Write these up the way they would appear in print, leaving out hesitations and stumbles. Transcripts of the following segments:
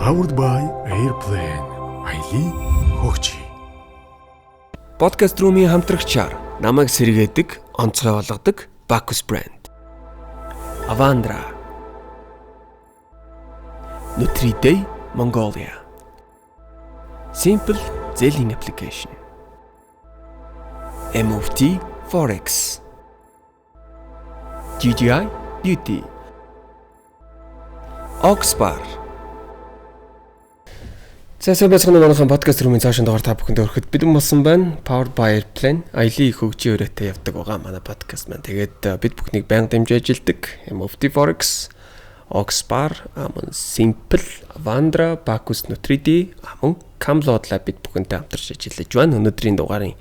Powered by Airplane. Аяли хөгжи. Podcast room-ийн хамтрагчаар намайг сэргээдэг, онцгой болгодог Bacchus brand. Avandra. Nutri-Day, Mongolia. Simple zähling application. MOFT Forex. GGI Beauty. Oxbar. Сайн байцгаана манайхан подкаст руу цаашаа дугаар та бүхэнд өргөхөд бэлэн болсон байна. Powered by Airplane. Аяли хөгжийн өрөөтэй явдаг байгаа манай подкаст маань. Тэгээд бид бүхнийг байнга дэмжиж ажилдаг MOFT Forex, Oxbar, Simple, Avandra, Bacchus, Nutri-Day, Camlod Lab бид бүхэнтэй хамтарч ажиллаж байна. Өнөөдрийн дугаарын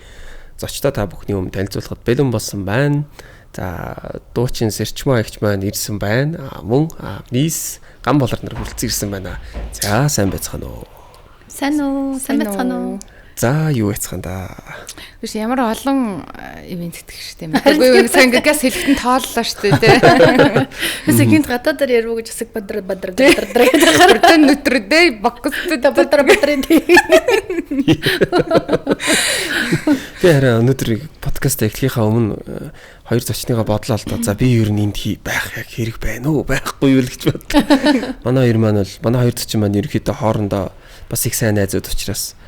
зочдоо та бүхний өмнө танилцуулахад бэлэн болсон байна. За дуучин сэрчмөө ихч маань ирсэн байна. Мөн Мис гам болор нар хүрэлцэн ирсэн байна. За сайн байцгаана уу. Сайн байцгаана уу. За юу байцгаана да. Биш ямар олон ивент идэх штеп юм. Би сайн газ хэлэхэд тооллоо штеп тий. Хэсэг гинт гадаадаар яруу гэж хэсэг бадар гэдэг Нутри-Day Bacchus бадар. Би хараа өнөөдөр подкаст эхлэхийнхаа өмнө хоёр зочныгаа бодлоо л да. За би ер нь энд байх яг хэрэг байна уу байхгүй юу л гэж бодлоо. Манай хоёр маань бол манай хоёр зочин маань ерөөхдөө хоорондоо бас их сайн найзууд учраас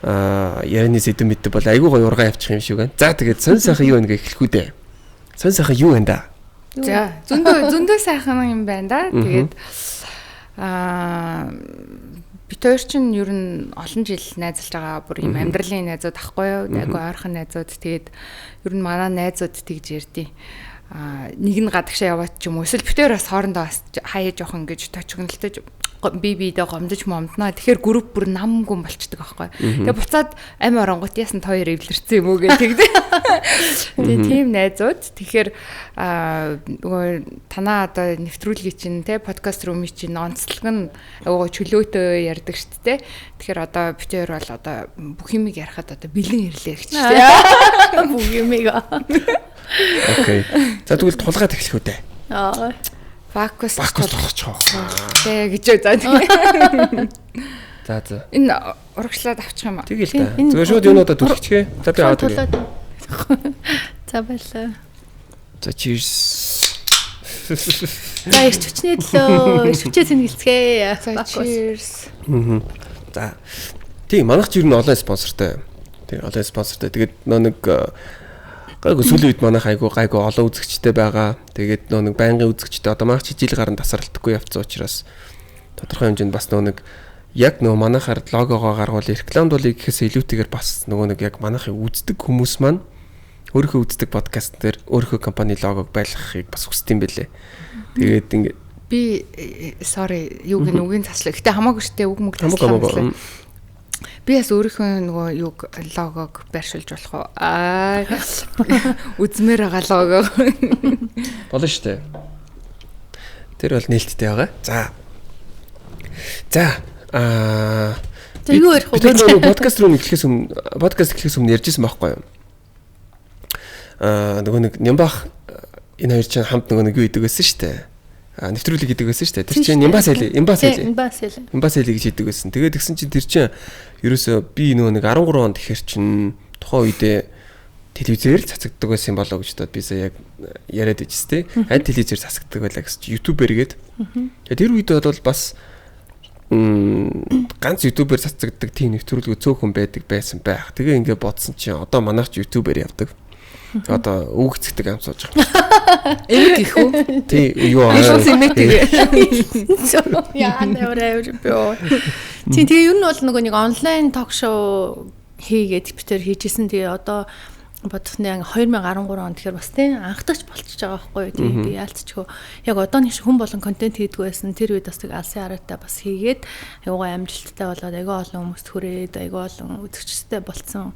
ярины сэдв мэддэг бол айгүй гоё ургаан явчих юм шиг байна. За тэгээд сонь сайхан юу нэг эхлэхүү дээ. Сонь сайхан юу байна да? За зөндөө сайхан юм байна да. Тэгээд бид хоёр чинь ер нь олон жил найзалж байгаа бүр юм амьдралын найзууд ахгүй юу? Айгүй ойрхон найзууд. Тэгээд ер нь манай найзууд тэгж ярьдیں۔ Нэг нь гадагшаа яваад ч юм уу эсвэл битээр бас хоорондоо бас хаяа жоох ингэж точгонолтой бибидээ гомдож момдноо. Тэгэхээр групп бүр намгүн болчдөг аахгүй. Тэгээ буцаад амь оронгот яасан та хоёр эвлэрсэн юм уу гэх тэгдэ. Тэгээ тийм найзууд. Тэгэхээр нөгөө танаа одоо нэвтрүүлгийн чинь те подкаст румын чинь онцлог нь чөлөөтэй ярьдаг шүү дээ. Тэгэхээр одоо битээр бол одоо бүх юмыг ярихад одоо бэлэн ирлээ гэж дээ. Бүх юмыг. Окей. За тэгвэл тулгаад эхлэх үү дээ. Bacchus тулгачих. Тэ гэж за. За. Энэ урагшлаад авчих юм аа. Тэгэл та. Зүгээр шууд юунуудаа түлхчихээ. За би аваад өгье. За байлаа. За cheers. За ирч хүчний төлөө ирчвчээ сэнгэлцгээе. За cheers. За. Тийм манайх ч ер нь олон спонсортой. Тийм олон спонсортой. Тэгээд нэг гайгүй сүүлийн үед манайх гайгүй олон үзэгчтэй байгаа. Тэгээд нэг байнгын үзэгчтэй одоо маань жил гарan тасралтгүй явцсан учраас тодорхой хэмжээнд бас нэг яг манайхаар логогоо гаргуул рекламд болыг гэхээс илүүтэйгээр бас нэг яг манайхыг үздэг хүмүүс маань өөрийнхөө үздэг подкаст дээр өөрийнхөө компани логог байлгахыг бас хүсдэм байлээ. Тэгээд ингэ би sorry юуг нүгийн заслаа. Гэтэ хамаагүй штэ үг мөг таслаа. Би бас өөрийнхөө нөгөө юг логог байршуулж болох уу? Үзмээр байгаа лого. Болно шүү дээ. Тэр бол нээлттэй байгаа. За. Тэг юу ярих вэ? Подкаст руу эхлэхээс өмнө ярьжсэн байхгүй юу? Нөгөө нэг Нямбах энэ хоёр чинь хамт нөгөө нэг юу идэг байсан шүү дээ. Нэвтрүүлэг гэдэг байсан шүү дээ. Тэр чинь Имбас хэлий гэж хэлдэг байсан. Тэгээд тэгсэн чинь тэр чинь ерөөсөө би нөгөө нэг 13 онд ихэр чинь тухайн үедээ телевизээр л цацагддаг байсан болоо гэж бодоод би сая яг яриад ижс тээ. Хань телевизээр цацагддаг байлаа гэж ютубер гээд. Тэр үед бол бас ганц ютубер цацагддаг тийм нэвтрүүлэг цөөхөн байсан байх. Тэгээ ингээд бодсон чинь одоо манайх ч ютубер явдаг. Одоо үгцэгдэг ам сууж байгаа. Энд их үү? Тий, юу аа. Яа, нэрээ боо. Тэгээ юу нь бол нөгөө нэг онлайн ток шоу хийгээд битэр хийжсэн. Тэгээ одоо бодохны 2013 онд тэгэхээр бас тийм анхдагч болчихж байгаа байхгүй юу. Тэгээ би яалтчгүй. Яг одооний шиг хүн болон контент хийдгүү байсан. Тэр үед бас тэг алсын хараатай бас хийгээд аюугаа амжилттай болоод аюу олон хүмүүст хүрээд аюу олон үзэгчтэй болцсон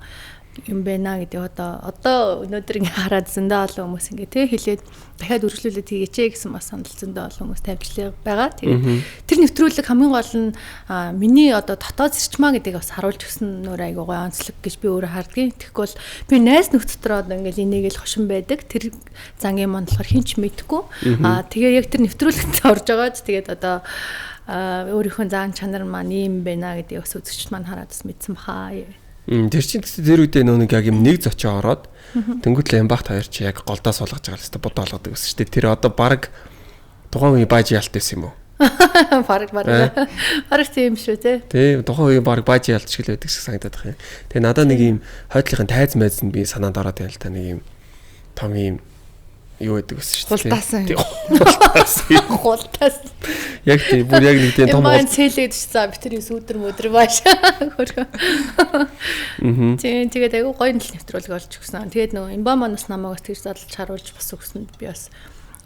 юм байна гэдэг одоо өнөөдөр ингээ хараад зөндөө олон хүмүүс ингээ тий хэлээд дахиад үргэлжлүүлээд хийгээч гэсэн бас санал зөндөө олон хүмүүс тавьжлаа байгаа. Тэгээд тэр нэвтрүүлэг хамгийн гол нь миний одоо дотоод сэрчмаа гэдгийг бас харуулж өгсөн нөр айгуу гой онцлог гэж би өөрөө хардгийн. Тэгэхгүй бол би найз нөхд дотор одоо ингээ энийг л хошин байдаг. Тэр зангийн маань болохоор хинч мэдхгүй. Тэгээд яг тэр нэвтрүүлэгт орж байгаад тэгээд одоо өөрийнхөө заан чанар маань ийм байна гэдгийг бас үзэгчд маань хараад бас мэдсэн бахаа. Тэр чинь тэр үедээ нэг яг юм нэг зочоо ороод тэнгуүтлээ Эмбахт хоёр чи яг голдоо суулгаж байгаа л хэвээр будаа болгодог гэсэн шүү дээ. Тэр одоо баг тухайн үеийн баажи ялт байсан юм уу? Бараг тийм шүү те. Тий, тухайн үеийн баг баажи ялт шиг л байдаг шиг санагдаад байна. Тэгээ надад нэг юм хойдлынхын тайз майз нь би санаанд ороод байл та нэг юм том юм юу гэдэг гэсэн шүү дээ. Хултаас. Яг тий бүр яг нэг тийм том Эмбаа цэлээд ч за би тэр сүдэр мөдөр бааш. Тэгээд айгүй гоё нэвтрүүлэг олж өгсөн. Тэгээд нөгөө Эмбаа манаас намайг тэгж задлж харуулж бас өгсөнд би бас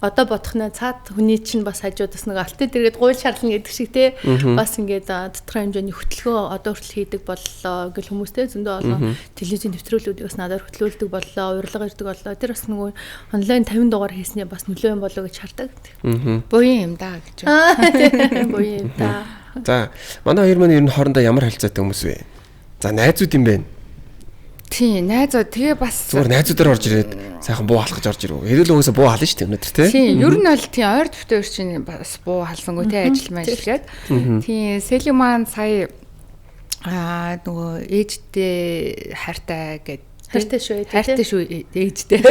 одоо бодохноо цаад хүний чинь бас хажуудаас нэг алтын дэргэд гуйл шаарлна гэдэг шиг те бас ингээд тодорхой хэмжээний хөтөлгөө одоо хүртэл хийдэг боллоо гэл хүмүүстэй зөндөө олон телевизийн нэвтрүүлгүүдийг бас надад хөтлүүлдэг боллоо урилга ирдэг боллоо тэр бас нөгөө онлайн 50 дугаар хийснээ бас нөлөө юм болоо гэж хардаг. Буян юм да гэж. Буян юм да. За манай хоёр маань ер нь хоорондоо ямар харилцаатай хүмүүс вэ? За найзууд юм байна. Тийм, найзууд тэгээ бас зүгээр найзуудаар орж ирээд сайхан буу халахж орж ирв. Хэрүүл угаасаа буу хална шүү дээ өнөөдөр тий. Тийм, ер нь бол тийм ойр төвтэй чинь бас буу халсангүй тий ажил мэжлээд. Тийм, Сэлим маань сая нөгөө ээжтэй хайртай гэд хайртай шүү ээжтэй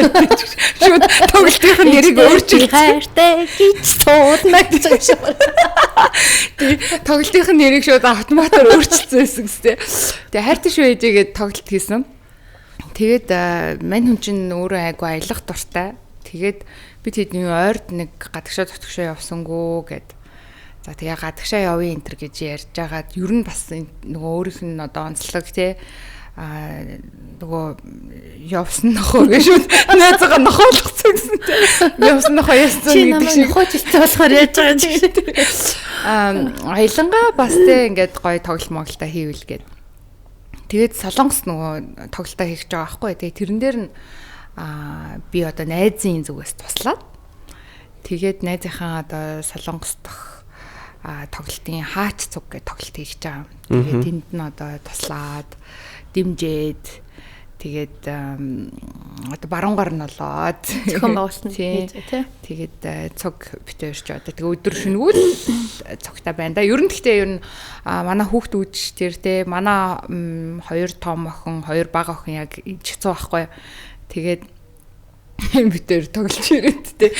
шууд тоглолтын нэрийг өөрчилж хайртай гэж суудна гэж байгаа. Тэгээ тоглолтын нэрийг шууд автоматар өөрчилсөн байсан гэстэй. Тэгээ хайртай шүү ээжээгээд тоглолт хийсэн. Тэгээд мань хүн чинь өөрөө айгу аялах дуртай. Тэгээд бид хэдний ойрд нэг гадагшаа тутагшаа явсангүй гэд. За тэгээ гадагшаа явъя энэ төр гэж ярьж байгаад ер нь бас нөгөө өөрийнх нь одоо онцлог тий нөгөө явсан нохоо гэж шууд найзгаа нохоолгоцсон гэсэн тий. Явсан нохоо яасан гэдэг шиг нохоочилсан болохоор яаж байгаа юм чи. Аялангаа бас тий ингээд гоё тоглолт моглолтоо хийвэл гээд. Тэгээд Солонгос нөгөө тоглолтоо хийж байгаа байхгүй. Тэгээд тэрэн дээр нь би одоо найзын зүгээс туслаад тэгээд найзынхаа одоо Солонгос дахь тоглолтын хаач цуг гэж тоглолт хийж байгаа. Тэгээд тэнд нь одоо туслаад дэмжээд тэгээд одоо баруунгаар нь болоод зохион байгуулалт тий. Тэгээд цуг битэрч одоо тэгээд өдөр шөнөгөл цугтаа байна да. Ер нь гэхдээ ер нь манай хүүхд үдч тэр те манай хоёр том охин, хоёр бага охин яг ижигцүү байхгүй. Тэгээд битэр тоглож ирээд те.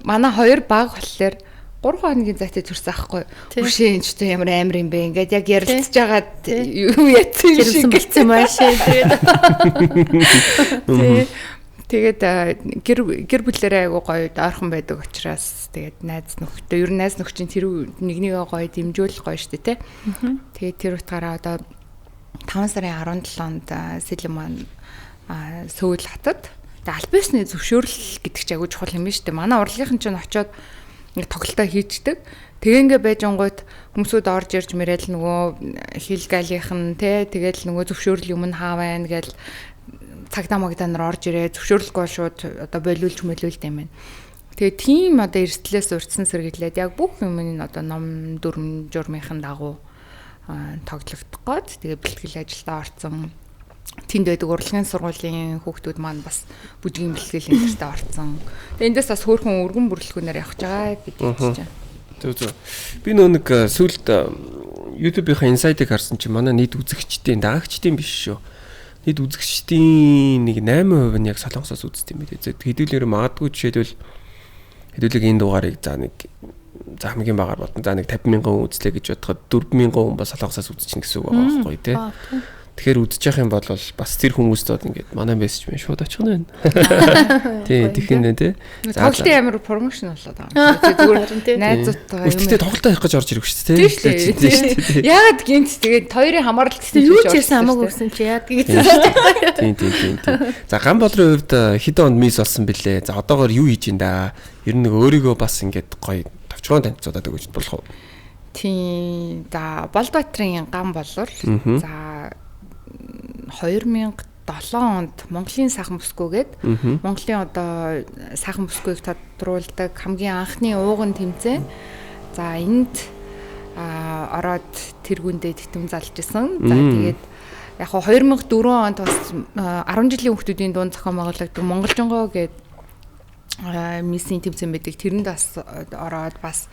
Манай хоёр бага болохоор 3 хоногийн зайтай төрсөн аахгүй. Үшээ энэ ч ямар амар юм бэ? Ингээд яг ярилцж байгаад юу яцсан шиг гэлцсэн маш тэгээд гэр бүлэрээ айгу гоё ойрхон байдаг учраас тэгээд найз нөхдөд ер нь найз нөхчин тэр нэгнийгээ гоё дэмжүүл гоё штэ тэ. Тэгээд тэр утгаараа одоо 5 сарын 17-нд Сэлим маань Сөүл хотод албасны зөвшөөрөл гэдэг чинь айгу чухал юм байна штэ. Манай урлагийнхан ч очиод тоглолтоо хийчдэг. Тэгээ ингээ байжангууд хүмүүсүүд орж ирж мэрэл нөгөө хилгалийнхан те тэгэл нөгөө зөвшөөрөл юм хаа байна гэл цагдаа магдаанаар орж ирээ зөвшөөрлөхгүй шууд одоо болиулж мөлүүлд юм байна. Тэгээ тийм одоо эрсдлээс урьдсан сэргийлээд яг бүх юм нь одоо ном дүрм журмынхан дагуу тоглогдох гээд тэгээ бэлтгэл ажилдаа орцсон. Тэнд байдаг урлагийн сургуулийн хүүхдүүд маань бас бүжгийн бэлтгэл энтертэй орцсон. Тэгээ эндээс бас хөөрхөн өргөн бүрэлдэхүүнээр явах байгаа гэж бодож байна. Зөв. Би нэг сүүлд YouTube-ийн инсайдыг харсан чинь манай нийт үзэгчдийн даагчдын биш шүү. Нийт үзэгчдийн нэг 8% нь яг Солонгосоос үздэг юм билээ. Хэдүүлээр магадгүй жишээлбэл хэдүүлэг энэ дугаарыг за хамгийн багаар бодно. За 50,000 хүн үзлээ гэж бодоход 4,000 хүн бас Солонгосоос үзчихнэ гэсэн үг байгаа байхгүй тий. Тэгэхээр үдчих юм бол бас тэр хүмүүстүүд ингээд манай мессеж мэн шууд очих нь байна. Тий, тэгэх нэ тий. Тоглолтын амар промошн болоод байгаа. Зүгээр найзуудтайгаа юм. Үсттэй тоглолтоо хийх гэж орж ирэх шүү дээ тий. Яагаад гинт тэгээд хоёрын хамаарал гэсэн юу ч хийсэн хамаагүй гэсэн чи яадаг гэсэн. Тийм. За ган болрын хувьд хэдэн онд мисс болсон бэлээ. За одоогоор юу хийж ин да? Ер нь нэг өөрийгөө бас ингээд гоё товчгоон танилцуулаад өгч болох уу? Тийм. За Болдбатрын ган болор за 2007 онд Монголын сайхан бүсгүйгээд Монголын одоо сайхан бүсгүйг тодруулдаг хамгийн анхны ууган тэмцээн. За энд ороод тэргүүндээ тэтэм залж исэн. За тэгээд яг 2004 онд бас 10 жилийн хүүхдүүдийн дунд зохион байгуулагддаг Монголжонгоо гээд миссийн тэмцээн байдаг. Тэрэнд бас ороод бас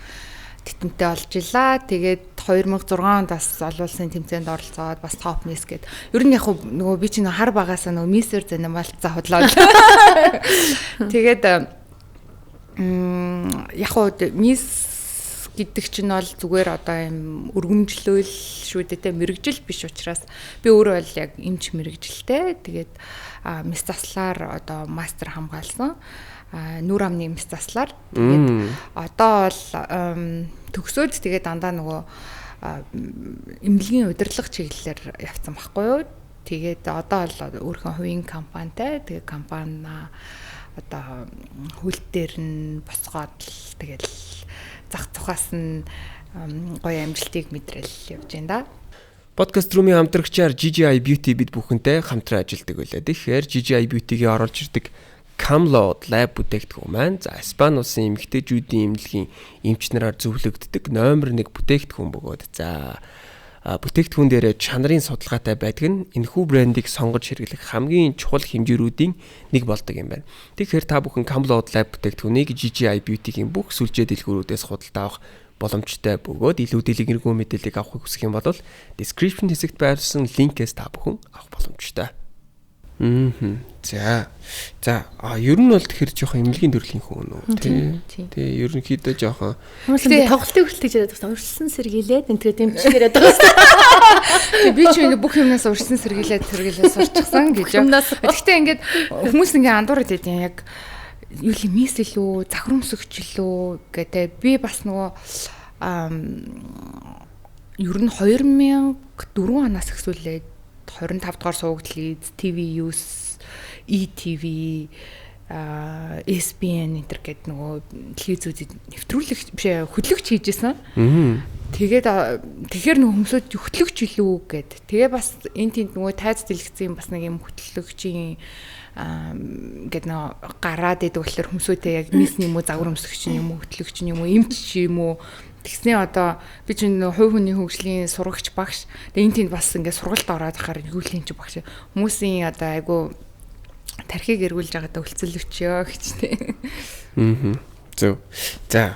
тэтэнтэй болж илаа. Тэгээд 2006 онд бас олон улсын тэмцээнд оролцоод бас топ мисс гээд. Ер нь яг нөгөө би чинь хар багаасаа нөгөө миссэр занималцаа худлаа. Тэгээд яг хоо мисс гэдэг чинь бол зүгээр одоо юм өргөмжлөл шүү дээ, мэрэгжил биш учраас би өөрөө бол яг эмч мэрэгжилтэй. Тэгээд мис заслаар одоо мастер хамгаалсан. Нүр амны мис заслаар. Тэгээд одоо бол төгсөөд тэгээд дандаа нөгөө эмнэлгийн удирдлага чиглэлээр явцсан байхгүй юу. Тэгээд одоо бол өөрийнхөө хувийн компанитай. Тэгээд компани одоо хөл дээр нь босгоод тэгэл зах тухаас нь гоё амжилтыг мэдрэл явж байна да. Podcast room-ийн хамтрагчаар GGI Beauty бид бүхэнтэй хамтран ажилладаг байлаа. Тэгэхээр GGI Beauty-гийн оруулж ирдэг Camlod Lab бүтээгдэхүүн маань за Испани улсын эмэгтэйчүүдийн эмнэлгийн эмч нараар зөвлөгддөг номер 1 бүтээгдэхүүн бөгөөд за бүтээгдэхүүн дээр чанарын судалгаатай байдаг нь энэхүү брендийг сонгож хэрэглэх хамгийн чухал хэмжээрүүдийн нэг болдог юм байна. Тэгэхээр та бүхэн Camlod Lab бүтээгдэхүүнийг GGI Beauty-гийн бүх сүлжээ дэлгүүрүүдээс худалдаа авах боломжтой бөгөөд илүү дэлгэрэнгүй мэдээллийг авахыг хүсэх юм бол description хэсэгт байрсан линкээс та бүхэн авах боломжтой. За ер нь бол тэгэхээр жоохон эмнэлгийн төрлийн хүн үү тий ерөнхийдөө жоохон хүмүүсээ тоглолтын хүртэл гэж яриад байгаа. Урьдчилан сэргийлээд энэ тэгээд эмчээр яриад байгаа. Би ч ингэ бүх юмнаас урьдчилан сэргийлээд сурчихсан гэж. Гэхдээ ингээд хүмүүс ингээ андуураад байдیں۔ Яг юу л мис илүү завхрамсөгч илүү гэдэг. Би бас нөгөө ер нь 2004 оноос эхлүүлээд 25 дугаар суугдлыг TV News, ETV, SBN энтер гэдэг нөгөө телевизүүдэд нэвтрүүлэг биш хөтлөгч хийжсэн. Тэгэхээр нөгөө хүмүүсд хөтлөгч илүү гэд. Тэгээ бас энэ тэнд нөгөө тайз дэлгэцэн бас нэг юм хөтлөгчийн гэдэг нөө гараад идэг болохоор хүмүүстэй яг мисний юм уу загвар өмсгч юм уу хөтлөгч юм уу эмч юм уу тэгснээ одоо би чинь хувь хүний хөгжлийн сурагч багш. Тэгээ энэ тэнд бас ингээд сургалт ороод ахаар юу л юм чи багш. Хүмүүсийн одоо айгу тархийг эргүүлж байгаадаа үлцэлвчөө гэж тийм. Зөв. За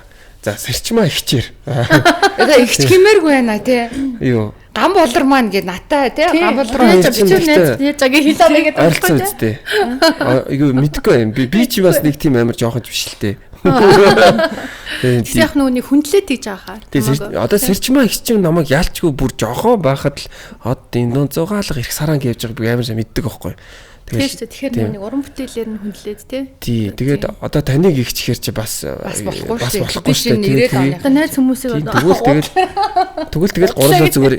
сэрчмаа ихчээр. Одоо ихч хэмээргүй байна тий. Юу. Гам болор маань гэ натаа тий. Гам болор яаж яагийн хэлээ гэдэг ойлгохгүй үстэй. Айгу мэдгүй юм. Би чи бас нэг тийм амар жоохон биш л дээ. Яг нүуний хүндлээд тийж байгаа хаа. Одоо сэрчмаа ихч намайг яалчгүй бүр жоохон байхад л энэ 100 ирэх сараан гэж байгаа би амар сайн мэддэг байхгүй. Тэгэхээр нэг уран бүтээлээр нь хүндлээд тий. Тэгээд одоо таныг ихчихэр чи бас болохгүй шүү дээ. Одоо найз хүмүүсийг тэгвэл гурлаа зүгээр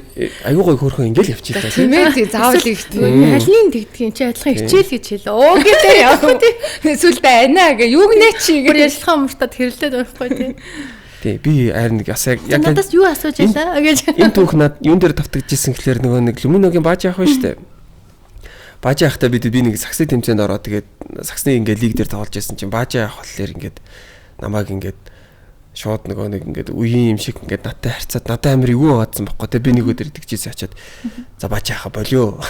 аюу гой хөрхөн ингээл явчихлаа тийм ээ заавал ихтэй. Алины тэгдгийн чи адилхан хичээл гэж хэлээ. Оо гэдэг яах вэ? Сүлдээ айнаа гэ юу гэнэ чи гэр ялхан муртад хэрэлдээд байхгүй тий. Тий би харин яг надаас юу асууж байлаа гэж энэ түүх над юун дээр давтагдчихсэн гэхлээр нөгөө нэг Люминогийн бааж яах вэ штэ. Баажаа явахдаа би нэг саксны тэмцээнд ороод тэгээд саксны ингээд лиг дээр тоглож байсан чинь баажаа явах болохоор ингээд намайг ингээд шууд нэг ингээд үеийн юм шиг ингээд надтай харьцаад надад амар ивгүй байгаадсан байхгүй те би нэг өдөр идэгчээс ачаад за баажаа яха болио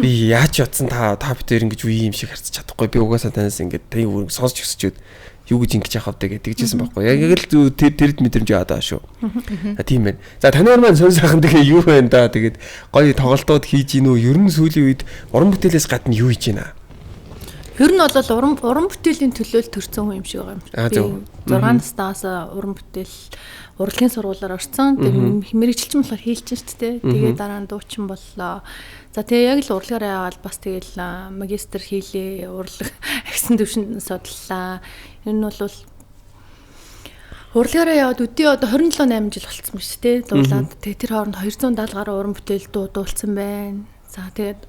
би яаж ятсан та битээр ингэж үеийн юм шиг харьцаж чадахгүй би угаасаа танаас ингээд таны үүрэг сонсч өсчөөд юу гэж ингэж яхав дэ гэдэгжсэн байхгүй яг л тэрд мэдрэмж яваад байгаа шүү. Тийм байна. За танаар маань сонь сайхан тэгээ юу байна да тэгээд гоё тоглолтууд хийж гин үү ер нь сүүлийн үед уран бүтээлээс гадна юу хийж гинэ? Ер нь бол уран бүтээлийн төлөөл төрсэн хүн юм шиг байгаа юм. Би 6 наснаас уран бүтээл урлагийн сургуулиар орсон. Тэгээд мэрэгчлэн болохоор хийлчин шүү дээ. Тэгээд дараа нь дуучин боллоо. За тэгээ яг л урлагаараа яваад бас тэгэл магистр хийлээ. Урлаг агсан төвшөнд судаллаа. Энэ нь бол урлагаараа яваад өдөө одоо 27-8 жил болцсон ба шүү дээ. Дуулаад тэгээ тэр хооронд 270 гаруй уран бүтээл дуулсан байна. За тэгээд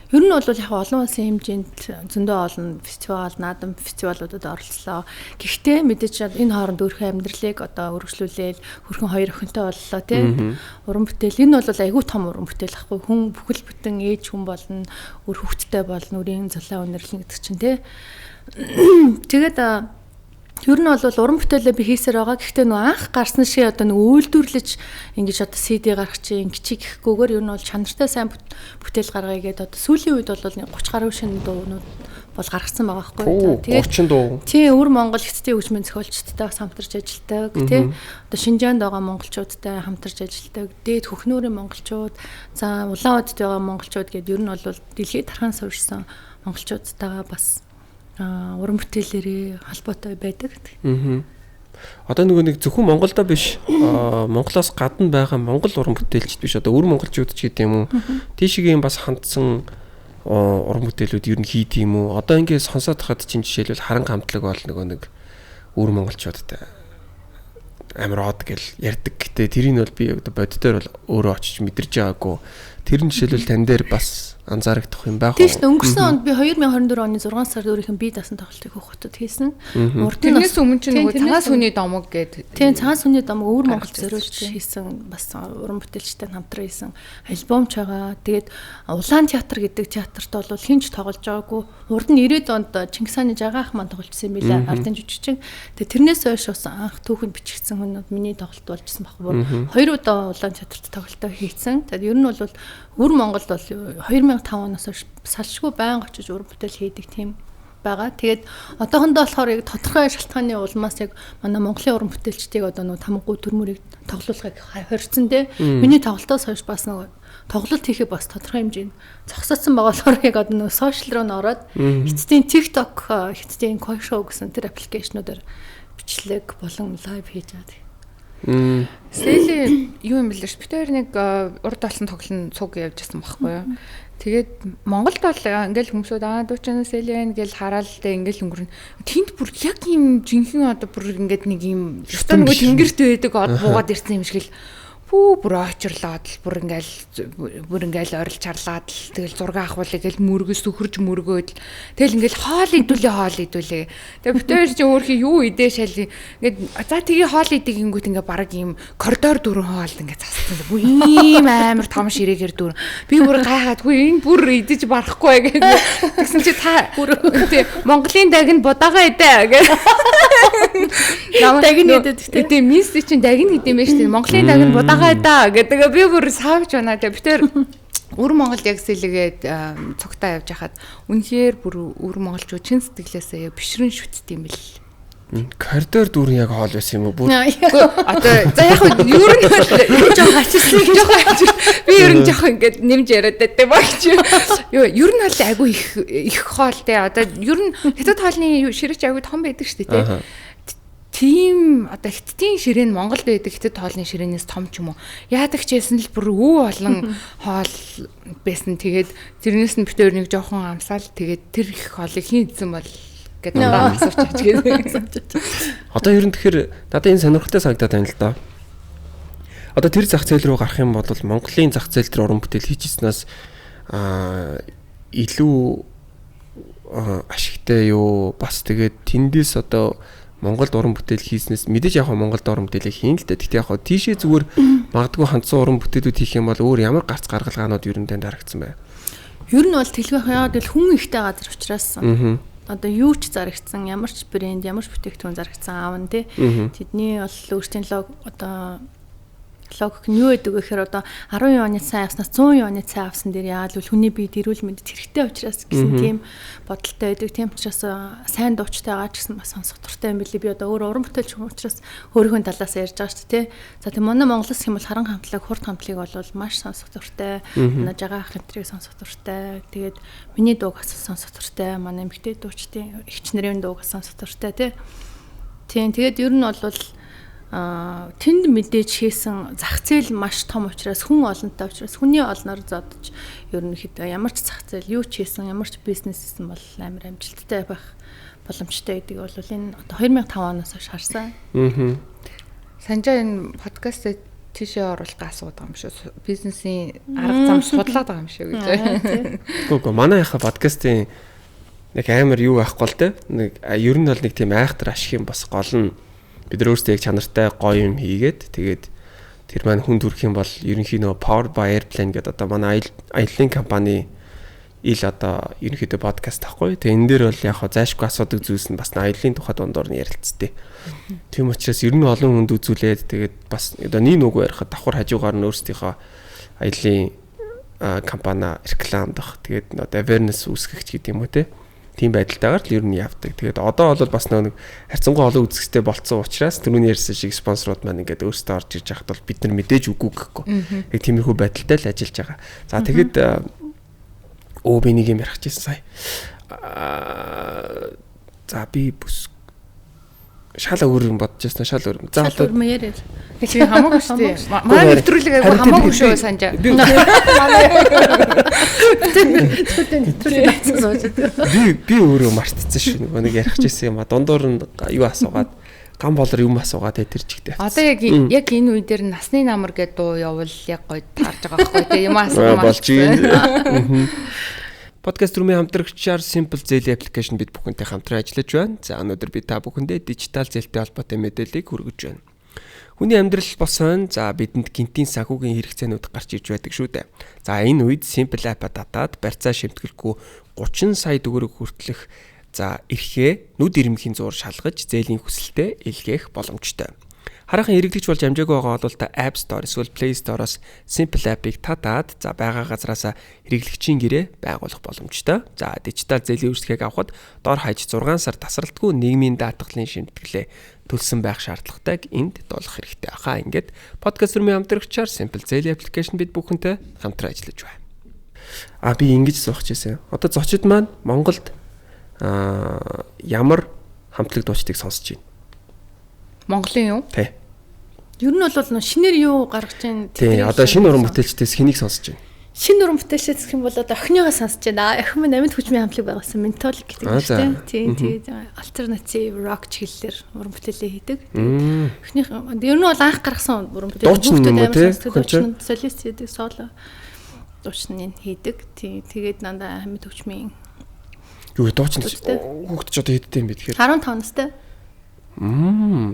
ер нь бол яг олон улсын хэмжээнд зөндөө олон фестивал, наадам фестивалуудад оролцлоо. Гэхдээ мэдээж энэ хооронд өөрийнхөө амьдралыг одоо өргөжлүүлээл хөрхөн хоёр охинтой боллоо тийм. Уран бүтээл энэ бол айгүй том уран бүтээл ахгүй хүн бүхэл бүтэн ээж хүн болно, өр хүүхэдтэй болно, үрийн зулаа өнөрлөн гэдэг чинь тийм. Тэгээд ер нь бол уран бүтээлээ би хийсээр байгаа. Гэхдээ нөө анх гарсан шиг одоо нэг үйлдвэрлэж ингэж одоо CD гаргах чинь гिचиг гэхгүйгээр ер нь бол чанартай сайн бүтээл гаргая гэдэг одоо сүүлийн үед бол 30 гаруй шинэ дуунууд бол гаргасан байгаа байхгүй. Тэгээд 30 дуу. Тийм өвөр Монгол хэцтэй хөгжмийн зохиолчдтой хамтарч ажилладаг тий. Одоо Шинжаанд байгаа монголчуудтай хамтарч ажилладаг. Дээд Хөхнүүрийн монголчууд, за Улаанудад байгаа монголчууд гэдэг ер нь бол дэлхийд тархан суурьсан монголчуудтайгаа бас уран бүтээлээрээ холбоотой байдаг. Одоо нэг зөвхөн Монголда биш Монголоос гадна байгаа монгол уран бүтээлчд биш одоо өвөр монголчууд ч гэдэг юм уу тийшгийн бас хандсан уран бүтээлүүд ер нь хийд юм уу одоо ингээд сонсоод хахад чинь жишээлбэл харанга хамтлаг бол нэг өвөр монголчуудтай амар од гэл ярьдаг гэтээ тэрийг бол би одоо боддоор бол өөрөө очиж мэдэрч байгаагүй тэр нь жишээлбэл тань дээр бас анзаарагдах юм байх уу. Тийш өнгөрсөн онд би 2024 оны 6 сард өөрийнх нь бие даасан тоглолтыг Хөхөтөд хийсэн. Тэрнээс өмнө ч нөгөө цагаас хүний домог гэдэг. Тийм цагаас хүний домог өвөр Монгол зориулж хийсэн бас уран бүтээлчтэй хамтран хийсэн альбомч байгаа. Тэгээд Улаан театр гэдэг театрт бол хинч тоглож байгаагүй. Урд нь 90-ад онд Чингис хааны жагаах маань тоглолцсон юм билээ. Ардын жүжигчин. Тэгээд тэрнээс хойш бас анх түүхэнд бичигдсэн хүмүүс миний тоглолт болжсэн баггүй. 2 удаа Улаан театрт тоглолтоо хийсэн. Тэгээд ер нь бол өвөр Монголд бол 2005 оноос салшгүй байнга очиж уран бүтээл хийдэг тийм байгаа. Тэгээд одоохондоо болохоор яг тодорхой шалтгааны улмаас яг манай Монголын уран бүтээлчдийг одоо нөгөө тамггүй төрмөрийг тоглуулахыг хорьцсон те. Миний тоглолтоос хойш бас нөгөө тоглолт хийхээ бас тодорхой хэмжээнд зогсоодсон байгаа болохоор яг одоо нөгөө сошиал руу н ороод эцсийн TikTok, эцсийн Koisho гэсэн тэр аппликейшнуудаар бичлэг болон лайв хийж байгаа. Сэли юу юм бэлээ ш. Битээр нэг урд болсон тоглолт цуг явьжсэн байхгүй юу. Тэгээд Монголд бол ингээл хүмүүсүүд дуучаан Сэли гэж хараад тэ ингээл өнгөрнө. Тэнд бүр яг юм жинхэнэ одоо бүр ингээд нэг юм өстө нөгөө тэнгэрт байдаг од буугаад ирсэн юм шиг л бүр очирлаад л бүр ингээл орилж чарлаад л тэгэл зураг авахуулъя гэл мөргөс сөхөрж мөргөөд тэгэл ингээл хоол идүүлээ. Тэгээ битээр чи өөрхий юу идээ шал ингээд за тгий хоол идэгэнгүүт ингээ бараг юм коридор дөрөн хоол ингээ цассан. Бүр ийм амар том ширээгээр дөрөн. Би бүр гайхаад хөө энэ бүр идэж барахгүй гэдэг. Тэгсэн чи та бүр Монголын дагин будаага идэ гэх. Дагин идэж тэ. Тэгээ мис чинь дагин идэм байж тэ. Монголын дагин будаага да гэдэг би бүр саавч байна. Тэгээ битэр өвөр Монгол яг сэлгээд цогтаа явж хахад үнэхээр бүр өвөр монголчууд чин сэтгэлээсээ бишрэн шүтдэг юм бэл. Коридор дүүрэн яг хоол байсан юм уу? Одоо за яг ер нь жоох ачилсан би ер нь жоох ингээд нэмж яриад байдаг багч. Ер нь бол айгүй их хоол те. Одоо ер нь хятад хоолны ширээч айгүй том байдаг шүү дээ те. Тийм одоо хиттийн ширээн Монголд байдаг хятад хоолны ширээнээс том ч юм уу. Яадаг ч байсан л бүр олон хоол байсан. Тэгээд тэрнээс нь битээр нэг жоохон амсаал тэгээд тэр их хоолыг хийн идсэн бол гэдэг надад асууч гэдэг. Одоо ер нь тэгэхээр надад энэ сонирхолтой санагдаад байна л да. Одоо тэр зах зээл рүү гарах юм бол Монголын зах зээл дээр уран бүтээл хийжснээс илүү ашигтай юу бас тэгээд тэндээс одоо Монголд уран бүтээл хийснээс мэдээж яг Монголд уран бүтээлийг хийн л дээ. Гэхдээ яг тийшээ зүгээр магадгүй хандсан уран бүтээлүүд хийх юм бол өөр ямар гарц гаргалгаанууд ер нь танд харагдсан бай. Ер нь бол тэлгэх яагаад л хүн ихтэй газар учраас одоо юу ч зарагдсан, ямар ч брэнд, ямар ч бүтээгдэхүүн зарагдсан аав нь тий. Тэдний бол өөрсдийн логик нь юу гэдэг вэ гэхээр одоо 10 оны цай авснаас 100 оны цай авсан дээр яагаад л хүний бие дэрүүл мэдэд хэрэгтэй учраас гэсэн тийм бодолтой байдаг. Тийм учраас сайн дуучтай байгаа ч гэсэн бас сонсох дуртай юм билий. Би одоо өөрөө уран бүтээлч хүн учраас өөрийнхөө талаас ярьж байгаа шүү дээ. За тийм манай Монголос хэм бол харан хамтлаг, хурд хамтлагийг бол маш сонсох дуртай. Манай жагаах энтрийг сонсох дуртай. Тэгээд миний дууг сонсох дуртай. Манай эмэгтэй дуучдын эгч нарын дууг сонсох дуртай тийм. Тэгээд ер нь бол тэнд мэдээж хийсэн зах зээл маш том учраас хүн олонтой учраас хүний олноор зодож ерөнхийдөө ямар ч зах зээл юу ч хийсэн ямар ч бизнес хийсэн бол амар амжилттай байх боломжтой гэдэг бол энэ одоо 2005 оноос хойш харсан. Санжаа энэ подкастыг тийшээ оруулахыг асуудаг юм шүү. Бизнесийн арга зам судлаад байгаа юм шүү гэж. Гүг манай яха подкастын нэг амар юу байхгүй л те. Нэг ер нь бол нэг тийм айхтар ашиг юм бас гол нь бид нар өөрсдөө яг чанартай гоё юм хийгээд тэгээд тэр маань хүн төрөх юм бол ерөнхийдөө Powered by Airplane гэдэг одоо манай аяллаа компани ил одоо ерөнхийдөө подкаст тахгүй. Тэгээд энэ дээр бол яг зайшгүй асуудаг зүйлс нь бас аяллаа тухай дундуур нь ярилцтэй. Тийм учраас ер нь олон хүнд үзүүлээд тэгээд бас одоо нэг нүгөө ярихад давхар хажуугаар нь өөрсдийнхөө аяллаа компани рекламдах тэгээд одоо awareness үүсгэх гэдэг юм уу те. Тийм байдалтайгаар л ер нь явдаг. Тэгээд одоо бол бас нэг харьцангуй олон үзэсгэлэнтэй болцсон учраас түрүүний ярьсан шиг спонсорууд маань ингээд өөрсдөө орж ирж байхад бол бид нар мэдээж үгүй гэхгүй. Яг тиймэрхүү байдалтай л ажиллаж байгаа. За тэгээд би нэг юм ярих гэсэн сая. За би бүс шал өөр юм бодож байсан шал өөр. За одоо яриа. Чи хамаагүй шүү дээ. Манай нэвтрүүлэг айгүй хамаагүй шүү санджаа. Би өөрөө мартчихсан шүү. Нэг ярих гэсэн юм а дундуур нь юу асуугаад гам болор юм асуугаад тэр чигтэй. Одоо яг энэ үе дээр насны намар гэдэг дуу явал яг гоё таарж байгаа байхгүй тийм юм асуу болж байна. Подкаст румын хамтрагчаар Simple Zelle application бид бүхэнтэй хамтран ажиллаж байна. За өнөөдөр би та бүхэндээ дижитал зээлтэй холбоотой мэдээллийг хүргэж байна. Хүний амьдрал бос хойно за бидэнд гинтийн санхүүгийн хэрэгцээнүүд гарч иж байдаг шүү дээ. За энэ үед Simple App-а татаад барьцаа шимтгэлгүй 30 сая төгрөг хүртэлх за эрхээ нүд ирмэхийн зуур шалгаж зээлийн хүсэлтэд илгээх боломжтой. Хараахан хэрэглэгч болж амжаагүй байгаа бол та App Store эсвэл Play Store-оос Simple App-ыг татаад за байгаа газараас хэрэглэгчийн гэрээ байгуулах боломжтой. За дижитал зээлийн үйлчлэгийг авахд дор хаяж 6 сар тасралтгүй нийгмийн даатгалын шимтгэлээ төлсөн байх шаардлагатайг энд дуулах хэрэгтэй хаа. Ингээд подкаст румын хамтрагчаар Simple Zelle application бид бүхэнтэй хамтран ажиллаж байна. Би ингэж зоохож байсан. Одоо зочид маань Монголд ямар хамтлаг дуучдыг сонсож байна? Монголын юу? Тий. Ер нь бол шинээр юу гаргаж байна? Тий, одоо шинэ уран бүтээлчдээс хэнийг сонсож байна? Шинэ уран бүтээлчдээс гэх юм бол одоо охиныгоо сонсож байна. Охин минь амьд хүчмийн хамтлаг байгуулсан Mentolic гэдэг юм шүү дээ. Тий, тэгээд альтернатив рок чиглэлээр уран бүтээлээ хийдэг. Охиных ер нь бол анх гаргасан уран бүтээл бүгд солист хийдэг, соло дуучныг хийдэг. Тий, тэгээд дандаа амьд хүчмийн юу дуучин хүүхэд ч одоо хэдтэй юм бэ тэгэхээр 15 настай.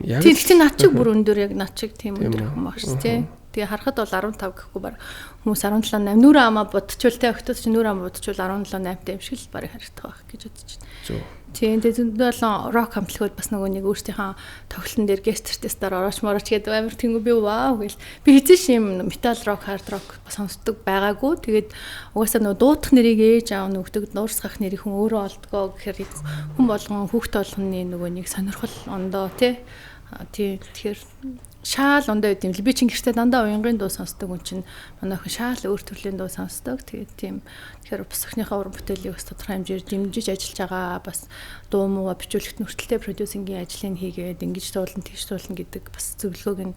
Яг тэгтээ над чиг бүр өндөр яг над чиг тийм өндөр хүн багш тий. Тэгээ харахад бол 15 гэхгүй баг хүмүүс 17 8 нүрэ амаа бодчихвол тий октод чи нүрэ амаа бодчихвол 17 8 юм шиг л баг харагдах байх гэж бодож байна. Тийм тэгээд зөндөл рок хамтлагууд бас нөгөө нэг өөрсдийнхөө тоглолтын дээр гест артистаар орооч мороч гэдэг амар тэнгүү би вау гэл би хэзээ шим метал рок хард рок сонсдог байгаагүй. Тэгээд угаасаа нөгөө дуутах нэрийг ээж аав нөгдөг нуурсгах нэрийг хүн өөрөө олдгоо гэхээр хүн болгон хүүхд болгоны нөгөө нэг сонирхол ондоо тий. Тэгэхээр шаал ондоо гэдэг юм л би чинь гэртээ дандаа уянгын дуу сонсдог хүн чинь манай охин шаал өөр төрлийн дуу сонсдог. Тэгээд тийм тэгэхээр бас охиныхаа уран бүтээлийг бас тодорхой хэмжээр дэмжиж ажиллаж байгаа бас дуу муу бичүүлэгт нүртэлтэй продюсингийн ажлыг хийгээд ингэж туулна тэгж туулна гэдэг бас зөвлөгөөг нь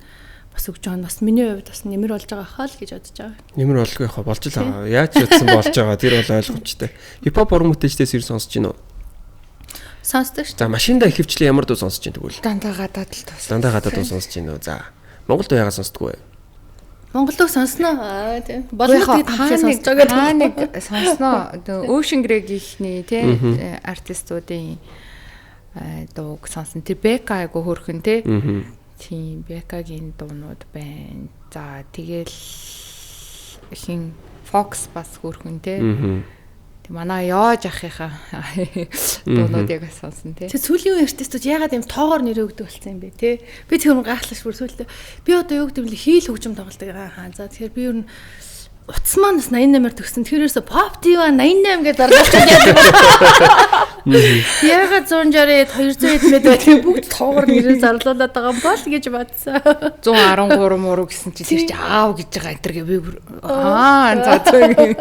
бас өгж байгаа нь бас миний хувьд бас нэмэр болж байгаа хаа л гэж бодож байгаа. Нэмэр болгүй яхаа болж л байгаа. Яаж утсан болж байгаа тэр бол ойлгомжтой. Хипхоп уран бүтээлчдээс юу сонсож байна уу? Сонсдог шүү. За машиндаа ихэвчлэн ямар дуу сонсож байна тэгвэл? Дандаа гадаад л тус. Дандаа гадаад дуу сонсож байна уу? За. Монголд яагаад сонсдоггүй вэ? Монголд сонсноо тийм. Болоод тэгээд сонсож байгаа нэг сонсноо. Ocean Greg-ийнхний тийм артистуудын дууг сонсон. Тэр Becca айгу хөрхөн тийм. Тийм Becca-гийн дуунууд байна. За тэгэл хин Fox бас хөрхөн тийм. Манай яаж ахихаа дуунууд яг сонсон тий. Тэг сүүлийн артистууд ягаад юм тоогоор нэрээ өгдөг болсон юм бэ тий. Би тэр гайхлаш бүр сүүлдээ би одоо юу гэдэг вэ хийл хөгжим тоглодог аа. За тэгэхээр би ер нь утас маань 88-аар төгсөн. Тэрээс pop diva 88 гэж зарлаж байгаа. Ягаад 160-д 200-д мэд байх бүгд тоогоор нэрээ зарлуулад байгаа юм бол гэж бодсон. 113 муу гэсэн чи тэр чи аав гэж байгаа энэ төр би за зөв.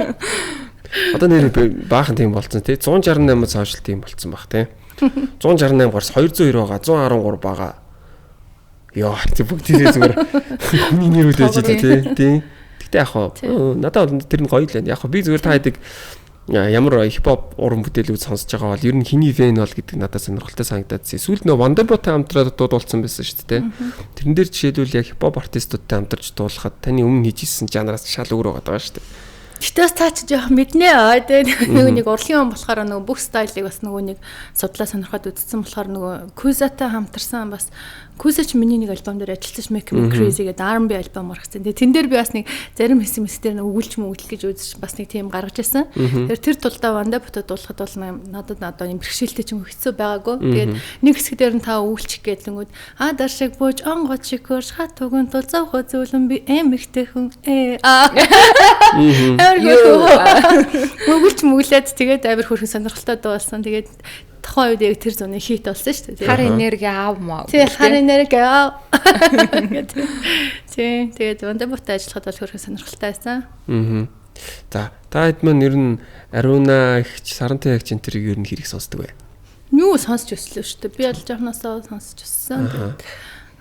Одоо нэр баахан тийм болцсон тий 168 цаашил тийм болцсон баг тий 168 гарс 290 байгаа 113 байгаа ёо тий бүгд тийээ зүгээр хүний нэрүүд ээж тий Гэтэ яг хоо надад тэр нь гоё л байна. Яг хоо би зүгээр та хэдэг ямар хипхоп уран бүтээлүүд сонсож байгаа бол ер нь хиний фэн бол гэдэг надад сонирхолтой санагдаад. Сүүлд нөө Wonderboy-тай хамтраад дуулсан байсан шүү дээ. Тэрэн дээр жишээлбэл яг хипхоп артистуудтай хамтарч дуулахад таны өмнө хийжсэн жанраас шал өөр байгаа шүү дээ. Гэтээс таач жоох мэднэ аа тэгээ нэг урлагийн он болохоор нөгөө бүх стайлыг бас нөгөө нэг судлаа сонирхоод үзсэн болохоор нөгөө Кузатай хамтарсан бас Кусач миний нэг альбом дээр ажиллаж Make Me Crazy гэдэг R&B альбом гаргасан. Тэгээ тэн дээр би бас нэг зарим хэсэг дээр өгүүлж мөгөл гэж үзэж бас нэг тийм гаргаж ирсэн. Тэр тулдаа ванда бүтэ дуулахад бол надад одоо юм бэрхшээлтэй ч юм хэцүү байгаагүй. Тэгээд нэг хэсэг дээр нь та өгүүлчих гэдлэнгүүд дар шиг бууж онгоц шикөрш хат түгэн тул завхо зөвлөн би эмэгтэй хүн өгүүлж мөглээд тэгээд амир хөрхэн сонирхолтой дуулсан. Тэгээд тухайн үед яг тэр зуны хит болсон шүү дээ. Хар энерги аав маа. Тий, хар энерги аав. Тий, тэгээд ванда бутаа ажиллахад бол хөрхэн сонирхолтой байсан. За, та хэд маань ер нь Аруна ихч, Сарантай ихч энэ тэрийг ер нь хэрэг сонсдог вэ? Юу сонсч өслөө шүү дээ. Би аль жоохносоо сонсч өссөн.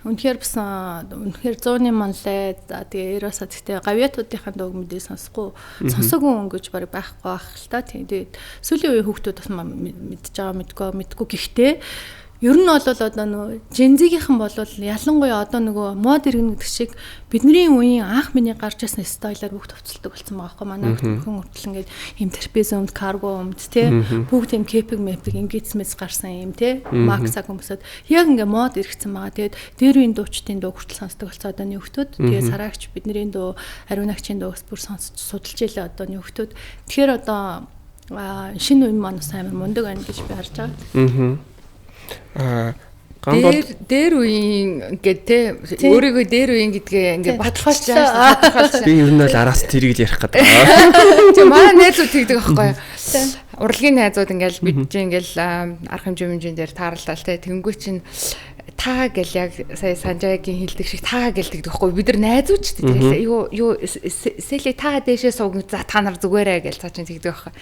Үнэхээр бас үнэхээр 100-ны манлай тэгээ Эросаа гэхдээ гавьяатуудынхаа дууг мэдээ сонсоогүй өнгөж барыг байхгүй байх л та. Тэгээд сүүлийн үеийн хүүхдүүд бас мэдж байгаа мэдгүй гэхдээ ер нь бол одоо нөгөө Gen-Z-гийнхэн бол ялангуяа одоо нөгөө мод иргэн гэдэг шиг бидний үеийн анх миний гарч ирсэн стайлаар бүгд товцолдог болсон байгаа байхгүй манай хүн хүртэл ингээд юм терпезумд карго өмд те бүгд юм кепиг мэпиг ингээдсмэс гарсан юм те максаг хүмүүсэд яг ингээд мод иргэсэн байгаа. Тэгээд дээр үеийн дуучдын дуу хүртэл сонсдог болсон одооны хүүхдүүд. Тэгээд сараагч бидний дуу Ариунагчийн дуугаас бүр сонсож судалж илээ одооны хүүхдүүд. Тэгэхээр одоо шинэ үеийн маань амар мундаг байна гэж би харж байгаа. Дээр үеийн гэдэг те өөрийгөө дээр үеийн гэдгээ ингээд баталгаажуулсан. Би ер нь бол араас тэрийг л ярих гэдэг. Тэгээ манай найзууд тэгдэг байхгүй юу? Урлагийн найзууд ингээл бид чинь ингээл арга хэмжээ дээр тааралтай те тэнгуй чинь таа гэл яг сая Санжаагийн хэлдэг шиг таа гэлдэг гэхгүй бид нар найзууч тэгээд юу сэлээ таа дэшээ сууг за та нар зүгээрээ гэл цаа чинь тэгдэг байхгүй.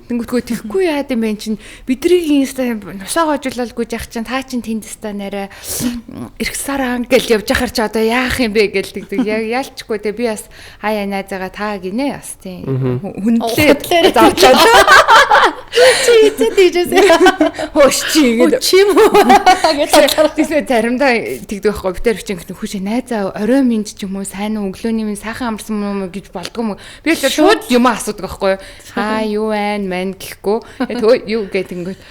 Тэнгүүтгөө тэгхгүй яад юм бэ чинь бидрийг инста нусаа гожуулалгүй яах чинь таа чинь тэндстаа нэрэ эрх сараа гэл явж яхаар ч одоо яах юм бэ гэл тэгдэг. Яг ялчгүй те би бас хаяа найзаагаа таа гинэ бас тийм хүндлээ завчлаа. Чи тийжээсээ хөөш чи гэдэг чим гэж заримдаа тэгдэг байхгүй битэр хүчин хүүшээ найзаа орой минь ч юм уу сайн уу өглөөний минь сайхан амарсан юм уу гэж болдгоо юм. Би л шууд юм асуудаг байхгүй юу байна мэн гэхгүй юу гэдэг ингээд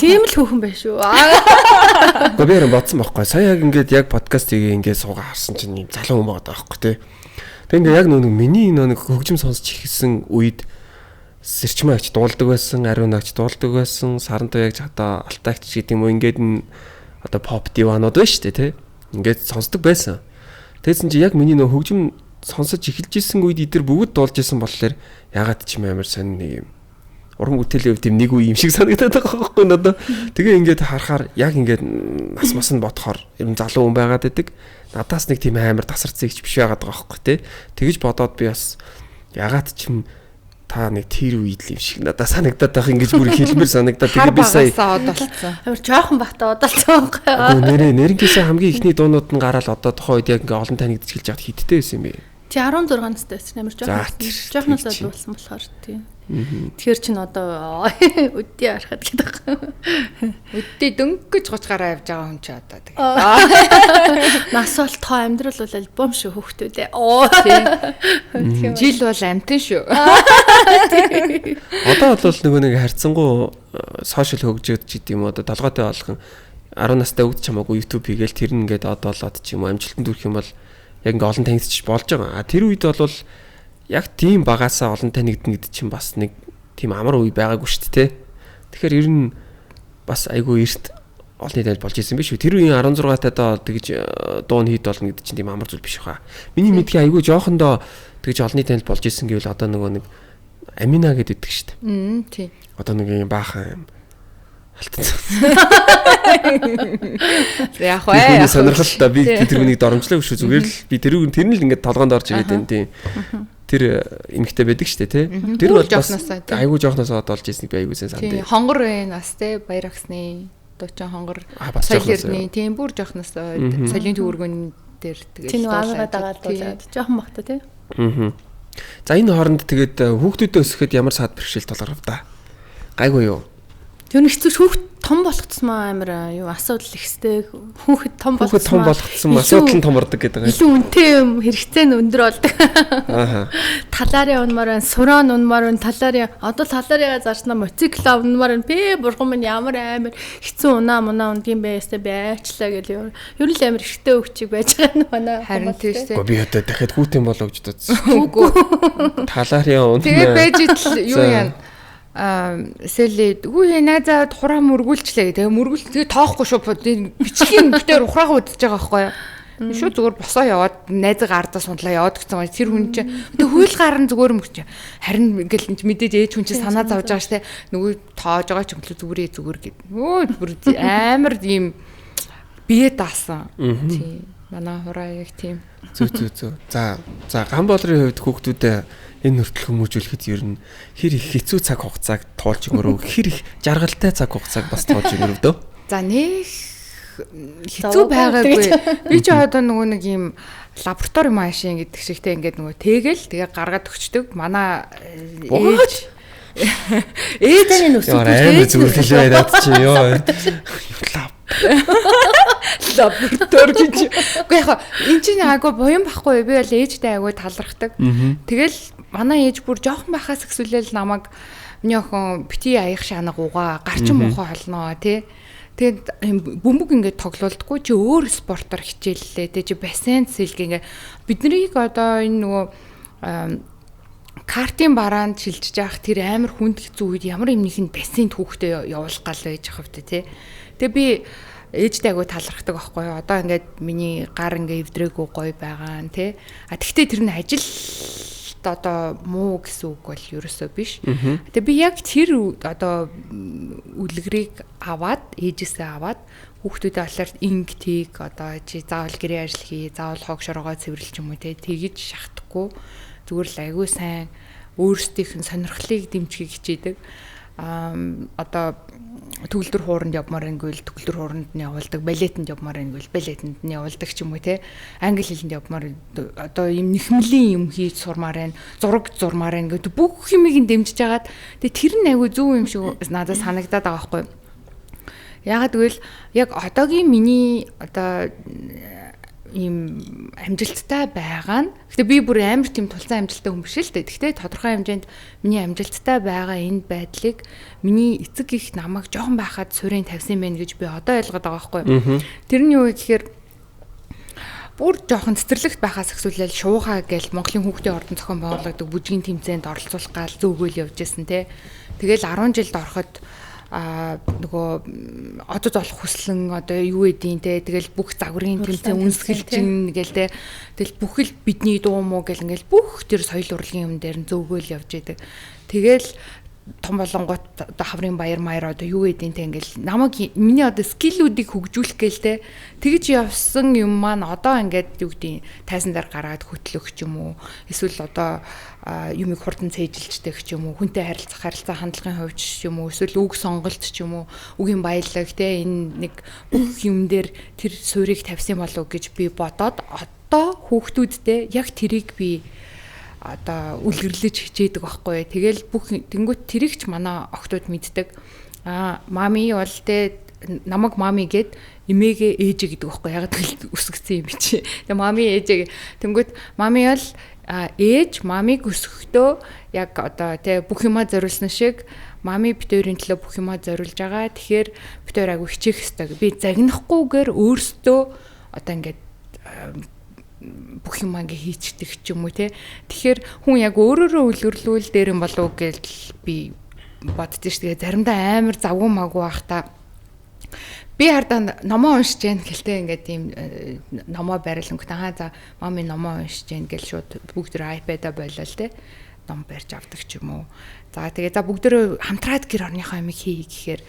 тийм л хөөхөн байх шүү. Гэхдээ би яран бодсон байхгүй сая яг ингээд яг подкастыг ингээд суугаа харсан чинь юм залуу хүн байгаа байхгүй тий. Тэг ингээд яг нэг миний нэг хөгжим сонсч ихсэн үед Сэрчмаагч дуулдаг байсан, Ариунагч дуулдаг байсан, Сарантай яг одоо Алтайч гэдэг юм уу ингээд одоо pop диванууд байна шүү дээ тий. Ингээд сонсдог байсан. Тэгсэн чи яг миний нөө хөгжим сонсож эхэлж исэн үед идэр бүгд дуулж исэн болохоор ягаад ч юм амар сонь нэг юм уран бүтээлийн хувьд тийм нэг үе юм шиг санагдаад байгаа байхгүй надаа. Тэгээ ингээд харахаар яг ингээд нас нь бодохоор юм залуу хүн байгаад байдаг. Надаас нэг тийм амар тасарцсан их биш байгаад байгаа байхгүй тий. Тэгэж бодоод би бас ягаад ч юм та нэг тэр үед л юм шиг надад санагдаад байх ингэж бүр хэлмэр санагдаад тэгээ би сая амар жоохон бахта одолцсон байхгүй. Нэрнгээсээ хамгийн ихний дуунууд нь гараад одоо тухайн үед яг ингээ олон танигдж эхэлж байгаад хиттэй байсан юм бэ. Чи 16 настай байсан амар жоохноос дуулсан болохоор тийм. Тэгэхээр чин одоо өдөө харахад гэдэг. Өдөө дөнгөж гуцгаараа явж байгаа хүн чи одоо тэгээ. Нас бол тоо амьдрал бол альбом шүү хөөхтүүдээ. Тийм. Жил бол амтэн шүү. Одоо бол нөгөө нэг харьцангуй сошиал хөгжөөд ч гэдэг юм одоо толгойтой болгон 10 настай өгч чамаагүй YouTube хийгээл тэр нь ингээд одоо болоод ч юм уу амжилтанд хүрэх юм бол яг ингээ олон танигдчих болж байгаа. Тэр үед бол яг тийм багасаа олон танигдна гэдэг чинь бас нэг тийм амар үе байгаагүй шүү дээ. Тэгэхээр ер нь бас айгүй эрт олонний танд болж исэн биш үү? Тэр үеийн 16 тадаа тэгж дуун хийд болно гэдэг чинь тийм амар зүйл биш хаа. Миний мэдхий айгүй жоохондоо тэгж олонний танд болж исэн гэвэл одоо нөгөө нэг Амина гэдэг шүү дээ. Тийм. Одоо нэг юм баахан алтан. Яг бай. Сонирхолтой би тэрнийг доромжлоо шүү зүгээр л би тэр нь л ингээд толгоонд орж ирээд байна тийм. Тэр эмхтэй байдаг шүү дээ тий. Тэр бол бас айгүй жоохносоо олж ирснийг би айгүй сайн санд. Тийм хонгор байна бас тий баярагсны дуучин хонгор солирны тийм бүр жоохносоо солийн төвөргөн дээр тэгээд тийм аагаад байгаа л жоохон бахта тий. За энэ хооронд тэгээд хүүхдүүдэд өсөхэд ямар саад бэрхшээл тулгарв да. Гайгүй юу? Тэр нэг хэцүү хүүхд том болгоцсмоо амар юу асуудал ихсдэг. Хүүхэд том болгоцсон асуудал нь томордог гэдэг. Илүү үнэтэй юм хэрэгцээ нь өндөр болдог. Ааха. Талаарын унмаар, сурaan унмаар, одоо талаарыгаа зарснаа моцикл унмаар би бурхан минь ямар амар хэцүү унаа ундгийн байстай байчлаа гэл ер нь амар ихтэй өвчиг байж байгаа нь манай. Харин тийшээ. Би одоо дахиад хүүтэн болоо гэж бодсон. Талаарын унаа. Тэгээ байж идэл юу яа. Сэлээд үгүй найзаад хураа мөргүүлчлээ. Тэгээ мөргүүл тоохгүй шүү. Бичгийн бүтээр ухраага удаж байгаа байхгүй юу? Шүү зүгээр босоо яваад найзгаа ардаа сундлаа яваад гэсэн байна. Тэр хүн чинь тэгээ хууль гарan зүгээр мөрч. Харин ингээл мэдээж ээж хүн чинь санаа зовж байгаа штэ. Нөгөө тоож байгаа ч юм л зүгээр гэд. Өө бүр амар ийм бие даасан. Тийм. Манай хураа яг тийм. Зү. За ган болрын хувьд хүүхдүүдэд энэ хүртэл хүмүүжүүлэхэд ер нь хэр их хэцүү цаг хугацааг тоолж өгөрөө хэр их жаргалтай цаг хугацааг бас тоолж өгөрөө дөө. За нэг хэцүү байгаагүй. Би ч одоо нөгөө нэг юм лаборатори машин гэдэг шигтэй ингээд нөгөө тэгээ гаргаад өгчдөг. Манай ээжний нүсүүд амар зүгээр хэлээ яриад чи ёо. Лаборатори гэж. Уу яг энэ чинь айгу буян байхгүй. Би бол ээжтэй айгу талархдаг. Тэгэл манай ээж бүр жоохон байхаас ихсүүлэл намайг миний охин бити аяг шанаг угаа гарчин муухай холноо тий. Тэгээд бөмбөг ингээд тоглолтгүй чи өөр спортоор хичээллээ тий чи бассейн сэлг ингээд биднийг одоо энэ нөгөө картын бараанд шилжиж явах тэр амар хүнд хэцүү үед ямар юмнийх нь бассейнд хүүхдээ явуулах гал байж хавт тий. Тэгээ би ээжтэй агуу талархдаг байхгүй юу. Одоо ингээд миний гар ингээд эвдрээгүй гоё байгаа нь тий. Тэгвэл тэр нь ажил одоо муу гэсэн үг бол ерөөсөө биш. Тэгээ би яг тэр одоо үлгэрийг аваад ээжээсээ аваад хүүхдүүдэд болохоор инктиг одоо чи заавал гэрээ ажил хий, заавал хог шорогоо цэвэрлэх юм уу тэгж шахдаггүй. Зүгээр л айгүй сайн өөрсдийнх нь сонирхлыг дэмжихийг хичээдэг. Одоо төгөлдөр хууранд явмаар ингүүл төгөлдөр хууранд нь явуулдаг, балетанд явмаар ингүүл балетанд нь явуулдаг ч юм уу те. Англи хэлэнд явмаар одоо юм нэхмлийн юм хийж сурмаар байна, зураг зурмаар байна гэдэг бүх юмыг дэмжиж агаад тэгээ тэр нь айгүй зөв юм шиг надад санагдаад байгаа байхгүй. Ягаад гэвэл яг одоогийн миний одоо ийм амжилттай байгаа нь. Гэтэ би бүр амар тийм тулцсан амжилттай хүн биш л дээ. Гэхдээ тодорхой хэмжээнд миний амжилттай байгаа энэ байдлыг миний эцэг их намайг жоохон байхад суурийн тавьсан байх гэж би одоо ойлгоод байгаа байхгүй. Тэр нь юу гэхээр бүр жоохон цэцэрлэгт байхаас ихсүүлэл шуухаа гээл Монголын хүүхдийн ордон зохион байгуулагддаг бүжгийн тэмцээнд оролцуулах гал зөөгөөл явж байсан те. Тэгэл 10 жилд ороход нөгөө одод олох хүслэн одоо юу эдийн те тэгэл бүх загварын тэмцээн үнсгэлж ин гээл те тэгэл бүх л бидний дуу муу гэл ингээл бүх тэр соёл урлагийн юм дээр нь зөөгөөл явж идэг. Тэгэл том болонгот одоо хаврын баяр маяр одоо юу эдийн те ингээл намайг миний одоо скиллүүдийг хөгжүүлэх гээл те тэгж явсан юм маань одоо ингээд юу гэдэг тайсан дээр гаргаад хөтлөх ч юм уу эсвэл одоо юмыг хурдан цээжилждэг ч юм уу хүнтэй харилцаа хандлагын хувьд ч юм уу эсвэл үг сонголт ч юм уу үгийн баялаг те энэ нэг бүх юм дээр тэр суурийг тавьсан болов гэж би бодоод одоо хүүхдүүдтэй яг тэрийг би одоо үлгэрлэж хичээдэг байхгүй. Тэгэл бүх тэнгуут тэрэгч манай охтууд мэддэг. Мами бол те намайг мами гэд эмээгээ ээжээ гэдэг байхгүй. Яг л үсгцэн юм чи. Тэгээ мами ээжээ тэнгуут мами бол ээж мамиг өсгөхдөө яг одоо те бүх юмаа зориулсан шиг мами битүүрийн төлөө бүх юмаа зориулж байгаа. Тэгэхээр битүүр агуу хичээх хэрэгтэй. Би загнахгүйгээр өөртөө одоо ингээд бүх юм ингээ хийчдэг ч юм уу те. Тэгэхээр хүн яг өөрөөрөө үлгэрлүүл дээр юм болов гэж би боддөө ш. Тэгээ заримдаа амар завгүй маггүй байх та. Би хардаа номоо уншиж जैन гэлтэй ингээ тийм номоо барилангт за мами номоо уншиж जैन гэл шууд бүгд iPad-а болол те. Ном барьж авдаг ч юм уу. За тэгээ за бүгдөө хамтраад гэр орныхоо юмыг хий гэхээр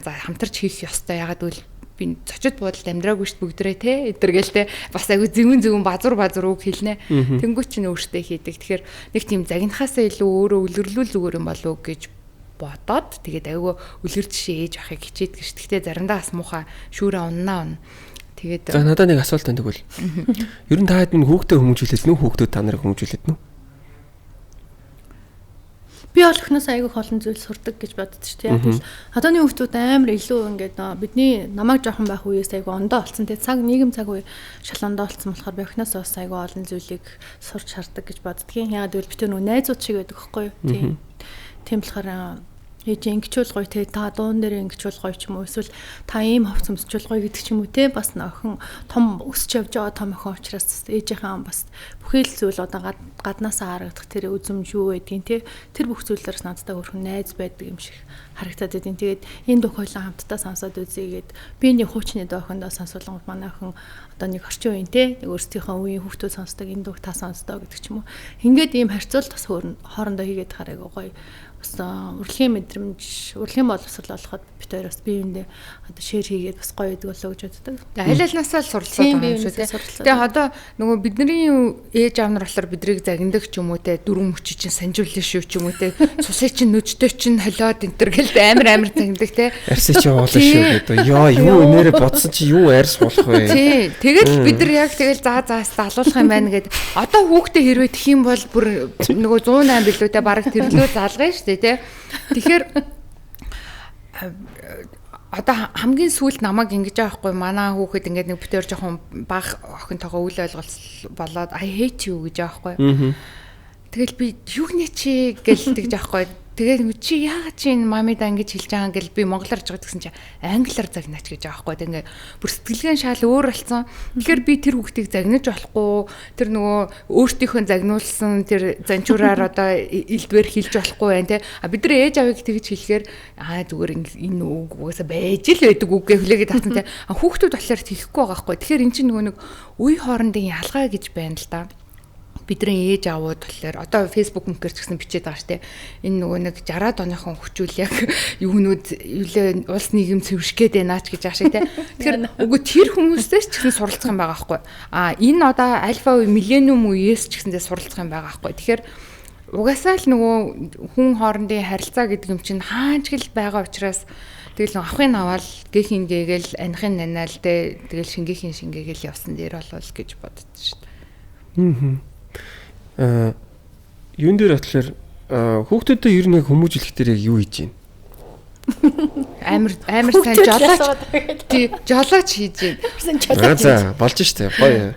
за хамтарч хийх ёстой. Ягаад гэвэл би зочид буудалд амьдраагүй ш бүгдрээ те эдэргээл те бас айгүй зэвэн базар үг хэлнэ. Тэнгүүч нь өөртөө хийдэг. Тэгэхээр нэг тийм загнахаасаа илүү өөрөө үлгэрлүүл зүгээр юм болов уу гэж бодоод тэгээд айгүй үлгэр жишээ ээж ахыг хичээдэг ш. Гэхдээ заримдаа бас муухай шүүрээ уннаа. Тэгээд за надад нэг асуулт байна тэгвэл. Ер нь та хэд нь хүүхдээ хүмүүжүүлээд нүү хүүхдүүд та нарыг хүмүүжүүлээд нүү? Би бол өхнөөс айгүй олон зүйл сурдаг гэж боддог шүү дээ. Тэгэл одооны хүмүүс амар илүү ингээд бидний намайг жоохон байх үеэс айгүй ондоо болсон. Тэгээ цаг нийгэм цаг үе шал ондоо болсон болохоор би өхнөөс бас айгүй олон зүйлийг сурч хардаг гэж боддгийн. Яагаад гэвэл бид нөө найзууд шиг байдаг байхгүй юу? Тийм болохоор ээж ингэчүүл гоё те та дуун дээр ингэчүүл гоё ч юм уу эсвэл та ийм ховц өмсчүүл гоё гэдэг ч юм уу те бас нөхөн том өсч явж байгаа том охин учраас ээжийнхээ бас бүхэл зүйл одоо гаднаасаа харагдах тэр үзмж юу байдгийг те тэр бүх зүйлээрс надтай хөрхөн найз байдаг юм шиг харагдаад байдیں۔ Тэгээд энэ дөх хоёлаа хамтдаа сонсоод үзье гэд би нэг хуучны дохондоо сонсуулгад манай охин одоо нэг орчин үеийн те нэг өөрсдийнхөө үеийн хүүхдүүд сонсдог энэ дөх та сонсдоо гэдэг ч юм уу. Ингээд ийм харьцуулт бас хоорондоо хийгээд хараагүй гоё. Бас урлагийн мэдрэмж, урлагийн боловсрол олоход бид хоёр бас биеиндээ одоо шеэр хийгээд бас гоё идэг болоо гэж боддог. Аль алнаасаа л суралцаад байгаа юм шүү дээ. Тэгээ одоо нөгөө бидний ээж аав нар болохоор бидрийг загнадаг ч юм уу те дөрөв мөчи чинь санжуулна шүү ч юм уу те цусыг чинь нүжтэй чинь холиод энтер гэл амар загнадаг те. Арьсаа чи уулаа шүү гэдэг. Яа юу нэрэ бодсон чи юу арьс болох вэ? Тий. Тэгэл бид нар яг тэгэл заас залуулах юм байна гэд одоо хүүхдээ хэрвээ тэх юм бол бүр нөгөө 108 билүү те бараг тэрлөө залгая шүү. Тэгэхээр одоо хамгийн сүүлд намайг ингэж аахгүй манай хүүхэд ингээд нэг бүтээр жоохон баг охинтойгоо үл ойлголт болоод I hate you гэж аахгүй. Тэгэл би юу нэ чи гэл тэгж аахгүй. Тэгээд чи яагаад чи энэ мамида ингэж хэлж байгаа гэл би монголоор жиж гэсэн чи англиар загнаач гэж аахгүй. Тэгээд бүр сэтгэлгэн шал өөр болсон. Тэгэхээр би тэр хүүхдийг загнаж болохгүй. Тэр нөгөө өөртөөхөө загнуулсан тэр занчураар одоо элдвэр хэлж болохгүй байх те. А бид нар ээж авыг тэгж хэлэхээр зүгээр энэ үг угаасаа байж л байдаг үгээ хүлээгээд татсан те. А хүүхдүүд болохоор хэлэхгүй байгаа байхгүй. Тэгэхээр эн чинь нөгөө нэг үе хоорондын ялгаа гэж байна л да. Бидний ээж аавууд болохоор одоо Facebook мөнгөөр ч гэсэн бичээд байгаа штэ. Энэ нөгөө нэг 60-аад оныхон хүчүүл яг юунууд улс нийгэм цэвэршгээд байна ч гэж ашиг те. Тэгэхээр үгүй тэр хүмүүсээс ч гэсэн суралцах юм байгаа байхгүй. А энэ одоо альфа үе миллениум үеэс ч гэсэндээ суралцах юм байгаа байхгүй. Тэгэхээр угаасаа л нөгөө хүн хоорондын харилцаа гэдэг юм чинь хаанч гэл байгаа учраас тэгэл авахын аваад гээхийн гээгээл анихын нанаал те тэгэл шингээхийн шингээгээл явсан дээр болвол гэж боддоо штэ. Юун дээр атлаар хүүхдүүдэд ер нь яг хүмүүжлэхдээ яг юу хийж байна? Амар сайн жолооч хийж байна. За болж штэ гоё.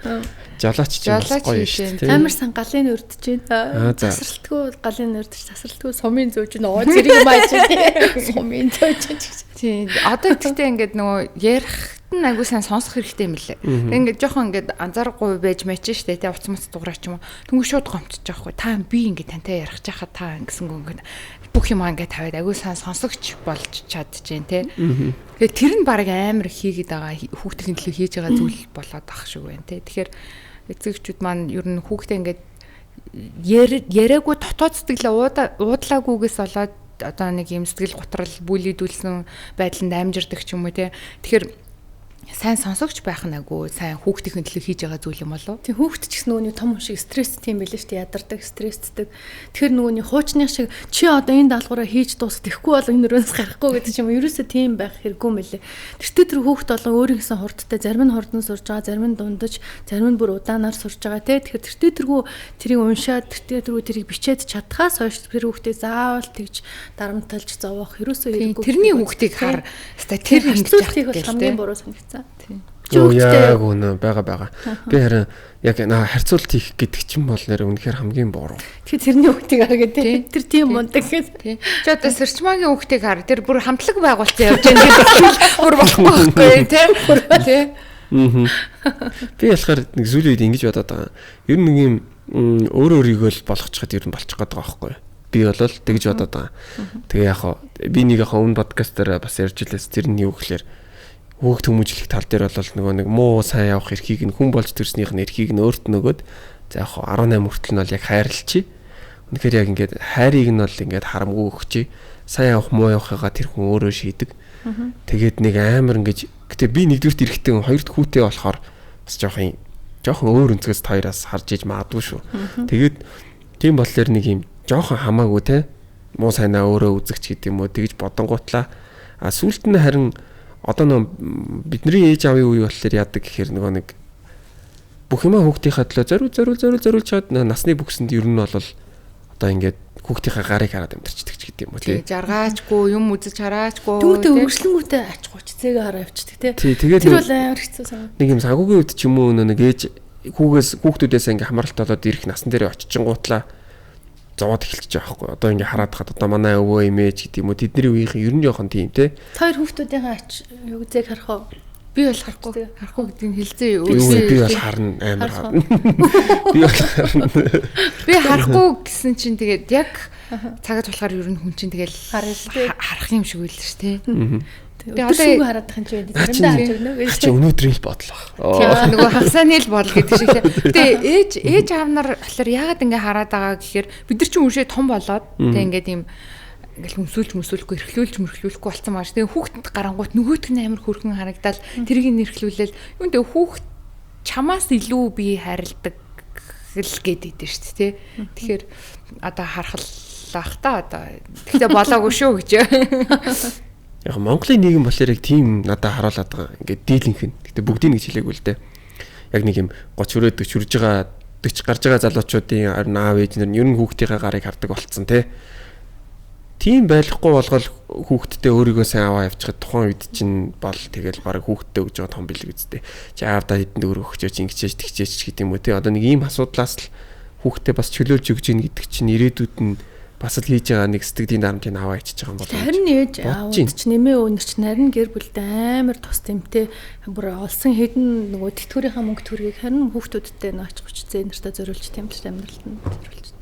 Жолооч чинь гоё штэ. Амар сан галын өрдөж байна. Засралтгүй галын өрдөж засралтгүй сумын зөөж нөө зэрэг мааж байна. Сумын зөөж. Тийм. Одоо ихтэй ингээд нөгөө ярих айгуу сайн сонсох хэрэгтэй юм лээ. Ингээд жоохон ингээд анзаарахгүй байж мэж штэ тэ уц муц дуграач юм уу. Тэнгүү шууд гомцож байгаа хгүй. Та би ингээд тантай ярих чахад та ингэсэнгүү ингээд бүх юм ингээд тавиад айгуу сайн сонсогч болж чадчихээн тэ. Тэгээд тэр нь баг амар хийгээд байгаа хүүхдийн төлөө хийж байгаа зүйл болоод ах шиг байна тэ. Тэгэхээр эцэгчүүд маань ер нь хүүхдээ ингээд яриаггүй дотоод сэтгэлээ уудлаагүйгээс болоод одоо нэг юм сэтгэл готрал бүлийдүүлсэн байдланд амжирдаг ч юм уу тэ. Тэгэхээр сайн сонсогч байх нь агуу сайн хүүхдийн төлөө хийж байгаа зүйл юм болов. Тэг хүүхд ч гэсэн нөгөөний том шиг стресс тийм байлээ шүү дээ. Ядардаг, стресстэй. Тэгэхээр нөгөөний хуучны шиг чи одоо энэ даалгавраа хийж дуусах тэгэхгүй бол энэ өрөөс гарахгүй гэдэг ч юм уу. Ерөөсөө тийм байх хэрэггүй мэлээ. Тэртээ тэр хүүхд болон өөрийнхөө хурдтай зарим нь хурдан сурж байгаа, зарим нь дундаж, зарим нь бүр удаанаар сурж байгаа те. Тэгэхээр тэртээ тэргүй тэрийг уншаад, тэртээ тэргүй тэрийг бичээд чадхаас хойш тэр хүүхдээ заавал тэгж дарамталж зовоох ерөөсөө хэрэггүй. Тэрний хүүхдийг хар тэр хэмжих бол хамгийн буруу санагцсан. Яг үнэ байгаа. Би харин яг харьцуулт хийх гэдэг чинь бол нэр үнэхээр хамгийн буруу. Тэгэхээр тэрний хүүхдийг хар гэдэг. Тэр тийм мундаг гэдэг. Чи одоо сэрчмагийн хүүхдийг хар. Тэр бүр хамтлаг байгуулсан явж байгаа гэдэг бүр болохгүй тий. Би болохоор нэг сүүлийн үед ингэж бодоод байгаа. Ер нь нэг юм өөрийгөө л болгочиход ер нь болчих гээд байгаа байхгүй. Би бол тэгж бодоод байгаа. Тэгээ яг би нэг өмнө подкастаар бас ярьж илээс тэр нь юу гэхээр хүүхд хүмүүжлэх тал дээр бол нөгөө нэг муу сайн явах эрхийг нь хүн болж төрснийх нь эрхийг нь өөрт нөгөөд за яг 18 хүртэл нь бол яг хайрлчих. Үнэхээр яг ингээд хайрыг нь бол ингээд харамгүй өгчээ. Сайн явах муу явахыгаа тэр хүн өөрөө шийдэг. Тэгээд нэг амар ингэж гэтээ би нэгдүгürt эрэхтэй хоёрт хүүтэй болохоор бас жоохон өөр өнцгөөс хоёроос харж иж магадгүй шүү. Тэгээд тийм болохоор нэг юм жоохон хамаагүй те муу сайнаа өөрөө үзэгч гэдэг юм уу тэгж бодонгуутлаа. А сүулт нь харин одоо нөө бидний ээж аавын үе болохоор яадаг гэхээр нөгөө нэг бүх юмаа хүүхдийнхаа төлөө зориулж чад насны бүксэнд ер нь бол одоо ингээд хүүхдийнхээ гарыг хараад амьдэрчдэг ч гэдэг юм уу тий. Жаргаачгүй, юм үзэж хараачгүй. Түүнтэй өргөжлөнгүүтэй ач гуйцээг хараа явчихдаг тий. Тэгээд тэр бол амар хэцүү санаа. Нэг юм санхүүгийн үед ч юм уу нэг ээж хүүхдүүдээс ингээ хамралт болоод ирэх насан дээр очичингуутлаа зовоод эхэлчихэж байгаа байхгүй. Одоо ингээ хараад хаад одоо манай өвөө эмээж гэдэг юм уу тэдний үеийнхэн ер нь жоохон тийм тий. Тэр хүүхдүүдийн ач югзээг харах уу? Би бол харахгүй гэдэг нь хэлзээ юу. Би бол харна амар харна. Би бол харна. Би харахгүй гэсэн чинь тэгээд яг цагаад болохоор ер нь хүн чинь тэгэл харах юм шиг үйл ш тий. Би одоо хараад байгаа юм чи заримдаа харж өгнө. Чи өнөөдрийн л бодлоо. Тийм нөгөө хагасааны л бодол гэдэг шиг. Гэтэ ээж аав нар болохоор яагаад ингэ хараад байгаа гэхээр бид нар чинь үшээ том болоод тэг ингээд юм ингээл өмсүүлж эрхлүүлж болсон маш. Тэгээ хүүхдэд гарангуут нөгөөтг нь амар хөрхөн харагдаад тэрийг нэрхлүүлээл юун дээ хүүхд чамаас илүү би харилдаг л гэдэг дээ шүү дээ. Тэгэхээр одоо харахлаах та одоо тэгтээ болоогүй шүү гэж. Яг Монголын нийгэм болохоор яг тийм надад харуулдаг байгаа. Ингээд дийлэнх нь. Гэтэ бүгдийг гэж хэлээгүй л дээ. Яг нэг юм 30 40 хүрж байгаа 40 гарч байгаа залуучуудын аав ээж нар ер нь хүүхдийнхээ гарыг хардаг болцсон тий. Тийм байхгүй болгол хүүхдтэй өөрийгөө сайн аваа явчихад тухайн үед чинь бол тэгэл баг хүүхдтэй өгж байгаа том бэлэг үстэй. Чи аавдаа хэдэнд өргөх өгчөөч ингэчээч тэгчээч гэдэг юм уу тий. Одоо нэг ийм асуудлаас л хүүхдтэй бас чөлөөлж өгч ийн гэдэг чинь ирээдүйд нь бас л хийж байгаа нэг сэтгэлийн дарамтыг аваа ичиж байгаа юм болов. Харин ээж аавд ч нэмээ өнөр ч нарийн гэр бүлтэй амар тус тэмтэй бүр олсон хэдэн нөгөө тэтгэврийнхаа мөнгө төргийг харин хүүхдүүдтэй нөөч гүчзээ нартаа зориулж тэмдэлт амьдралд нь зориулж.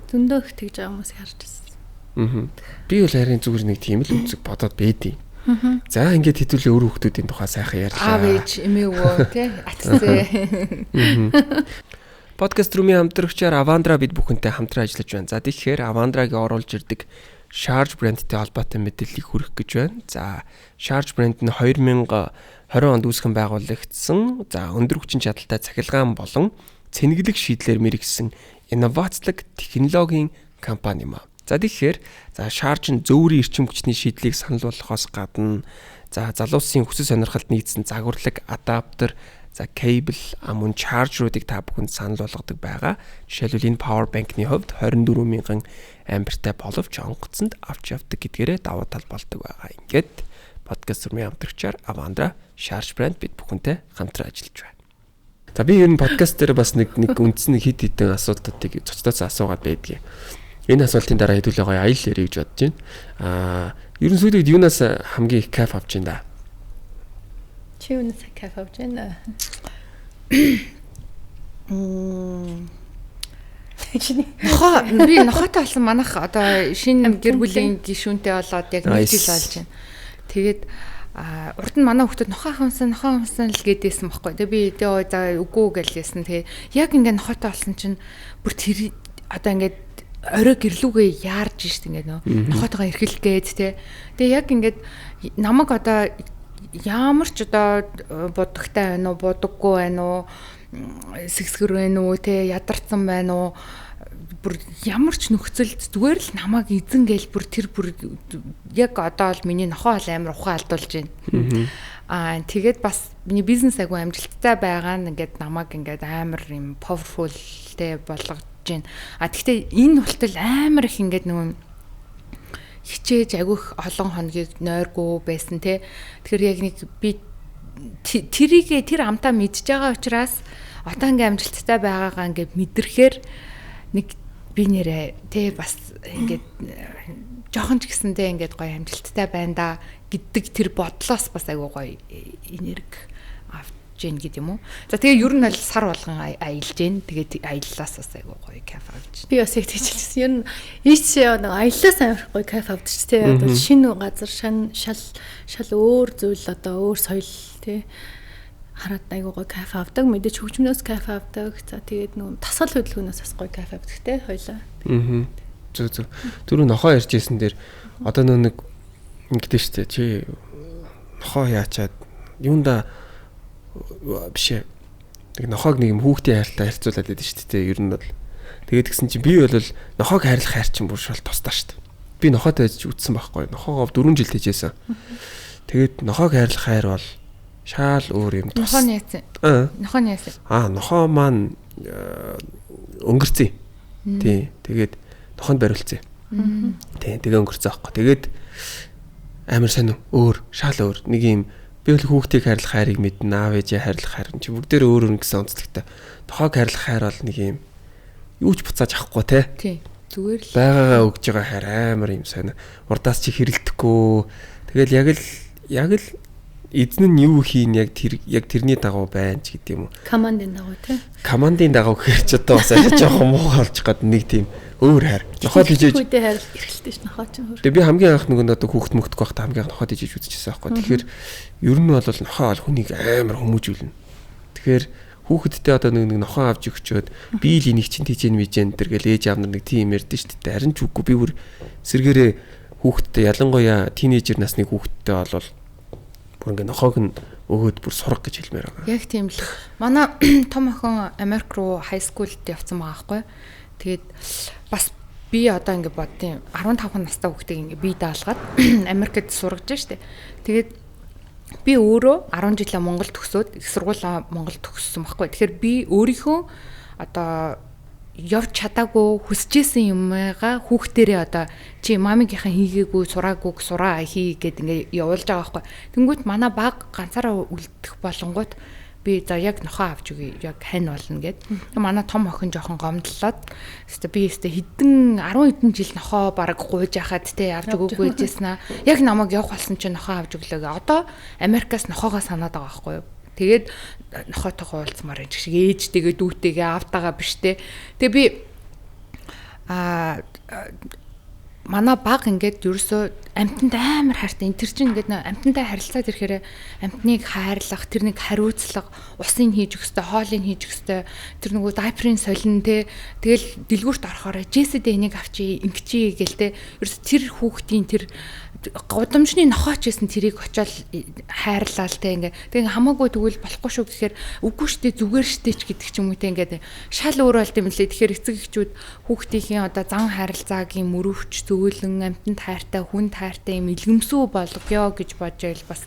Зөндөө их тэгж байгаа хүмүүс харж байна. Би бол харин зүгээр нэг тийм л үзэг бодоод бэдий. За ингээд хэдүүлээ өөр хүүхдүүдийн тухай сайхан ярьлаа. Аав ээж эмээ өвөө тий атцээ. Подкаст румын хамтрагчаар Avandra бид бүхэнтэй хамтран ажиллаж байна. За тэгэхээр Avandra-гийн оруулж ирдэг Charge брэндтэй холбоотой мэдээллийг хүргэх гэж байна. За Charge брэнд нь 2020 онд үүсгэн байгуулагдсан. За өндөр хүчин чадалтай цахилгаан болон цэнэглэх шийдлэр мэргэсэн инновацлог технологийн компани юм аа. За тэгэхээр Charge нь зөөврийн эрчим хүчний шийдлийг санал болгохоос гадна залуусын хүсэл сонирхолд нийцсэн загварлаг, адаптер, кабел, мөн чаржруудыг та бүхэнд санал болгодог байгаа. Жишээлбэл энэ power bank-ны хувьд 24,000 ампертай боловч онгоцонд авч явдаг гэдгээрээ давуу тал болдог байгаа. Ингээд подкаст руу хамтрагчаар Avandra Charge брэнд бид бүхэнтэй хамтран ажиллаж байна. За би ер нь подкаст дээр бас нэг үндсэн хит хитэн асуултуудыг цочтоос асуугаад байдгийг. Энэ асуултын дараа хэдүүлээ гоё аял ярих гэж бодож байна. Ерөн сүүлд юунаас хамгийн их кайф авч байна да? Чи юунаас кайф авч байна? Би нохотой болсон манайх одоо шинэ гэр бүлийн гишүүнтэй болоод яг нэг жил болж байна. Тэгээд урд нь манай хүүхдүүд нохоо хамсан л гэдээсэн байхгүй. Тэгээ би за үгүй гэлээсэн. Тэгээ яг ингээд нохотой болсон чинь бүр тэр одоо ингээд орой гэрлүүгээ яарж шít ингээд нохотойгоо эрхэлэх гээд те. Тэгээ яг ингээд намайг одоо ямар ч одоо будагтай байна уу, будаггүй байна уу, сэгсгэр байна уу, те ядарсан байна уу, бүр ямар ч нөхцөлд зүгээр л намайг эзэн гээл бүр тэр бүр яг одоо л миний нохоо бол амар ухаан алдуулж байна. Тэгээд бас миний бизнес агуу амжилттай байгаа нь ингээд намайг ингээд амар юм powerful те болгож байна. Гэхдээ энэ болтол амар их ингээд нөгөө хичээж агиох олон хоногийг нойргүй байсан те. Тэгэхээр яг нэг би тэр амтаа мэдж байгаа учраас одоо ингээм амжилттай байгаагаа ингээд мэдрэхээр нэг би нэрээ те бас ингээд жоохон ч гэсэндээ ингээд гоё амжилттай байна да гэдэг тэр бодлоос бас агай гоё энерги авч гин гэдэг юм уу. За тэгээ ер нь аль сар болгон аялж гин. Тэгээд аяллаас бас айгуу гоё кайф авч. Би бас яг тэгчихсэн. Ер нь ийч нэг аяллаас амар гоё кайф авдчих тий. Одоо шинэ газар шал өөр зүйл одоо өөр соёл тий. Хараад айгуу гоё кайф авдаг. Мэдээж хөгжмнөөс кайф авдаг. За тэгээд нөө тасгал хөдөлгөөнөөс бас гоё кайф авдаг тий. Хоёлаа. Зүг. Түрүү нохоо ярьжсэн дээр одоо нэг ингэдэж штэ чи нохоо яачаад юунда биш нэг нохоог нэг юм хүүхдийн хайртай харьцуулаад байдаг шүү дээ. Ер нь бол тэгээд гисэн чинь би бол нохоог хайрлах хайр чинь бүр шал тусдаа шүү дээ. Би нохоотой байж үтсэн байхгүй. Нохоогоо 4 жил тэжээсэн. Тэгээд нохоог хайрлах хайр бол шал өөр юм тус. Нохооны яасан. Нохооны яасан. Нохоо маань өнгөрцөө. Тий. Тэгээд нохонд бариулцээ. Тэгээ өнгөрцөө аахгүй. Тэгээд амар сонь өөр шал өөр нэг юм би бол хүүхдийг хайрлах хайрыг мэднэ, аав ээжээ хайрлах хайр чи бүгдээр өөр гэсэн онцлогтой. Тохойг хайрлах хайр бол нэг юм юу ч буцааж авахгүй те. Тий. Зүгээр л байгаагаа өгж байгаа хайр амар юм сонь. Урдаас чи хэрэлдэхгүй. Тэгэл яг л эзэн нь юу хийн яг тэрний дагуу байна ч гэдэг юм уу. Командын дагуу те. Командын дагуу гэхэр ч одоо бас арай жоохон муу болж гад нэг тийм өөр хайр. Нохоод ижиж хүүхдээ хайрлах эрхэлтэй ш нохоо ч өөр. Тэгээ би хамгийн анх нөгөө одоо хүүхд мөхдөг байхдаа хамгийн анх нохоод ижиж үзчихсэн байхгүй. Тэгэхээр ер нь бол нохоо ол хүнийг амар хүмүүжүүлнэ. Тэгэхээр хүүхэдтэй одоо нэг нохоо авч өгчөөд би л энийг чинь тийж мижэн тэр гэл ээж аав нар нэг тийм ярьдэн шүү дээ. Харин ч үгүй би бүр сэргээрээ хүүхэдтэй ялангуяа тийнейжер насны хүүхэдтэй болвол бүр ингээ нохоог нь өгөөд бүр сурах гэж хэлмээр байгаа. Яг тийм л. Манай том охин Америк руу хай скулд явсан байгаа байхгүй. Тэгээд бас би одоо ингээ боддیں۔ 15 настай хүүхдийг ингээ бие даалгаад Америкт сургаж штэ. Тэгээд би өөрөө 10 жилээ Монголд төгсөөд их сургуулаа Монголд төгссөн байхгүй. Тэгэхээр би өөрийнхөө одоо явж чадаагүй хүсэжсэн юмгаа хүүхдэрээ одоо чи мамигийнхан хийгээгүй сураагүй сураа хий гэд ингээ явуулж байгаа байхгүй. Тэнгүүт манай баг ганцаараа үлдэх болонгууд би за яг нохоо авч өгье яг хань болно гэд. Манай том охин жоохон гомдлоод би хэдэн 10 хэдэн жил нохоо бараг гуйж яхад те авч өгөөгүй гэжсэн аа. Яг намайг явах болсон чи нохоо авч өглөө. Одоо Америкаас нохоогоо санаад байгаа байхгүй юу. Тэгээд нохоотойгоо уулзмаар энэ шиг ээжтэйгээ дүүтэйгээ автагаа биш те. Тэгээ би манай баг ингээд ерөөсөө амьтанд амар хайртай. Тэр чинь ингээд амьтантай харилцаад ирэхээр амьтныг хайрлах, тэрнийг хариуцлах, усын хийж өгсөй, хоолыг хийж өгсөй, тэр нөгөө дайперын солино те. Тэгэл дэлгүүрт орохоор Джессид энийг авчи, ингэчи гээл те. Ерөөсөө тэр хүүхдийн тэр гудамжны нохооч гэсэн тэрийг очиод хайрлаа л те ингээ. Тэгээ хамаагүй тэгвэл болохгүй шүү гэхээр үгүй штэ зүгээр штэ ч гэдэг ч юм уу те ингээд шал өөр болт юм лээ. Тэгэхээр эцэг эхчүүд хүүхдийн одоо зан харилцаагийн мөрөвч зөвлөн амьтанд хайртай хүн хайртай юм илгэмсүү болгоё гэж бодож байл бас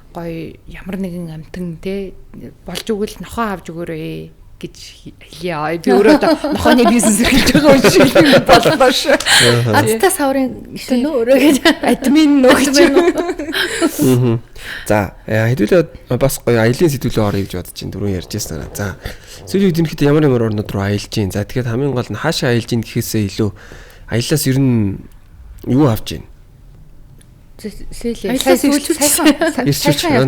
гоё ямар нэгэн амьтан те болж өгвөл нохоо авч өгөөрэй гэж хэлээ. Би өөрөө нохооны бизнес эрхэлж байгаа юм шиг боллоо шүү. Адтай саврын ишин өөрөө гэж админ нөхч. За хэдүүлээ бас гоё аялын сэдвүүл орё гэж бодож чинь дөрөв ярьжсэн. За сүүлийн үед ихэд ямар орнууд руу аялж гин. За тэгэхээр хамгийн гол нь хаашаа аялж гин гэхээсээ илүү аяллаас ер нь юу авч гин. Сайхан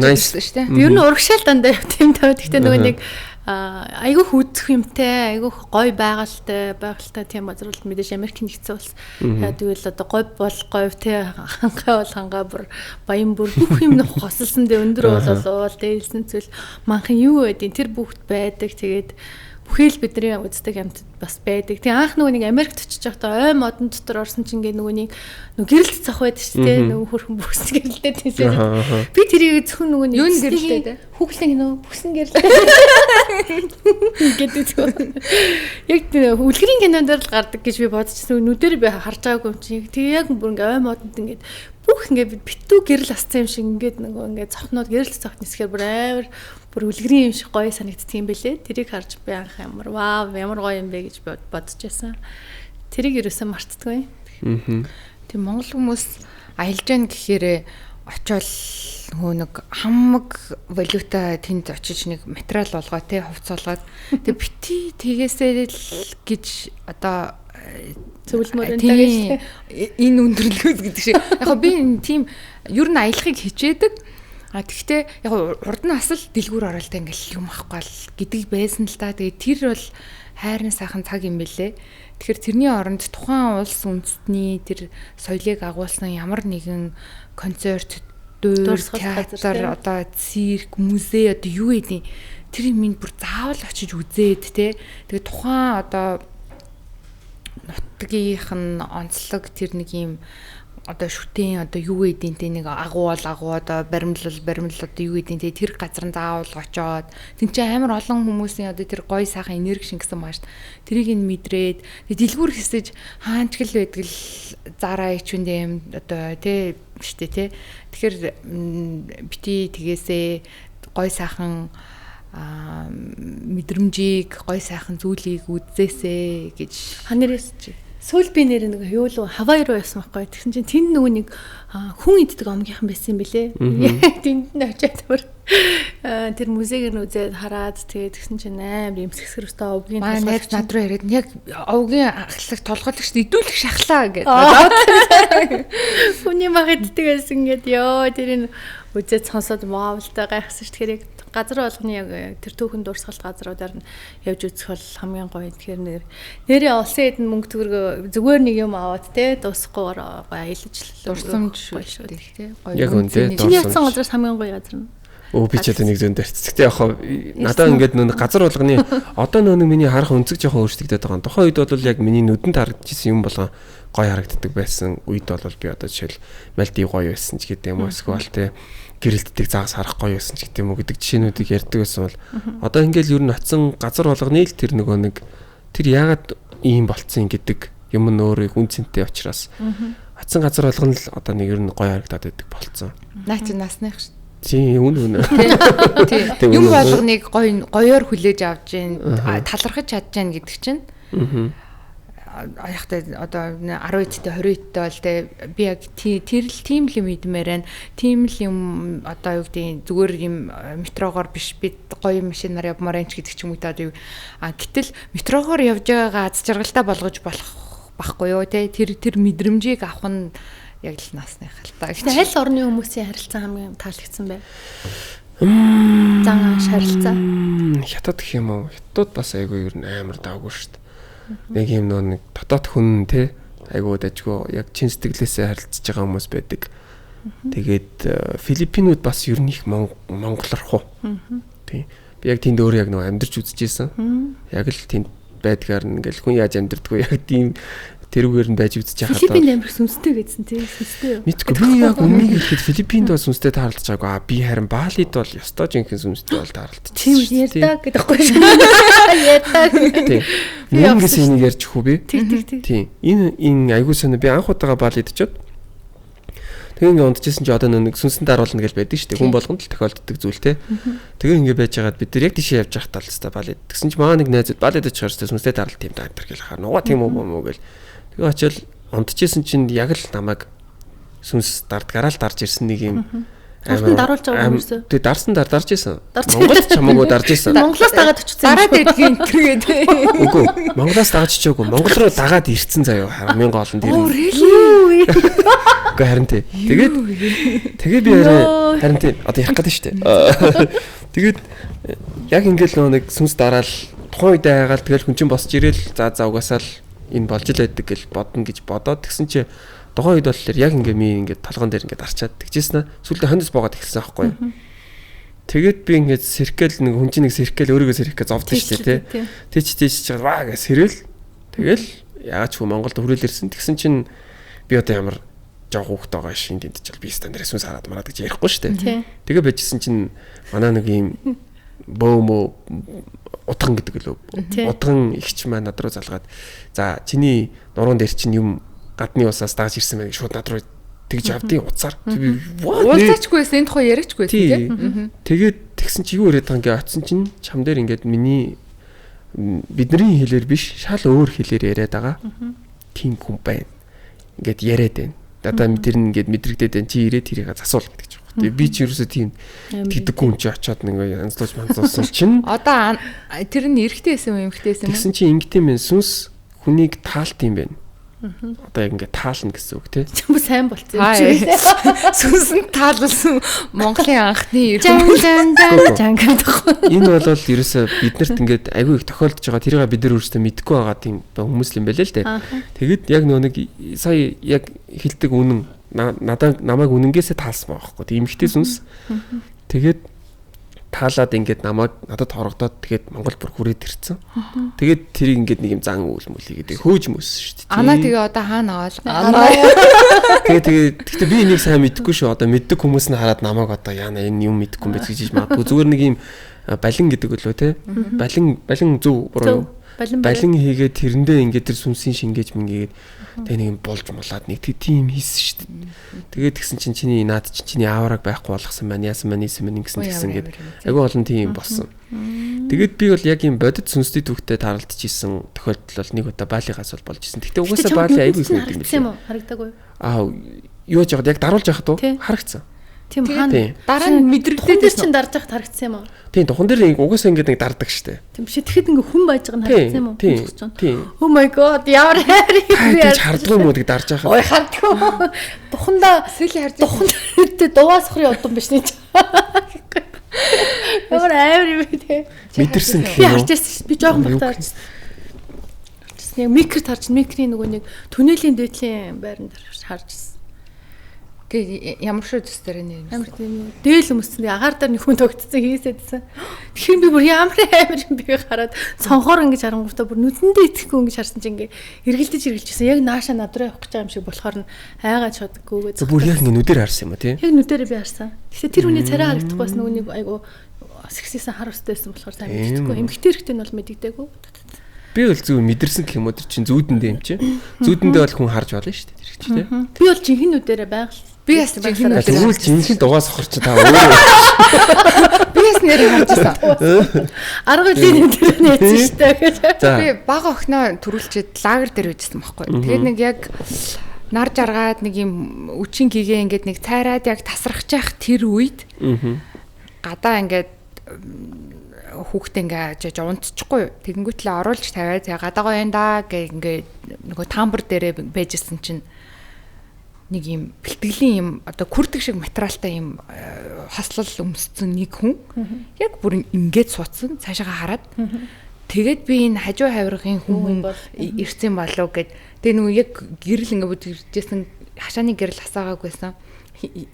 шүү дээ. Ер нь урагшаал дандаа тийм тоо. Гэхдээ нөгөө нэг айгүй хүүцэх юмтай, айгүй гоё байгальтай тийм газар бол мэдээж Америкийн нэгдсэн улс. Тэгвэл одоо говь бол говь те хангай бол хангай бүр баян бүр бүх юм нөх хосолсон дэ өндөр болол дээлсэн зүйл манхан юу байдیں۔ Тэр бүгд байдаг. Тэгээд бүхэл бидний үздэг амьтад бас байдаг. Тэгээ анх нөгөө нэг Америкт очиж байхдаа ой модон дотор орсон чинь ингээ нөгөө нэг гэрэлт цах байдаг шүү дээ. Нөгөө хөрхөн бүхс гэрэлтэй тийшээ. Би тэрийг зөвхөн нөгөө нэг юу гэрэлтэй хүүхлэн нөгөө бүхсэн гэрэлтэй гэдэг зөв. Яг үлгэрийн кинонд л гардаг гэж би бодчихсон. Нүдээр би харж байгаагүй юм чинь. Тэгээ яг бүр ингээ ой модонд ингээ бүх ингээ битүү гэрэл асцсан юм шиг ингээ нөгөө ингээ цохнууд гэрэлт цохт нисэхээр бүр амар бүр үлгэрийн юм шиг гоё санагддаг юм бэлээ. Тэрийг харж би анх ямар вау ямар гоё юм бэ гэж бодож байсан. Тэрийг ерөөсөө мартдаггүй. Тийм монгол хүмүүс аялж гэн гэхээр очиод нөгөө нэг хамаг валюта тэнд очиж нэг материал болгоо те хувцалгаад тэг бити тэгээсээ л гэж одоо зөвлөмөр энэ гэж энэ өндөрлгөөс гэдэг шиг. Яг би тийм ер нь аялахыг хичээдэг. Тэгвэл яг урд нь асал дэлгүүр оролтой ингээл юм ахгүй л гэдэг байсан л та. Тэгээ тэр бол хайрын сайхан цаг юм бэлээ. Тэгэхээр тэрний оронд тухайн улс үндэстний тэр соёлыг агуулсан ямар нэгэн концерт, театр, одоо цирк, музей одоо юу гэдэг тэр минь бүр заавал очиж үзээд те. Тэгээ тухайн одоо нутгийнх нь онцлог тэр нэг юм одоо шүтэн одоо юу гэдэг нэг агуу одоо баримлал одоо юу гэдэг тэр газар нь заавал очоод тэн чинь амар олон хүмүүсийн одоо тэр гоё сайхан энерги шингэсэн маш тэрийг нь мэдрээд дэлгүүр хэсэж хаанч гэл байдаг л зараа ичүндээ юм одоо тий штэ тий тэгэхээр бити тэгээсээ гоё сайхан мэдрэмжийг гоё сайхан зүйлийг үзээсэй гэж ханарээс чи Сүүл би нэр нэг юу л Хавай руу явсан байхгүй. Тэгсэн чинь тэнд нөгөө нэг хүн иддэг омгийнхан байсан юм бэлээ. Тэнд нь очиад тэр музейг нь үзээд хараад тэгээд тэгсэн чинь амар эмсгсэрвстэй овгийн толгойч над руу яриад яг овгийн ахлах толгойч идүүлэх шахлаа гэдэг. Хүний баг иддэг байсан ингээд ёо тэрийг үзээд сонсоод моовлтай гайхсан ш. Тэгэхээр яг газар болгоны яг тэр түүхэн дурсгалт газруудаар нь явж үзэх бол хамгийн гоё. Тэгэхээр нэрээ олсон хэдэн мөнгө төгрөгөө зүгээр нэг юм аваад те дуусахгүйгээр аялаж дурсамж шүү дээ те. Яг үнтэй чиний явсан газраас хамгийн гоё газар нь. Өө би ч одоо нэг зөндөө хэцэгтэй яг надад ингээд нөө газар болгоны одоо нөө миний харах өнцөг жоохон өөрчлөгдөд байгаа. Тухайн үед бол яг миний нүдэнд харагдчихсан юм болгоо гоё харагддаг байсан үед бол би одоо жишээл Мальдив гоё байсан ч гэдэг юм уу эсвэл те гэрэлтдэг заагс харах гоё байсан ч гэдэг юм уу гэдэг жишээнүүдийг ярьдаг байсан бол одоо ингээл ер нь очисон газар болгоны л тэр нөгөө нэг тэр яагаад ийм болцсон гэдэг юм нь өөрөө үнцэнтэй учраас очисон газар болгоно л одоо нэг ер нь гоё харагдаад байдаг болцсон. Наа чи насных шүү. Тийм үнэ. Юм болгоныг гоёор хүлээж авч гин талархаж чадж гин гэдэг чинь. Аяхтай одоо 10-д 20-д бол те би яг тэр л тийм л юм идмээр байна. Тийм л юм одоо юу гэдэг зүгээр юм метрогоор биш би гоё машинаар явмаар энэ ч гэдэг ч юм уу та юу. Гэтэл метрогоор явж байгаагаа аз жаргалтай болгож болох байхгүй юу те тэр мэдрэмжийг авах нь яг л насны хальтаа. Гэхдээ аль орны хүмүүсийн харилцаа хамгийн таалагдсан бэ? Зан харилцаа. Хятад гэх юм уу? Хятад бас айгүй ер нь амар давгүй шүү дээ. Нэг юм нэг дотоод хүн те айгүй дажгүй яг чин сэтгэлээсээ харилцаж байгаа хүмүүс байдаг. Тэгээд Филиппинууд бас ер нь их монголорхоо. Тийм. Би яг тэнд өөрөө яг нэг амьдарч үзчихсэн. Яг л тэнд байдгаар ингээл хүн яаж амьдардггүй яг тийм тэрүүгээр нь байж үзэж яхаа. Филиппинд амир сүнстэй гэдсэн тийм сүнстэй. Мэдгүй би яг өмнө ихэд Филиппинд бол сүнстэй таарлаж байгаагүй. Би харин Балид бол ёстой жинхэнэ сүнстэй бол таарлаж. Тийм ярьдаг гэдэггүй шүү. Ярьдаг. Тийм. Нэнгээс энийг ярьж хүү би. Тийм. Энэ айгуу сонио би анх удаага Балид очиод тэгээ ингээ унтчихсан чи одоо нэг сүнсэн даруулна гэж байдаг шүү дээ. Хүн болгонд л тохиолддог зүйл те. Тэгээ ингээ байж байгаад бид нар яг тийшээ явж явах талцтай Балид. Тэгсэн чи маа нэг найзууд Балид очихоор сүнстэй даралт юм даа гэж хаа. Нугаа тийм үү юм уу гэл. Тэгээ очил унтчихсан чинь яг л намайг сүнс гараад дарж ирсэн нэг юм амар даруулж байгаа юм шүү. Тэгээ дарсан дарж ирсэн. Монголд ч хамаагүй дарж ирсэн. Монголоос дагаад очсон. Дараад ирдгийн тэргээд. Үгүй Монголоос дагаад чичээгүй. Монгол руу дагаад ирсэн заяа хамгийн гол нь тэр. Үгүй харин тий. Тэгээд би харин тий одоо ярих гэдэг шүү дээ. Тэгээд яг ингээл нэг сүнс дараал тухайн үед айгаал тэгэл хүн чинь босч ирээл за угаасаа л энэ болж л байдаг гэж бодно гэж бодоод тэгсэн чи тухайн үед бол яг ингээд толгоон дээр ингээд арчаад тэгжсэн аа сүүлдээ хондос боогаад эхэлсэн аахгүй. Тэгээд би ингээд сэркэл нэг хүн чинь нэг сэркэл өөрийгөө сэркэх зовдсон шүү дээ тий. Тийч чигээр ваа гэж сэрэл тэгэл яач хөө Монголд хүрэл ирсэн тэгсэн чинь би одоо ямар жоох хүүхд байгаа шин тэмдэж чал би стандарт сүнс хараад мараад гэж ярихгүй шүү дээ. Тэгээ байжсэн чинь манай нэг юм бөөмө утган гэдэг лөө. Утган ихч маань над руу залгаад за чиний нуруунд дээр чинь юм гадны усаас дааж ирсэн мэй шууд над руу тэгж авдیں۔ Уцаар. Уулзаачгүйсэн энэ тухай яриачгүйсэн тийм. Тэгээд тэгсэн чи юу яриад байгаа ингээ очсон чинь чам дээр ингээд миний бидний хэлээр биш шал өөр хэлээр яриад байгаа. Тийм хүн байна. Ингээд яриад байна. Дада тэр нь ингээд мэдрэгдээд байна. Чи ирээд тэрийг засуул гэдэг ч байна. Тэгээ би ч юусоо тийм тэгдэггүй юм чи очиод нэг янзлууж манзуулсан чинь одоо тэр нь эрэгтэй байсан юм эмэгтэй байсан юм. Тэгсэн чи ингэдэм байх сүнс хүнийг таалт юм байна. Одоо яг ингээд таална гэсэн үг тий. Чамд сайн болцсон юм чи. Сүнсэн таалсан Монголын анхны жан Энэ бол ерөөсөө биднэрт ингээд айгүй их тохиолдож байгаа. Тэрийг бид нар өөрсдөө мэдэхгүй байгаа тийм хүмүүс юм байлээ л дээ. Тэгэд яг нэг сая яг хэлдэг үнэн надад намайг үнэнгээсээ таалсан байхгүй. Тэг эмхтэй сүнс. Тэгээд таалаад ингээд намайг надад хорогдоод тэгээд Монгол бүр хүрээд ирсэн. Тэгээд тэрийг ингээд нэг юм зан үйл мүлийгээд хөөж мөссөн шүү дээ. Анаа тэгээ одоо хаана аваад? Тэгээд би энийг сайн мэдэхгүй шүү. Одоо мэддэг хүмүүс нь хараад намайг одоо яана энэ юм мэдэхгүй юм байж гэж магадгүй зүгээр нэг юм балин гэдэг үлээ те. Балин зөв буруу. балин хийгээд тэрэндээ ингээд тэр сүнсийн шингээж мингээд тэгээ нэг юм болж мулаад нэг тийм хийсэн шүү дээ. Тэгээд тэгсэн чиний наад чиний аавраг байхгүй болгосон маань яасан маань ийсэн маань ингэсэн гээд айгүй олон тийм болсон. Тэгээд би бол яг юм бодит сүнсний түүхтэй таралдчихсэн тохиолдол бол нэг удаа Балигаас бол болж исэн. Гэтэ угаасаа Бали айгүй их юм байна. Харагдаагүй. Юу жоод яг даруулж яхад уу харагдсан. Тийм хаана дараа нь мэдрэгдээд чинь дарж яхад харагдсан юм уу? Тийм тухан дээр угаасаа ингээд нэг дардаг штэ. Тийм биш тэгэхэд ингээ хүн байж байгаа нь харагдсан юм уу? Тийм. Oh my god ямар хайр хардгүй юм уу гэж дарж яхад. Ой хардгүй. Тухандаа сүүлийн харж туханд дуваасхрын удам биш нэг. Ямар амар юм бэ? Мэдэрсэн би харж байсан. Би жоохон багтаа харж байсан. Яг микро тарж микрийн нөгөө нэг түнэлийн дээдлийн байранд харж байсан. Ямар шүү төстөр нэр. Амар тийм үү. Дээл өмссөн. Агаар дээр нэг хүн тогтцсон хийсэдсэн. Тэгэхээр би бүр ямар юм бэ хараад цонхоор ингэж харангуйтаа бүр нүдэндээ итгэхгүй ингэж харсан чинь ингээ эргэлдэж яг нааша над руу явах гэж байгаа юм шиг болохоор хайгааж чаддаггүйгээ. Бүр яг ингээ нүдээр харсан юм а тий. Яг нүдээрээ би харсан. Тэгэхээр тэр хүний царай харагдахгүй бас нөгөө нэг айгу сексисэн хар устай байсан болохоор сайн мэддэггүй. Эмгтэй хэрэгтэй нь бол мэддэггүй. Би бол зөв мэдэрсэн гэх юм уу чинь зүүдэндээ юм чи. Зүүдэндээ бол хүн харж болно шүү дээ тэр их чи тий. Би бол жинхэнэ нүдээрээ байгаль. Би бас жинхэнэ нүдээр. Тэгвэл жинхэнэ дугаас сохорч та өөрөө. Би бас нэр харжсан. Арга үлийн нүдээр нээсэн шүү дээ. Би бага охиноо төрүүлчихэд лагер дээр байжсан байхгүй. Тэгээд нэг яг нар жаргаад нэг юм үчин гэгээ ингээд нэг цайраад яг тасрахж явах тэр үед гадаа ингээд хүүхдээ ингээд унтчихгүй. Тэгэнгүүтлээ оруулж тавиад гадаагаа байна да гэх ингээд нөгөө тамбар дээрээ байжсэн чинь нэг юм бэлтгэлийн юм одоо күрдэг шиг материалтай юм хослол өмссөн нэг хүн яг бүр ингээд суудсан цаашаа хараад тэгээд би энэ хажуу хавиргын хүн ирсэн болов гэд тэгээ нөгөө яг гэрэл ингээд бүдэржсэн хашааны гэрэл хасаагаагүйсэн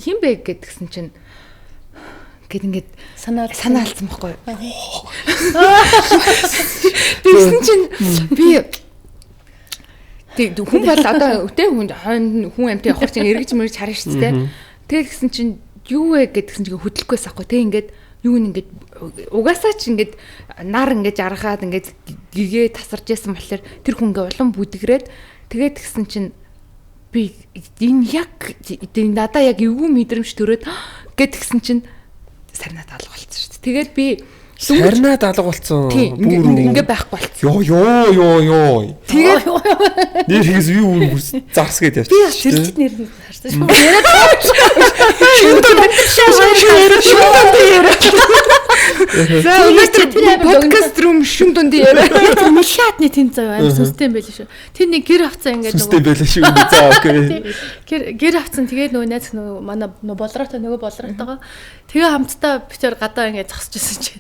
хин бэ гэдгсэн чинь гэт ингээд санаалцсан байхгүй. Тэгсэн чинь би хүн бол одоо өтөө хүн амьтаа явах чинь эргэж мэрэж харна шүү дээ. Тэгсэн чинь юу вэ гэдгсэн чинь хөдлөхгүйс ахгүй. Тэг ингээд юу ингээд угаасаа ч ингээд нар ингээд жаргахад ингээд гэгээ тасарч ясан болохоор тэр хүн ингээд улам бүдгрээд тэгээд тэгсэн чинь би энэ яг надаа яг эвгүй мэдрэмж төрөөд гэдгсэн чинь сарнаад алга болсон шүү дээ. Тэгээд би сарнаад алга болсон. Бүр ингээ байхгүй болсон. Йоо. Тэгээд нэр хийс юу зарс гээд явчих. Би бас зэрэгт нэр харсан шүү. За өнөөдөр подкаст руу шүн дунд яриа. Мишатны тэн зав амар сүстэй байл шүү. Тэр нэг гэр авцсан ингээд сүстэй байл шүү. За окей. Гэр авцсан тэгээд нөгөө найз нөгөө манай болроотой нөгөө болроотойгоо тэгээ хамтдаа битэр гадаа ингээд зогсож байсан чи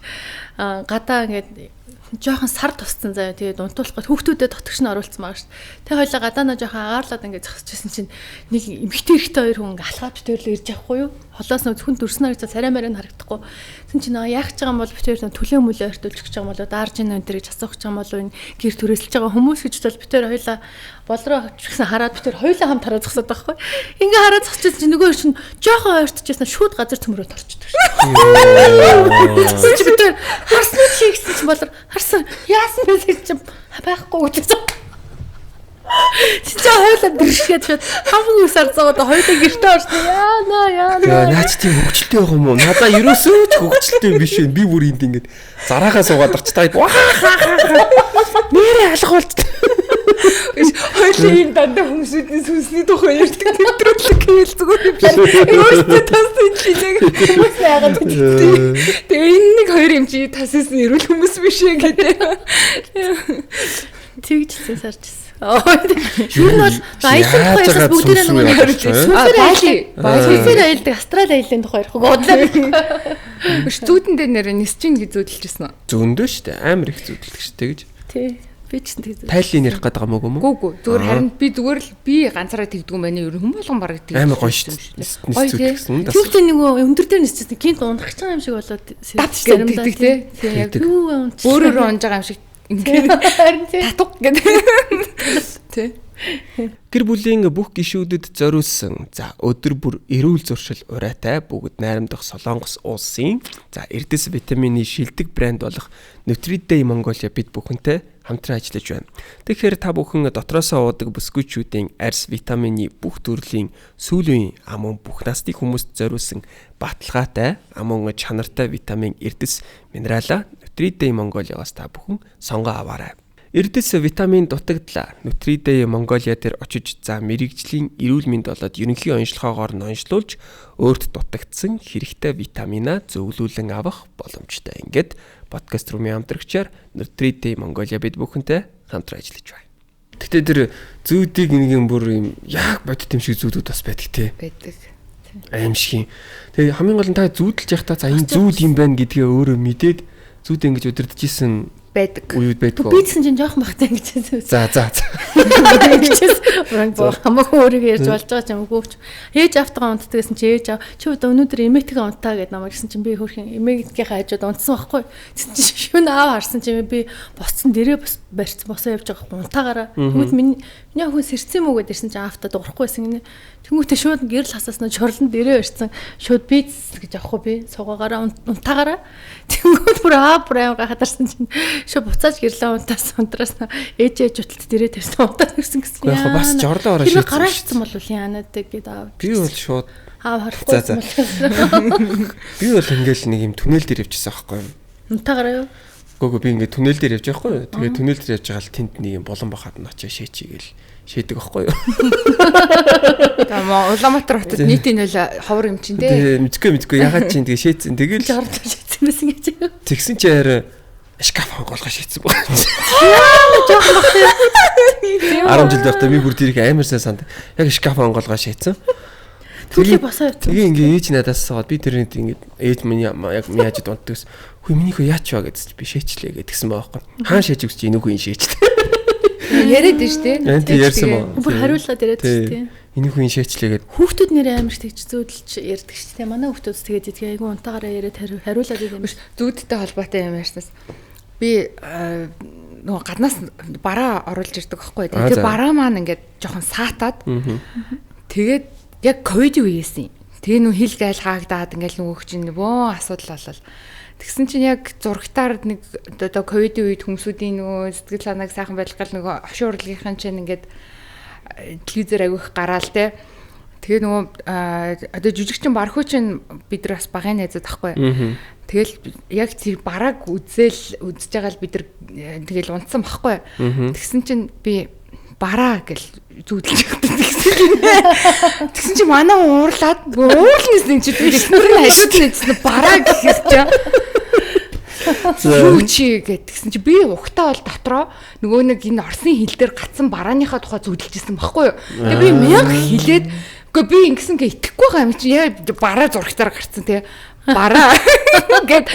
гадаа ингээд жоохон сар тусцсан заяа тэгээд унтуулахад хүүхдүүдэд дотгоч нь оруулсан байгаа шүү. Тэгээ хоёлаа гадаанаа жоохон агаарлаад ингээд зогсож байсан чинь нэг эмхтэй эрэгтэй хоёр хүн ингээд алхаад битэрлээ ирж явахгүй юу? Холоос нь зөвхөн дүрснээр гэж царай морийг харагдахгүй. Тэн чинь яах гэж байгаа юм бол битэр төлөө мөлөө ортуулж гэж байгаа юм болоо даарж ийн өнтер гэж асуух гэж байгаа юм болоо энэ гэр түрээсэлж байгаа хүмүүс гэж бол битэр хоёлаа болроо авчихсан хараад битэр хоёлаа хамт хараад зогсоод байхгүй. Ингээ хараад зогсчихсан чинь нөгөө чинь жоохон ойртчихсан шууд газар төмрөө торчдөг шүү. Чи битэр харсан чи гэсэн чинь болор харсан яасан бэ гэж чи байхгүй гэж. Чи хоёлаа бэршгээд шууд хамгийн усаар зовоод хоёлаа гэртээ орсон. Яа. Наач тийм хөвгчлээ байгаа юм уу? Надаа ерөөсөө ч хөвгчлээ биш вэ. Би бүр энд ингээд зараагаа суугаад орчтай. Нэрээ алга болт. Хоёлаа энэ дандаа хүмүүсийн сүнсний тухай ярьдаг тэмдрүүлэг хийл зүгээр юм шиг. Өөртөө тассан чинь хүмүүс яагаад тэгээ энэ нэг хоёр юм чи тассан эрүүл хүмүүс биш ээ гэдэг. Тэгжсэн сарчсан. Шүн бол баялаг тухайсаас бүгдээрээ нөгөө сүнсээр аялдаг астрал аяллаа тухай ярих бодлоо. Студентэд нэр нисчин гэж зүүдэлжсэн үү? Зөндөө штэ амар их зүүдэлдэг штэ гэж. Тий. Би ч тэгдэг. Тайлын ярих гэдэг юм уу? Гүү. Зүгээр харин би зүгээр л би ганцаараа тэгдэг юм байна. Ер нь хүн болгон бараг тэгдэг. Амар гоё штэ. Нис зүүдэлсэн. Тэгвэл нөгөө өндөр дээр нисчихсэн. Гинт унах гэж байгаа юм шиг болоод тэгдэг тий. Яг юу унч. Өөрөөр унж байгаа юм шиг ингээд татуг гэдэг. Тий. Гэр бүлийн бүх гишүүдэд зориулсан за өдөр бүр эрүүл зуршил урайтай бүгд найрамдах Солонгос улсын за эрдэс витамины шилдэг брэнд болох Nutri-Day Mongolia бид бүхэнтэй хамтран ажиллаж байна. Тэгэхээр та бүхэн дотроосоо уудаг бүсгүйчүүдийн арьс витамины бүх төрлийн сүүлийн амун бүх насны хүмүүст зориулсан баталгаатай амун чанартай витамин эрдэс минерала Nutri-Day Mongolia-гаас та бүхэн сонгоо аваарай. Эрдэс витамин дутагдлаа Nutri-Day Mongolia дээр очиж за мэрэгжлийн эрүүл мэнд болоод ерөнхий онцлогоогоор нь онцлуулж өөрт дутагдсан хэрэгтэй витамина зөвлүүлэн авах боломжтой. Ингээд подкаст румын хамтрагчаар Nutri-Day Mongolia бид бүхэнтэй хамтран ажиллаж байна. Гэхдээ тэр зүүдийг нэг юм бүр юм яг бодит юм шиг зүүдүүд бас байдаг те. Байдаг. Аимшиг. Тэгээ хамгийн гол нь та зүүдэлж явахдаа за энэ зүүд юм байна гэдгээ өөрөө мэдээд зүүд ингэж удирдахжсэн байдаг. Уюуд байдаг. Би гэсэн чинь жоохон багтаа гэж. За. Хамаагүй өөрийгөө ярьж болж байгаа ч юм уу. Ээж автгаа унтдаг гэсэн чи ээж чи өнөөдөр эмээтэйгээ унтаа гэд намайг гэсэн чинь би хөрхэн эмээгийнхээ хажууд унтсан байхгүй. Тэгсэн чинь шөнө аав харсан чинь би боцсон дээрээ бас барьцсан босоо явж байгаа унтаагаараа. Тэгмэд миний хүн сэрцэн мүү гэд ирсэн чинь аавтаа дуурахгүйсэн гинэ. Тэмүүтэ шууд гэрэл хасаснаа чорлон дээрээ барьцсан. Шууд би гэж авахгүй би суугаагаараа унтаагаараа. Тэнгүүд бүр аав бүр аав гахадарсан чинь шууд буцааж гэрлээ унтраас ээж уталт дээрээ тавьсан унтаад ирсэн гэсэн. Яг бас жорлоо ороо шийдсэн. Гараачсан бол яанаад гэд аав. Би бол шууд аав харахгүй. Би бол ингээл нэг юм түнэл дээр явчихсан байхгүй юу? Унтаагаараа юу? Гүг би ингээд түнэл дээр явж байгаа байхгүй юу? Тэгээ түнэл дээр явж байгаа л тэнд нэг юм болон бахад нь очиж шээчихгээл шийдэг байхгүй юу? Улаанбаатар хотод нийтийн нөл ховор юм чинь дээ. Мэдгүй ягаад чинь тэгээ шээцэн тэгэл жорж шээцсэн байсан гэж. Тэгсэн чи арай шкаф голгоо шээцсэн байна. Жохон багтаа. 10 жил байхдаа би бүр тэрийг амар сайн санд. Яг шкаф голгоо шээцсэн. Түлхий босоо явсан. Тэгээ ингээ ээж надаас саад би тэрний ингээ ээж минь яг яаж унтдагс. Хүй минийхөө яач вэ гэдэж би шээчлээ гэдгсэн байхгүй. Хаан шээж өгч чи энийхүү шээчлээ. Яриад нь штэ. Энд ярьсан ба. Бүр хариулаад яриад штэ. Энийхүү шээчлээ гэд. Хүүхдүүд нэрээ амар тэгж зөөдөлж ярьдаг штэ. Манай хүүхдүүд тэгээд идгээ айгу унтаагаараа яриад хариулаад идэм ш. Зүүдтэй холбоотой юм ярьснаас би нөгөө гаднаас бараа оруулж ирдэг байхгүй. Тэгээ бараа маань ингээд жоохон саатаад. Тэгээд яг ковид үеэсэн. Тэгээ нөө хил гайл хаагдаад ингээл нөгөөх чинь нөгөө асуудал болол. Тэгсэн чинь яг зурагтаар нэг одоо ковидын үед хүмүүсийн нөгөө сэтгэл санааг сайхан байлгах гал нөгөө хошин урлагийнхан чинь ингээд телевизээр агиох гараал те. Тэгээ нөгөө одоо жүжигчин бархуу чинь бид нар бас багын найзууд тахгүй. Тэгэл яг тэр бараг үзэж байгаа л бид нар тэгэл унтсан баггүй. Тэгсэн чинь би бараа гэл зүүдэлж байгаа. Тэгсэн чи манай уурлаад уурлнэс чи тэрний хажууд нэгсэн бараа гэхээс чи юу чи гэдгсэн чи би ухтаа бол дотроо нөгөө нэг энэ орсын хил дээр гацсан барааныхаа тухай зүүдэлжсэн баггүй юу. Тэгээ би мянга хилээд үгүй би ингэсэн гэ итгэхгүй байгаа юм чи яа бараа зурагтаар гарцсан тэгээ бараа гэд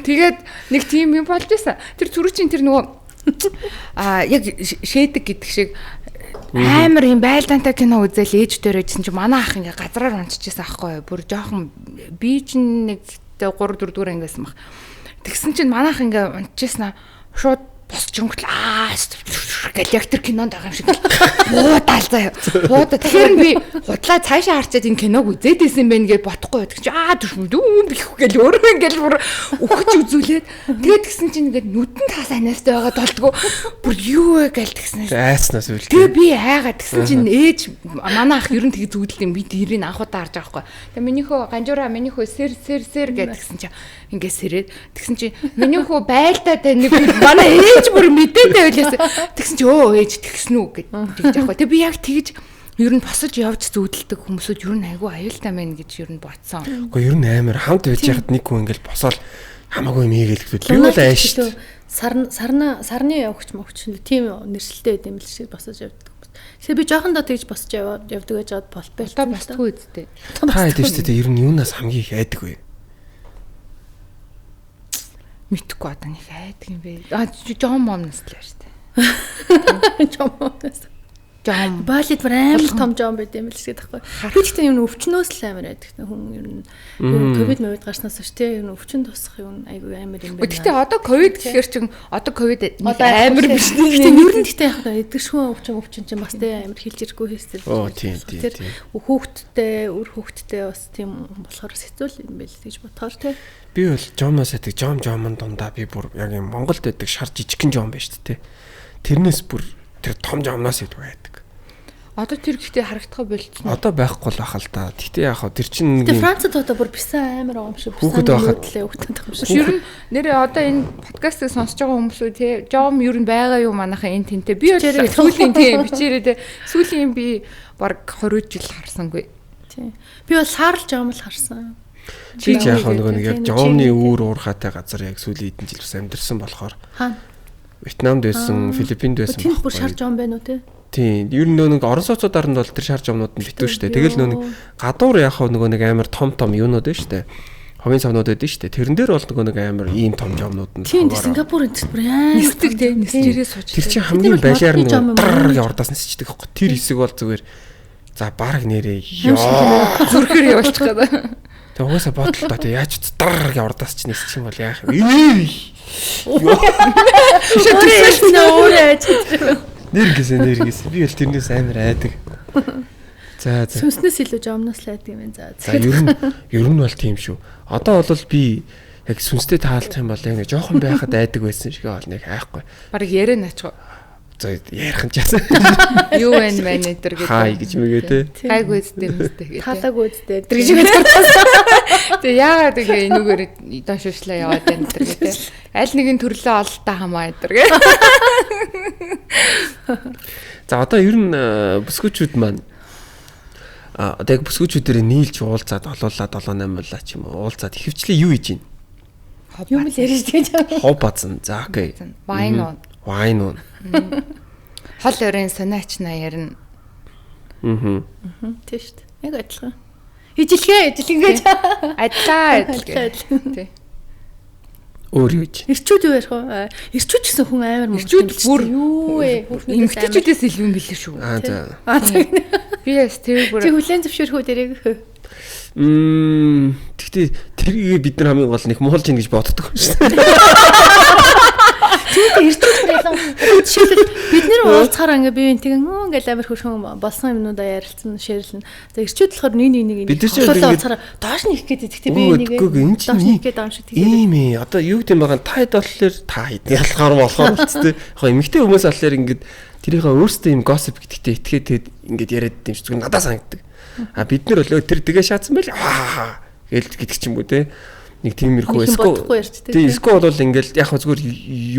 тэгээд нэг тийм юм болж байсан. Тэр зүрх чинь тэр нөгөө яг шээдэг гэдэг шиг амар юм байлдаантай кино үзэл ээж дээр байсан чи манай ах ингээ газраар унчижсэн аахгүй юу. Бүр жоохон би чинь нэг 3 4 дугаар ангиасан баг. Тэгсэн чинь манай ах ингээ унчижсэн шууд босч өнгөл гэл яг тэр кинонд байгаа юм шиг буудаал заяа. Буудаа тэгэхээр би худлаа цаашаа харчаад энэ киног үзээд исэн байх гэж бодохгүй. Тэг чи дүүм бихгүй гэл өөрөө ингээл бүр өгч үзүүлээд тэгээд тэгсэн чинь ингээд нүдэн таас анаастай байгаа толдгоо бүр юу вэ гэл тэгсэн. Айснаас үлдээ. Тэгээ би айгаад тэгсэн чинь ээж манай ах ер нь тэг зүудэлт юм би тэрийг анхудаа харж байгаа байхгүй. Тэгээ минийхөө ганжуура минийхөө сэр гэд тэгсэн чинь ингээд сэрээд тэгсэн чинь минийхөө байлдаад нэг манай ээж бүр мэдээдээ байлаас тэгсэн чи ээж тэгсэн үү гэж яах вэ. Тэг би яг тэгж ер нь босож явж зүудэлдэг хүмүүсүүд ер нь айгүй аюултай байна гэж ер нь бодсон. Уу ер нь амар хамт байж яхад нэг хүн ингээл босоод хамаагүй мийгэлэхдээ би бол ааш шүү. Сарны явагч мөгч тийм нэршилтэй байд юм л шиг босож явдаг. Тэгээ би жоохондоо тэгж босож явдаг гэж бод болтой. Та босдгүй үсттэй. Та хэд шүү дээ ер нь юунаас хамгийн их айдаг вэ? Мэдхгүй одоо нэг айдаг юм бэ. Жон момноос л шүү дээ. Жон момноос. жом. Балет бүр амар том жом байд юм л гэдэг байхгүй. Би гэхдээ юм өвчнөөс л амар байдаг. Хүн ер нь ковид мовид гарснаас ч тийм ер нь өвчин тусах юм айгүй амар юм байна. Гэхдээ одоо ковид гэхэр чинь одоо ковид амар биш нэ. Ер нь гэхдээ яг эдгэршгүй өвчин чинь бас тийм амар хилж ирэхгүй хэсэл. Тийм. Хүүхдтэй, үр хүүхдтэй бас тийм болохоор хэцүү юм байл гэж бодохоор тийм. Би бол жомноос атыг жомн дундаа би бүр яг юм Монголд байдаг шар жижигхэн жом байж тээ. Тэрнээс бүр тэр том жомноос идэв байдаг. Одоо тэр гэхдээ харагдах болчихсон. Одоо байхгүй л ахал та. Гэтэ яг хаа тэр чинь Тэгээ Францад одоо бүр бисэн амар байгаа юм шиг. Хүүхэд байхад юм шиг. Ер нь нэрээ одоо энэ подкастыг сонсож байгаа хүмүүс үү те жом ер нь байгаа юу манайхаа энэ тэнтэй. Би бол сүүлийн тийм бичээрээ те сүүлийн би баг 20 жил харсангүй. Тийм. Би бол саарл жом л харсан. чи яг нэг яг жомны үүр уурхаатай газар яг сүүлийн хэдэн жил бас амьдэрсэн болохоор. Хаана? Вьетнамд байсан, Филиппинд байсан. Тийм бүр шар жом байна уу те? Тийм. Ер нь нэг орон сууцуудаар нь бол тэр шар жомнууд нь битүү штэ. Тэгэл нэг гадуур яг нэг амар том юунууд байна штэ. Ховын савнууд байдаг штэ. Тэрэн дээр бол нэг амар ийм том жомнууд нь. Тийм Сингапур энэ бүр амар нисдэг те нисчээрээ сууж. Тэр чинь хамгийн байлаар нэг явардаас нисчдэг байхгүй. Тэр хэсэг бол зүгээр за баг нэрээ ёо зүрхээр явуулчих гээд. Тэг угаасаа бодлоо тэ яаж дар явардаас ч нисчих юм бол яах вэ? Нэргээс би бол тэрнээс амар айдаг. За сүнснээс илүү жомноос л айдаг юм байна. За ер нь бол тийм шүү. Одоо бол би яг сүнстэй таалдах юм бол яг жоохон байхад айдаг байсан шиг бол нэг хайхгүй. Бараг ярэ наачгаа. За ярих юм чаас. Юу вэ менежер гэдэг. Хай гэж мэгээ те. Гайгүй үстэй юмстэй гэдэг. Талаагүй үстэй. Тэр шиг байдаг. Тэгээ яагаад тэгээ энүүгээр доошлаа яваад байна тэр гэдэг. Аль нэгэн төрлөө ололтоо хамаа энэ гэх. За одоо ер нь бүсгүүчүүд маань одоо яг бүсгүүчүүдээр нийлж уулзаад олуулаад 7-8 болоо ч юм уу уулзаад ихэвчлэн юу хийж гин? Юм л ярьж байгаа. Хов базан. За окей. Вайн уу. Хол өрийн санаач наяарна. Тийм шүү дээ. Яг адилхан. Ижилгээ гэж. Адилхан. Тий. Өөр юу гэж? Ирчүүд юу ярих вэ? Ирчүүд гэсэн хүн амар ирчүүд бүр юу вэ? Эмэгтэйчүүдээс илүү юм билээ шүү. За. Би яс тэр бүр чи хүлэн зөвшөөрөх үү дэрэг. Тэгтээ тэрийг бид нар хамгийн гол нэг муулж ийн гэж боддог шүү дээ. Тэгтээ ирчүүд байлаа. Жишээлбэл бид нэр уулзахаар ингээ би ингээл ингээл амар хөрхөн болсон юмнуудаа ярилцсан, шеэрлэн. За ирчүүд болохоор нэг уулзахаар доош нь их гэдэг. Тэгтээ би доош нь их гэдэг юм шиг тэгээд. Ийм ээ. Одоо юу гэдэм байгаа та болохоор та хэдэн ялгаар болохоор үсттэй. Яг эмэгтэй хүмүүс болохоор ингээд тэрийнхээ өөрсдөө юм gossip гэдэгтээ итгээд тэгэд ингээд яриад юм шиг зүгээр надад санагддаг. А бид нар болоо тэр тэгээ шаацсан байл гээл гэдэг ч юм уу те. Нэг тиймэрхүү эско бол ингээл яг зүгээр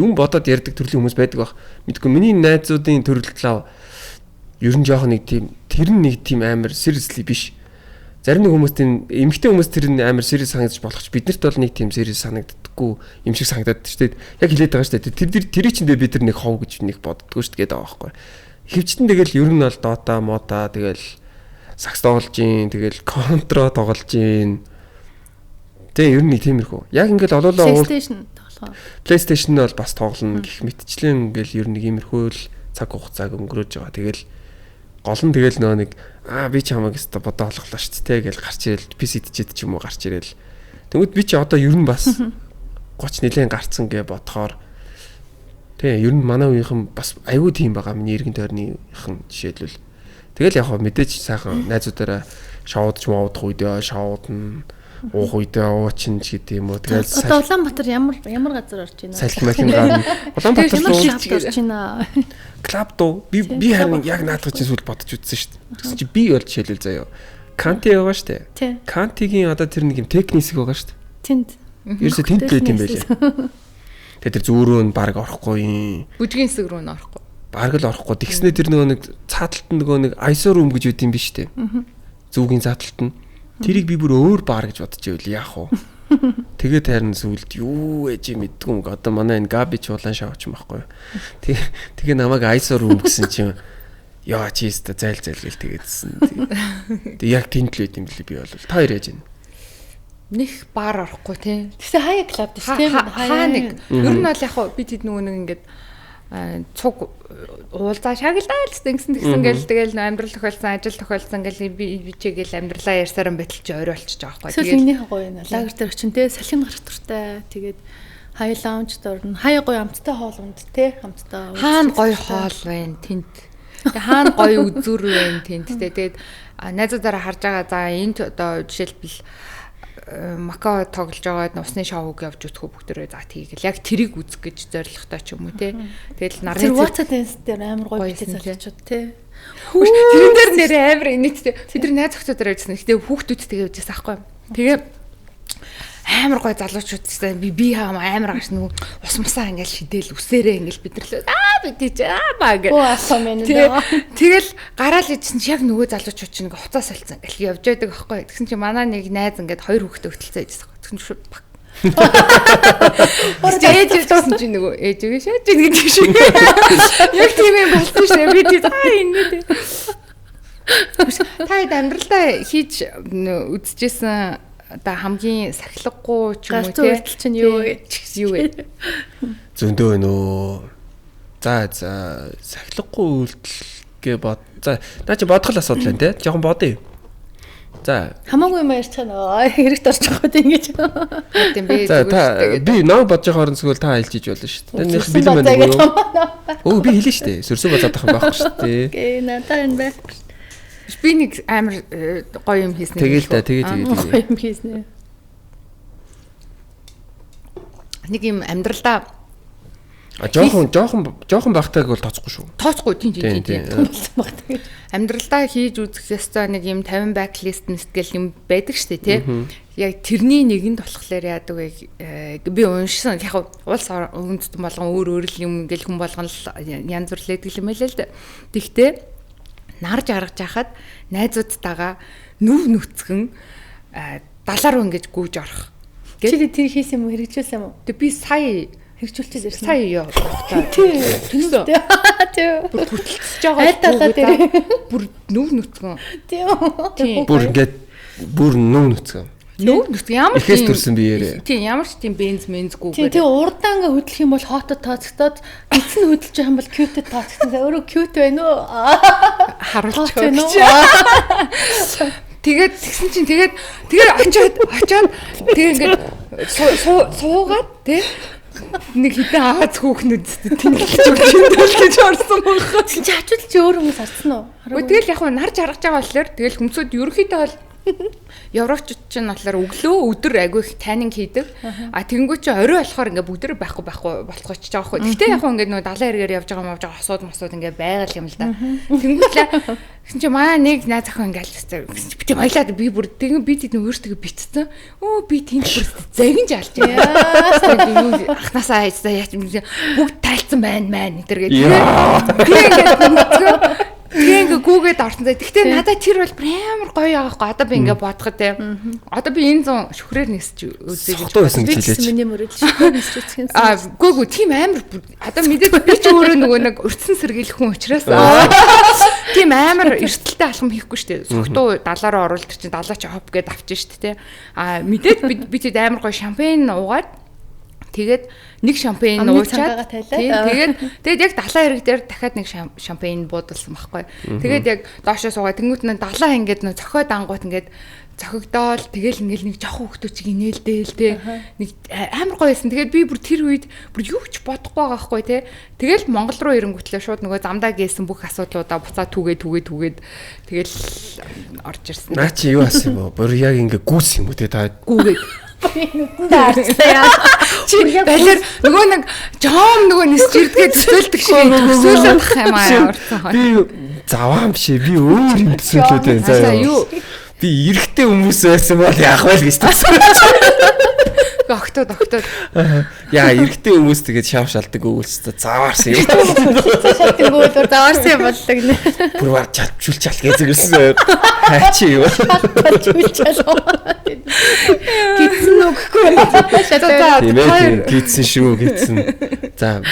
юм бодоод ярьдаг төрлийн хүмүүс байдаг баг. Мэдгүй миний найзуудын төрөлтлөө ер нь жоох нэг тийм тэр нэг тийм амар seriously биш. Зарим нэг хүмүүс тийм эмгтэй хүмүүс тэр амар serious санагдаж болох ч биднэрт бол нэг тийм serious санагддаггүй юм шиг санагдаад шүү дээ. Яг хэлээд байгаа шүү дээ. Тэр чинь бид нар нэг хов гэж нэг боддгоо шүү дээ гэдэг байгаа байхгүй. Хөвчтөн тэгэл ер нь бол дота мота тэгэл сакс тоглож гин тэгэл контро тоглож гин. Тэ ер нь тиймэрхүү. Яг ингээл олоолаа PlayStation бол бас тоглоно гэх мэтчлэн ингээл ер нь иймэрхүү л цаг хугацааг өнгөрөөж байгаа. Тэгэл гол нь тэгэл нөө нэг би ч хамаг өстө бодоо олголоо шүү дээ гэж гарч ирэл PC-д ч юм уу гарч ирэл. Тэгвэл би ч одоо ер нь бас 30 нэлээд гарцсан гэж бодохоор тэ ер нь манай үеийнхэн бас айгүй тийм байгаа миний эргэн тойрныхан жишээлбэл. Тэгэл яг хоо мэдээж сайхан найзуудаараа шоудч моодох үедээ шоудна уух үедээ уучин ч гэдэг юм уу. Тэгээд одоо Улаанбаатар ямар газар орж байна? Салхи махин гарна. Улаанбаатар клуб орж байна. Клуб доо би харин яг наадах чинь сүл бодож үзсэн шүү дээ. Тэгсэн чи би бол жишээлбэл заяа. Канти байгаа шүү дээ. Кантигийн одоо тэр нэг юм техник хэсэг байгаа шүү дээ. Тэнд. Ерөөсө тэнд лээд юм байлээ. Тэгээд тэр зүүрөө нь баг орохгүй юм. Бүжгийн хэсэг рүү нь орохгүй. Баг л орохгүй. Тэгснэ тэр нөгөө нэг цааталт нөгөө нэг ISO room гэж үүд юм биш үү? Зүгийн цааталт нь. Тэрийг би бүр өөр баар гэж бодож байвал яах вэ? Тэгээд харин сүлд юу ээж мэдгүй юм. Одоо манай энэ Габи ч улаан шавч юм байхгүй юу? Тэгээ намайг ISO room гэсэн чинь яа чи өстө зайл гэл тэгээдсэн. Тэг яг тэнд л байт юм лээ би бол. Та хоёр яаж байна? Них баар орохгүй тий. Тэгсэн хаяа клуб дээ тийм хаа нэг. Ер нь бол яг би тэд нөгөө нэг ингээд цуг уулзаа шагналаа л гэсэн гэл тэгэл амьдрал тохиолсон ажил тохиолсон гэл би чигээл амьдралаа ярьсараа байтал чи орой болчихж байгаа байхгүй. Тэгээд энэний гоё юм. Лагер дээр очин те салхин гарах туртай. Тэгээд хай лаунж дорно. Хай гоё амттай хоол унд те хамттай. Хаана гоё хоол байна тэнд. Тэгээ хаана гоё үзүр байна тэнд те. Тэгээд найзуудаараа харж байгаа за энд одоо жишээлбэл Макао тоглож байгаад усны шоуг явж үзэх бүгдээрээ за тийгэл яг тэрийг үзэх гэж зорилготой ч юм уу те. Тэгэл нарны тэр WhatsApp dance дээр амар гоё битээ залуучууд те. Тэрэн дээр нэр амар инээдтэй. Тэд найз охтуудаар явжсэн. Гэтэ хүүхдүүдтэйгээ явжсэн аахгүй. Тэгээ амар гоё залуучуудтай би хаам амар гаш нөгөө ус мусаа ингээл шидэл үсээрээ ингээл бидэрлээ. Би тийч баг. Тэгэл гараал ижсэн чи яг нөгөө залуучууд чинь ингээ хуцаа солилцсон ингээл явж байдаг аахгүй. Тэгсэн чи манай нэг найз ингээд хоёр хүүхдээ хөтөлцөө ижсэн. Тэгсэн чи шууд баг. Ээж гэсэн чи нөгөө ээжгээ шааж гэдэг шиг. Яг тийм юм болсон шээ. Би тий энэ та амьдралдаа хийж үзчихсэн одоо хамгийн сахилгагүй ч юм уу тий үйлдэл чинь юу вэ? Зөндөө нөө. За сахилгагүй үйлдэл гэ бод. За наа чи бодгол асуудал байна те. Жохон бодъё. За хамаагүй юм ярьж байгаа нөө хэрэгт орчих гээд ингэж. Тийм би зүгээр. Би наа бодож байгаа орон зөвхөн та хэлж иж болно шүү дээ. Таны бэлэн байна уу? Би хэлнэ шүү дээ. Сөрсөө бацаад байх байхгүй шүү дээ. Окей, надаа энэ байхгүй. Би нэг амар гоё юм хийсэн. Тэгээд гоё юм хийсэн. Нэг юм амьдралдаа жоохон багтайг бол тооцохгүй шүү. Тооцохгүй тийм. Томлсон багтай. Амьдралдаа хийж үзэх ёстой нэг юм 50 backlist нэтгэл юм байдаг шүү дээ тий. Яг тэрний нэгэнд болохоор яадаг вэ? Би уншсан. Яг улс үндэстэн болгон өөр л юм ингээл хүн болгон янз бүр лээдэг юм байлаа л дээ. Тэгтээ нар жаргаж яхад найзуудтайгаа нүв нүцгэн далаар ингэж гүйж орох. Чи тэр хийсэн юм уу? Хэрэгжүүлсэн юм уу? Тэг би сая хэрэгжүүлчихсэн ирсэн. Сая яа. Тэнцээ. Бүр хөтөлцөж байгаа. Бүр нүв нүцгэн. Тийм. Бүр ингээд бүр нүв нүцгэн. Нүв нүцгэн ямар ихээс төрсэн биеэрээ. Тийм ямар ч тийм бензгүйгээр. Тийм урдаан ингээ хөдлөх юм бол хотод тооцогдоод эцэн хөдөлж байгаа юм бол cute тооцогдсон. Өөрөө cute байна уу? Харуулчих байна уу? Тэгээд тэгсэн чинь тэгээд очиод тэгээд ингээд суугаад тий нэг хитэн ааз хүүхнүүд тэнглэж өгч орсон байгаа. Чи хажууд чи өөр хүмүүс харсан уу? Тэгэл яг нар жаргаж байгаа болохоор тэгэл хүмүүсүүд ерөөхдөө бол Европчууд ч болохоор өглөө өдөр агүй их тайнинг хийдэг. Тэгэнгүүт чи орой болохоор ингээ бүгдээр байхгүй болохгүй ч байгаа хгүй. Гэтэ яг ингээ нөгөө далайн эргээр явж байгаа асууд ингээ байгаал юм л да. Тэнгүүтлээ гэсэн чи маа нэг найз охин ингээл би баялаад би бүр тэгэн би тэд өөртөө битцсэн. Өө би тэнд бүр загинж алж яа. Ахнасаа хайцаа яач бүгд тайлцсан байна нэтэр гэдэг. Тэгээ ингээ гүүгээд орсон зай. Гэхдээ надад тэр бол амар гоё аахгүй. Одоо би ингээ бодоход те. Одоо би энэ зүүн шүхрээр нисч үзье гэж бодсон хэлээч. Миний мөрөд шүхрээр нисч үзсэн. Гүү тийм амар одоо мэдээд би ч өөрөө нөгөө нэг өртсөн сэргийлэх хүн учраас тийм амар эрсдэлтэй алхам хийхгүй штэ. Согтуу далаараа оруулдаг чинь далаа чи хоп гэд авчин штэ те. Мэдээд би тэд амар гоё шампань уугаад тэгээд нэг шампань уучаад тэгээд яг далайн хэрэг дээр дахиад нэг шампань буудалсан байхгүй. Тэгээд яг доошоо суугаад тэнгуут нь далаа ингээд нөө цохиод ангууд ингээд цохигдоол тэгэл ингээл нэг жоох хөвгтөө чиг инээлдээл те нэг амар гоё байсан. Тэгээд би бүр тэр үед бүр юу ч бодохгүй байгаа байхгүй те. Тэгэл Монгол руу ирэнгүүтлээ шууд нөгөө замдаа гээсэн бүх асуудлуудаа буцаа түгээд тэгэл орж ирсэн. Наа чи юу асан юм бэ? Бүр яг ингээ гүйс юм уу те та гүүгээд Даарцаа. Чи балер нөгөө нэг жом нөгөө нисч ирдгээ төсөөлдөг шиг төсөөлөх юм аа. Би заваам шээ. Би өөр юм төсөөлөд байна заа юу. Би эрэгтэй хүмүүс байсан бол яах вэ гэж төсөөлж. Октод. Яа эрэгтэй хүмүүс тэгээд шавшалдаг өгүүлстэй заваарсан юм. Шалтгаан өгүүлбэр заваарсан юм болдог нэ. Бүр вар чалчулчаал гэзэгэрсэн. Хачи юу. Чалчулчаал. Гитсэн үггүй. Гитсэн шүү гитсэн. За.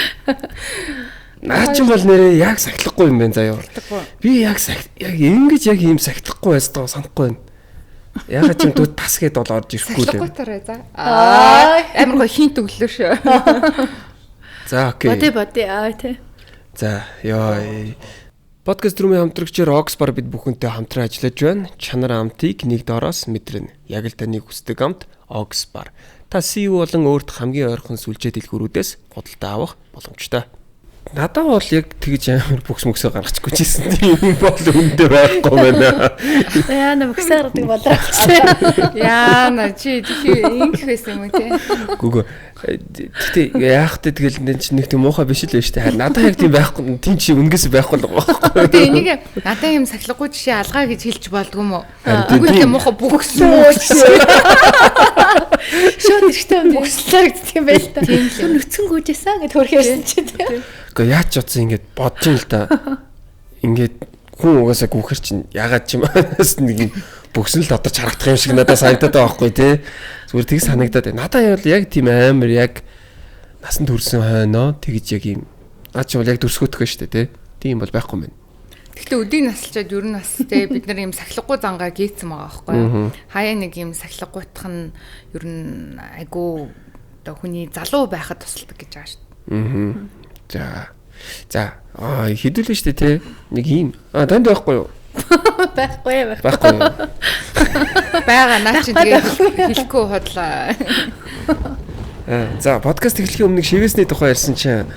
Наач бол нэрээ яг сахилахгүй юм байна заяа. Би яг ингэж яг ийм сахилахгүй байсдаа санахгүй байна. Ягаад ч юм дүү тас гээд бол орж ирэхгүй л. Сахилгуйтараа за. Амар гоё хинт өглөө шүү. За окей. Боди тий. За ёо. Подкаст румын хамтрагчаар Oxbar бид бүхэнтэй хамтран ажиллаж байна. Чанар амтыг нэг доороос мэдрэнэ. Яг л таны хүсдэг амт Oxbar. Та CEO болон өөрт хамгийн ойрхон сүлжээ дэлгүүрүүдээс худалдаа авах боломжтой. Надад бол яг тэгж амар бүкс мөксөө гаргачихгүй чийсэн. Тийм бол үндэ байхгүй байна. Яа на бүксээр гэдэг болоо. Яа на чи ингэх байсан юм те. Гүгөө. Гэтэ яах вэ тэгэл энэ чинь нэг тийм муухай биш л байна шүү дээ. Харин надад яг тийм байхгүй. Тийм чи үнгээс байхгүй л байгаа. Тэгээ энийг надад юм сахилгагүй жишээ алгаа гэж хэлж болдгоо юм уу? Үгүй тийм муухай бүкс Шууд ихтэй бүкслэр гэдэг юм байл та. Тийм л нүцгэн гүйжсэн гэд хөрхөөсөн чи тийм. Гэхдээ яаж ч утсан ингэж бодож юм л да. Ингээд хүн угаасаа гүхэр чинь ягаад ч юм нэг бүксэн л дотор харагдах юм шиг надад санагдаад байгаа байхгүй тий. Зүгээр тийг санагдаад байна. Надад яг тийм амар яг насан турсан хойноо тэгж яг юм. Наад чи бол яг дүрсгөөтгөө шүү дээ тий. Тийм бол байхгүй юм байна. Гэхдээ өдийг насалчаад ер нь бас те бид нар юм сахилгагүй зангаа гээцсэн байгаа байхгүй юу? Хаяа нэг юм сахилгагуйтах нь ер нь айгу оо хүний залуу байхад тусалдаг гэж байгаа шүү дээ. За хэдүүлэн шүү дээ те. Нэг юм. Танд байхгүй юу? Байхгүй. Бага наа чи тэгээ хэлэхгүй хотлоо. За подкаст эхлэхийн өмнө шивээсний тухай ярьсан чинь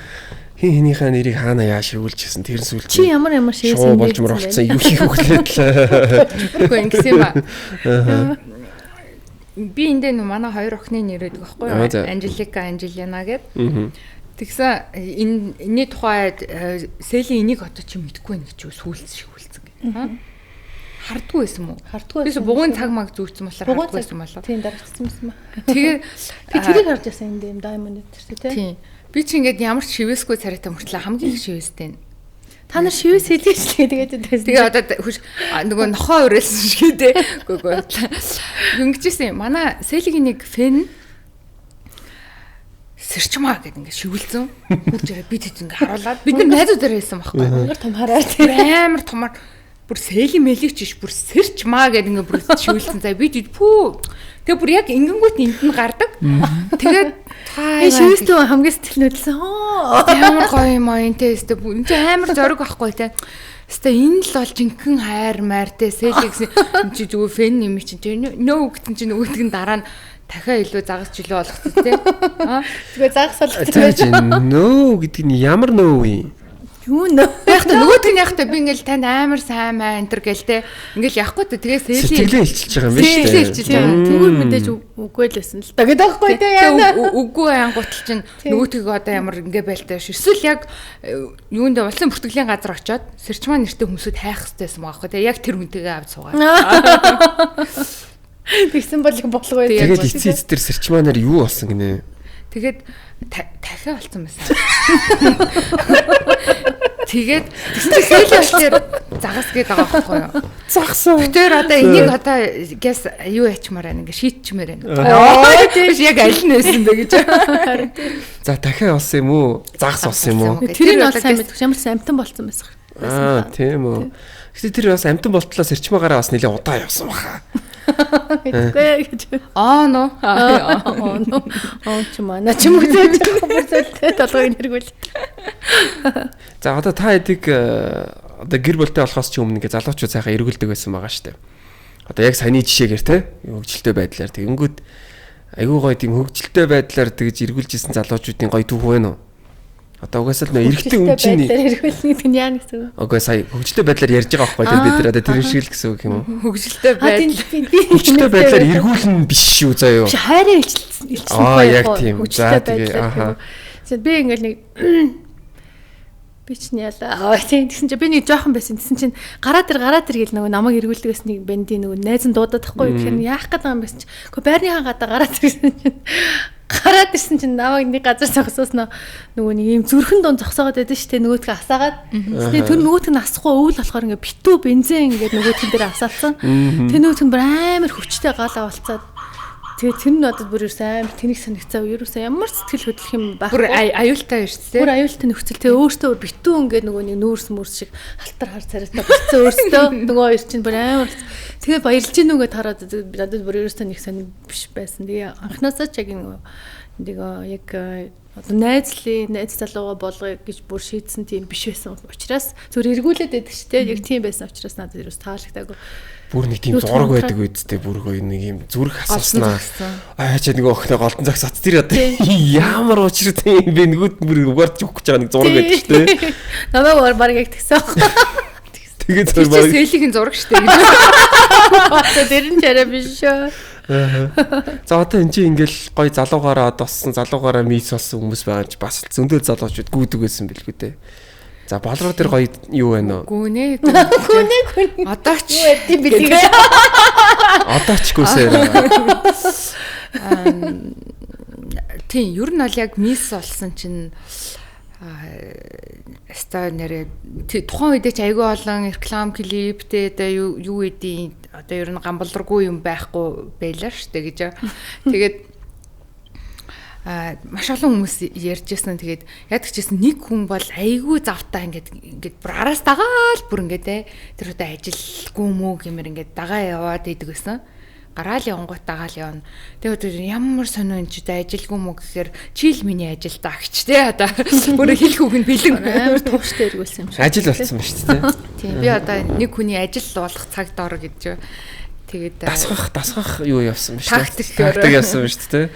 хинийхээ нэрийг хаана яа шивүүлчихсэн тэр сүлж чи ямар шивээс юм болж мөрөлдсөн юу хийх өглөөд л үгүй ингэсэн юм аа. Би эндээ манай хоёр охины нэр өгдөг байхгүй юу? Анжелика, Анжелина гэдэг. Тэгсэн энэний тухайд Сэлийн энийг одоо чи мэдэхгүй байх гэж сүүлс шиг үлцэн гэх. Хардгүй байсан мó? Хардгүй. Бис бугуун цаг маг зүүрсэн болохоор хардгүй байсан болоо. Тийм дарагдсан юм. Тэгээ би тэрийг харж байсан энэ юм diamond дээр тийм. Би чи ингээд ямар ч шивээсгүй царайтай мөртлөө хамгийн их шивээстэй. Та нар шивээс хэлээч тэгээд байсан. Тэгээ одоо нөгөө нохоо өрөөсөн шиг дээ. Гүгөө. Юу ингэжсэн юм. Манай Сэлийн нэг фэн сэрчмаа гэдэг ингээд шивүүлсэн. Хурж ирээ бид хэд ингээд харуулаад бид нар найзуудаар байсан байхгүй. Амар том хараа. Амар томор бүр Сэлийн мэлэгч иш бүр сэрчмаа гэдэг ингээд бүр шивүүлсэн. За бид пүү. Тэгээ бүр яг ингэнгүүт энд нь гардаг. Тэгээд шивэстэй хамгийн сэтгэл хөдлсөн. Ямар гоё юм аа энтэй өстө энэ чи амар зориг байхгүй те. Өстө энэ л бол жинхэнэ хайр маар те Сэли гэсэн энэ чи зүгээр фэн юм чи нөө гэсэн чи нөгөөтг нь дараа нь дахиад илүү загас жилөө болгосон те. Тэгээ загас болгосон. Нөө гэдэг нь ямар нөө вэ? Юу нөө? Яг та нөгөөтг нь яг та би ингээл танд амар сайн маа энтер гээл те. Ингээл явахгүй те тэгээ Сэли сэтгэлээ илчилж байгаа юм байна шүү дээ. Тэгвэл мэдээж үгүй л байсан л та гэдэг байхгүй те яана. Үгүй ангуутал чинь нөгөөтг одоо ямар ингээ байлтай ш. Эсвэл яг юунд улсын бүртгэлийн газар очиод сэрчмаа нэртэй хүмүүсүүд хайх хэвчээсэн байгаа байхгүй те. Яг тэр хүнтэйгээ авч суугаад. Тэгсэн бол болго байх. Тэгээд эцсийн эцтэр сэрчмаанаар юу болсон гинэ? Тэгээд дахиад болсон байсан. Тэгээд Сэлийн болохоор загас гэдэг байгаа байхгүй юу? Загсан. Тэр одоо энийг одоо гэс юу ячмаар байна ингээ шийтчмээр байна. Тийш яг аль нь байсан бэ гэж. За дахиад болсон юм уу? Загас болсон юм уу? Тэр нь бол сайн мэдгүй ямар ч амтан болцсон байсан. Тийм үү. Гэтэ тэр бас амтан болтлоо сэрчмаагаараа бас нэлээд удаа явсан баха. Мэдгүй гэж. Нөө. Ч манай ч юм уу зөөлтэй толгойг нэргүүл. За одоо та эдийг одоо гэр бүлтэй болохоос ч өмнө ингээ залуучууд сайхан эргүүлдэг байсан байгаа шүү дээ. Одоо яг саяны жишээгээр те хөгжилтэй байдлаар тэгэнгүүт айгүй гоё тийм хөгжилтэй байдлаар тэгж эргүүлжсэн залуучуудын гоё түүх байна уу? Одоо угаасаа л нөө эрэгтэй үнчний эргүүлнэ гэдэг нь яа гэсэн үг. Окей сая хөгжилтэй байдлаар ярьж байгаа байхгүй тийм бид нар одоо тэр шиг л гэсэн үг юм уу? Хөгжилтэй байдал. Хөгжилтэй байдлаар эргүүлнэ биш шүү заяа юу? Хайраа илчилсэн байхгүй яг тийм. За тэгээ аа. Би ингээл нэг би ч яла. Тийм тэгсэн чинь би нэг жоохон байсан. Тэгсэн чинь гараа тэр гэл нөгөө намайг эргүүлдэг гэсэн нэг бандийн нөгөө найз нь дуудаад тахгүй юу гэхээр яах гээд байгаа юм бэ чинь. Гэхдээ байрныхаа гадаа гараа тэрсэн чинь гараад ирсэн чинь намайг нэг газар зогсоосноо нөгөө нэг юм зүрхэн дунд зогсоогоод байдаг шүү дээ нөгөөдгөө асаагаад тэгээ тэр нөгөөдг нь асахгүй өвөл болохоор ингээ битүү бензин ингээд нөгөөдгөн дээр асаалсан тэр нөгөөдг нь бүр амар хүчтэй галаа болцоод тэгээ тэр нь одоо бүр сайн тэнийг санагцаа ерөөсөө ямар сэтгэл хөдлөх юм байхгүй бүр аюултай шүү дээ бүр аюултай нөхцөл тэгээ өөртөө битүү ингээ нөгөө нэг нүүрс мөрс шиг халтар хар царайтай болцсон өөртөө нөгөө хоёр чинь бүр амар тэгээ баярлж гинүгээ тараад надад бүр ерөөсөө нэг сонир биш байсан тэгээ анхнаасаа ч яг нэг яг одоо найз залууга болгоё гэж бүр шийдсэн тийм биш байсан учраас зүгээр эргүүлээд байдаг шүү дээ. Яг тийм байсан учраас надад ерөөс таалагдаагүй. Бүр нэг тийм зураг байдаг үсттэй бүр гоё нэг юм зүрх асууснаа. Аачаа нэг охиноо голдон цагс ат тэр одоо ямар уучртай юм бэ нөгөөд бүр угаарч өгөх гэж байгаа нэг зураг байдаг шүү дээ. Намайг баг яг тэгсэн аах. Тэгээд зураг баг. Сэлигийн зураг шүү дээ. Тэр нь чараа биш шүү. За одоо энэ чинь ингээл гоё залуугаараа одооссон залуугаараа мийс болсон хүмүүс байгаа ч бас зөндөө залуучууд гүйдэг байсан билгүй дээ. За болроо тэр гоё юу байна вэ? Гүнээ. Одоо ч юу яд юм бэлээ. Одоо ч гүсээр. Тийм, ер нь бол яг мисс болсон чинь ста нэрээ тухайн үедээ ч айгүй олон реклам клиптэй одоо юу эдийн одоо ер нь гамбалргүй юм байхгүй байлаа шүү дээ гэж. Тэгээд маш олон хүмүүс ярьжсэн. Тэгээд яддаг чийсэн нэг хүн бол айгүй завтаа ингээд бүр араас дагаал бүр ингээд тэр одоо ажилгүй мүү гэмээр ингээд дагаа яваад идэг гэсэн. Гараал явангууд дагаал явна. Тэгээд ямар сонио энэ ч ажилгүй мүү гэхээр чийл миний ажил даагч те одоо бүр хэлэх үг нь бэлэн амар тууштай эргүүлсэн юм шиг. Ажил болсон ба шүү дээ. Тийм би одоо нэг хүний ажил болох цаг доор гэж. Тэгээд дасгах юу явсан ба шүү дээ. Тактик явсан ба шүү дээ.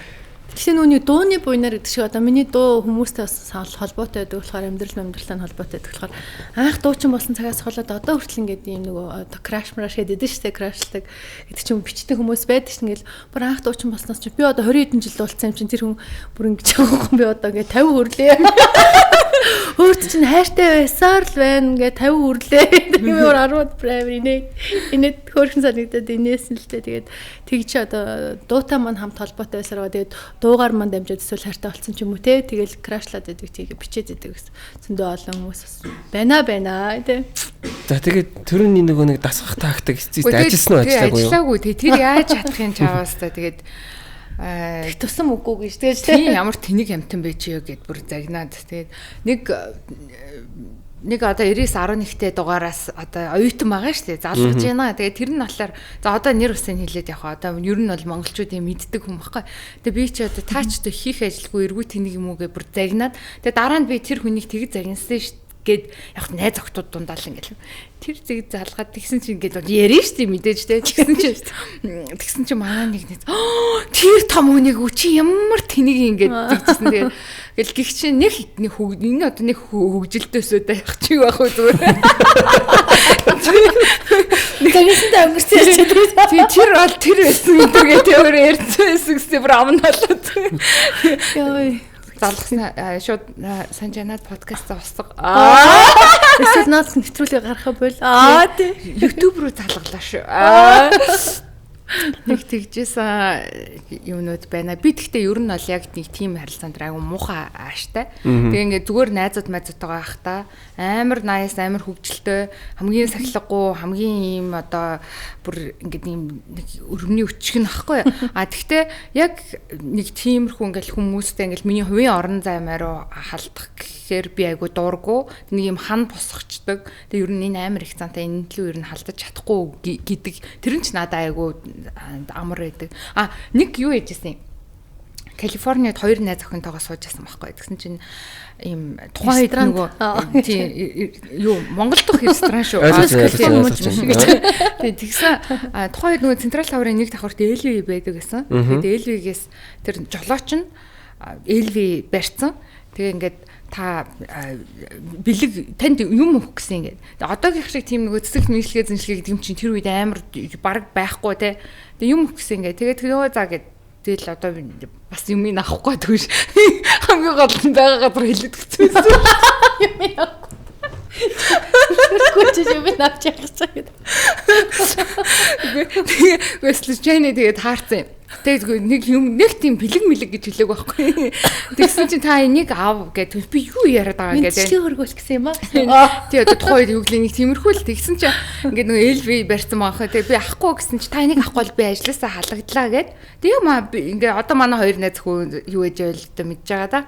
Тэгсэн нүуний дууны буйнаар гэдэг шиг одоо миний дуу хүмүүстэй бас холбоотой байдаг болохоор амьдралтай холбоотой байдаг болохоор анх дуучин болсон цагаас холоод одоо хүртэл ингээд юм нөгөө одоо краш гэдэг шүү дээ крашлдаг гэдэг чинь бичдэг хүмүүс байдаг шин гэл бүр анх дуучин болсноос чи би одоо 20 хэдэн жил болсон юм чинь тэр хүн бүр ингэж байгаа юм би одоо ингээд 50 хүрлээ. Өөрт чинь хайртай байсаар л байна ингээд 50 хүрлээ. Тэр 10-д прайвер инээд хөөрхөн санагдаад инээс нь л дээ тэгээд тэгж одоо дуутай маань хамт холбоотой байсараа тэгээд дуугаар манд амжаад эсвэл хайртай болсон ч юм уу те тэгэл крашлаад байдаг тийг бичээд байдаг гэсэн. Зөндөө олон хүмүүс байна те. За тэгээд төрөний нөгөө нэг дасгах тактик ажилласан уу ажиллаагүй юу? Ажиллаагүй тэр яаж чадах юм чаваас та тэгээд тэг тусам үгүй гэж тэгэж тийм ямар тэнэг амтан байж ёо гэд бүр загнаад тэгээд нэг одоо 99.1-тэй дугаараас одоо оюутан байгаа шүү дээ. Залгаж байна. Тэгээд тэр нь болохоор за одоо нэр усын хэлээд явах. Одоо ер нь бол монголчуудын мэддэг хүн баггүй. Тэгээд би ч одоо таачтай хийх ажилгүй эргүү тэнийг юм уу гэж бүр загнаад тэгээд дараа нь би тэр хүнийг тэгж загнасан шүү гээд яг найз охтууд дундаа л ингээл тэр зэг залгаад тэгсэн чинь ингээд ярина шүү дээ мэдээж те тэгсэн чинь манай нэг тэр том хүнийг чи ямар тэнийг ингээд тэгсэн тэгээд гэл гих чи нэг энэ одоо нэг хөгжилдөөсөө дайх чи байх уу зүгээр тэгсэнтэй өнгөрсөн чи тэр бол тэр байсан гэдгээ тэр ярьсан гэсэн бүр амнаалаа ёо залгсан шууд санжанаад подкаст зовсог. Эсвэл наад нэвтрүүлэг гаргах бол тий. YouTube руу залгалаа шүү. Нэг тэгжсэн юмнууд байна. Би тэгтээ ер нь бол яг нэг тийм харилцаанд айгу муухай ааштай. Тэгээ ингээд зүгээр найзууд майзуудтайгаа байхдаа амар nice, амар хөвгөлтэй, хамгийн сахилгагүй, хамгийн ийм одоо бүр ингээд ийм нэг өргөмний өчгөн ахгүй. Тэгтээ яг нэг тиймэрхүү ингээд хүмүүстэй ингээд миний хувийн орон займаа руу халдах гэхээр би айгу дуургүй. Нэг ийм хан босгочдөг. Тэгээ ер нь энэ амар их цаантай энэ төлөө ер нь халдаж чадахгүй гэдэг. Тэр нь ч надад айгу амар байдаг. Нэг юу яжсэн. Калифорниад 2 найз охинтойгоо сууж байсан байхгүй. Тэгсэн чинь ийм тухайн үед нөгөө тийм юу Монгол дахь ресторан шүү. Тэгсэн тухайн үед нөгөө Централ таврын нэг давхарт Элви байдаг гэсэн. Тэгээд Элвигээс тэр жолооч нь Элви барьсан. Тэгээ ингээд та бэлэг танд юм өгөх гэсэн ингээд. Одоогийн шиг тийм нөгөө цэцэг нийслэгээ зэншлэгээ гэдэг юм чинь тэр үед амар баг байхгүй те. Тэгээ юм өгөх гэсэн ингээд. Тэгээд нөгөө за гэдэг тэгэл одоо бас юм ин авахгүй тэгвш. Хамгийн гол нь байгаа газар хэлээд гисэн. Юм яахгүй. Гүч юм навч яхаж байгаа. Тэгээ Вестлчэний тэгээд таарсан юм. Тэгээд нэг тийм бэлэг мэлэг гэж хэлээг байхгүй. Тэгсэн чинь та энийг аав гэдэг би юу яриад байгаа гэдэг. Мэдчлэг хөргөөл гэсэн юм аа. Тэгээ одоо тухайд юу гэлээ нэг тиймэрхүү л тэгсэн чинь ингээд нөгөө элви барьсан байгаа. Тэгээ би ахгүй гэсэн чинь та энийг ахгүй бол би ажилласаа халагдлаа гэд. Тэгээ маа ингээд одоо манай хоёр найз хөө юу ээж байл одоо мэдж байгаа да.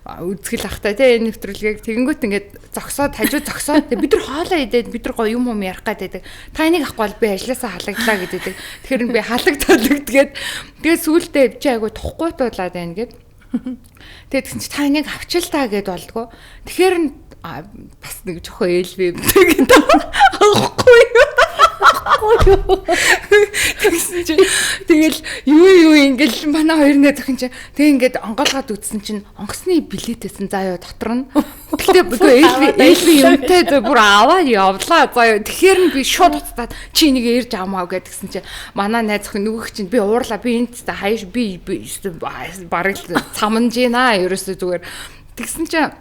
Үзгэл ахтай тий энэ нэвтрүүлгийг тэгэнгүүт ингээд зогсоод хажуу зогсоод бид нар хоолоо идээд бид нар гоё юм ярих гэдэг. Та энийг ахгүй бол би ажилласаа халагдлаа гэдэг. Тэгэхээр би халагдаад тэгээд сүүлдээ чи айгу тухгүй туулаад байна гэд. Тэгээд тэгсэн чи та энийг авчил та гэд болдгоо. Тэгэхээр бас нэг жоохон ээлвэ гэдэг аахгүй юу. Тэгсэн чи тэгэл юу ингээл манай хоёр найз охин чи тэг ингээд онгоолгаад үтсэн чинь онгоцны билетээсэн заа юу дотор нь. Гэхдээ ээлви юмтай бүр аваа явлаа заа юу. Тэгэхээр нь би шууд уцтаад чи энийг ирж авмаа гэдгсэн чи манай найз охин нөгөөх чинь би уурлаа би энэтэй хаяш би бараг цамнж гинэ ерөөсөө зүгээр. Тэгсэн чи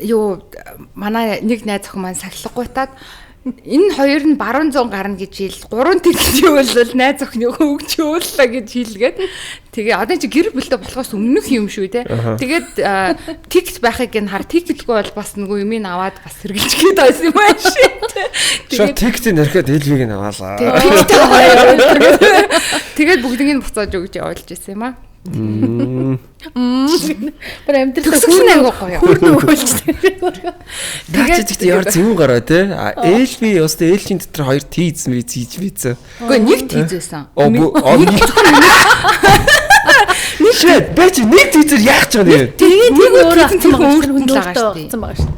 юу манай нэг найз охин маань сахилгагуйтаад энэ хоёр нь баруун зүүн гарна гэж хэл 3 тэгчээвэл найз охины хөвгчөөллөө гэж хэлгээд тэгээ одоо чи гэр бүлтэй болохоос өмнөх юм шүү те. Тэгээд тикт байхыг ин хар тиктгүй бол бас нөгөө юмыг аваад бас сэргэлж гээд байсан юм байна шээ. Тэгээд тиктийн нэрхэд элвиг нь аваалаа. Тэгээд бүгднийг нь буцааж өгч явуулж ирсэн юм аа. Бүр амьдрал төгсгөн аягүй гоё. Тэгээд тэгт яар зөв гараа те. Ээлби өстө ээлжийн дотор хоёр тийз хийжвэзээ. Үгүй нэг тийзээсэн. Нэг бач нэг тийзэр яах ч юм бэ? Тэгээд нэг өөрөө хүн өгсөн байгаа шүү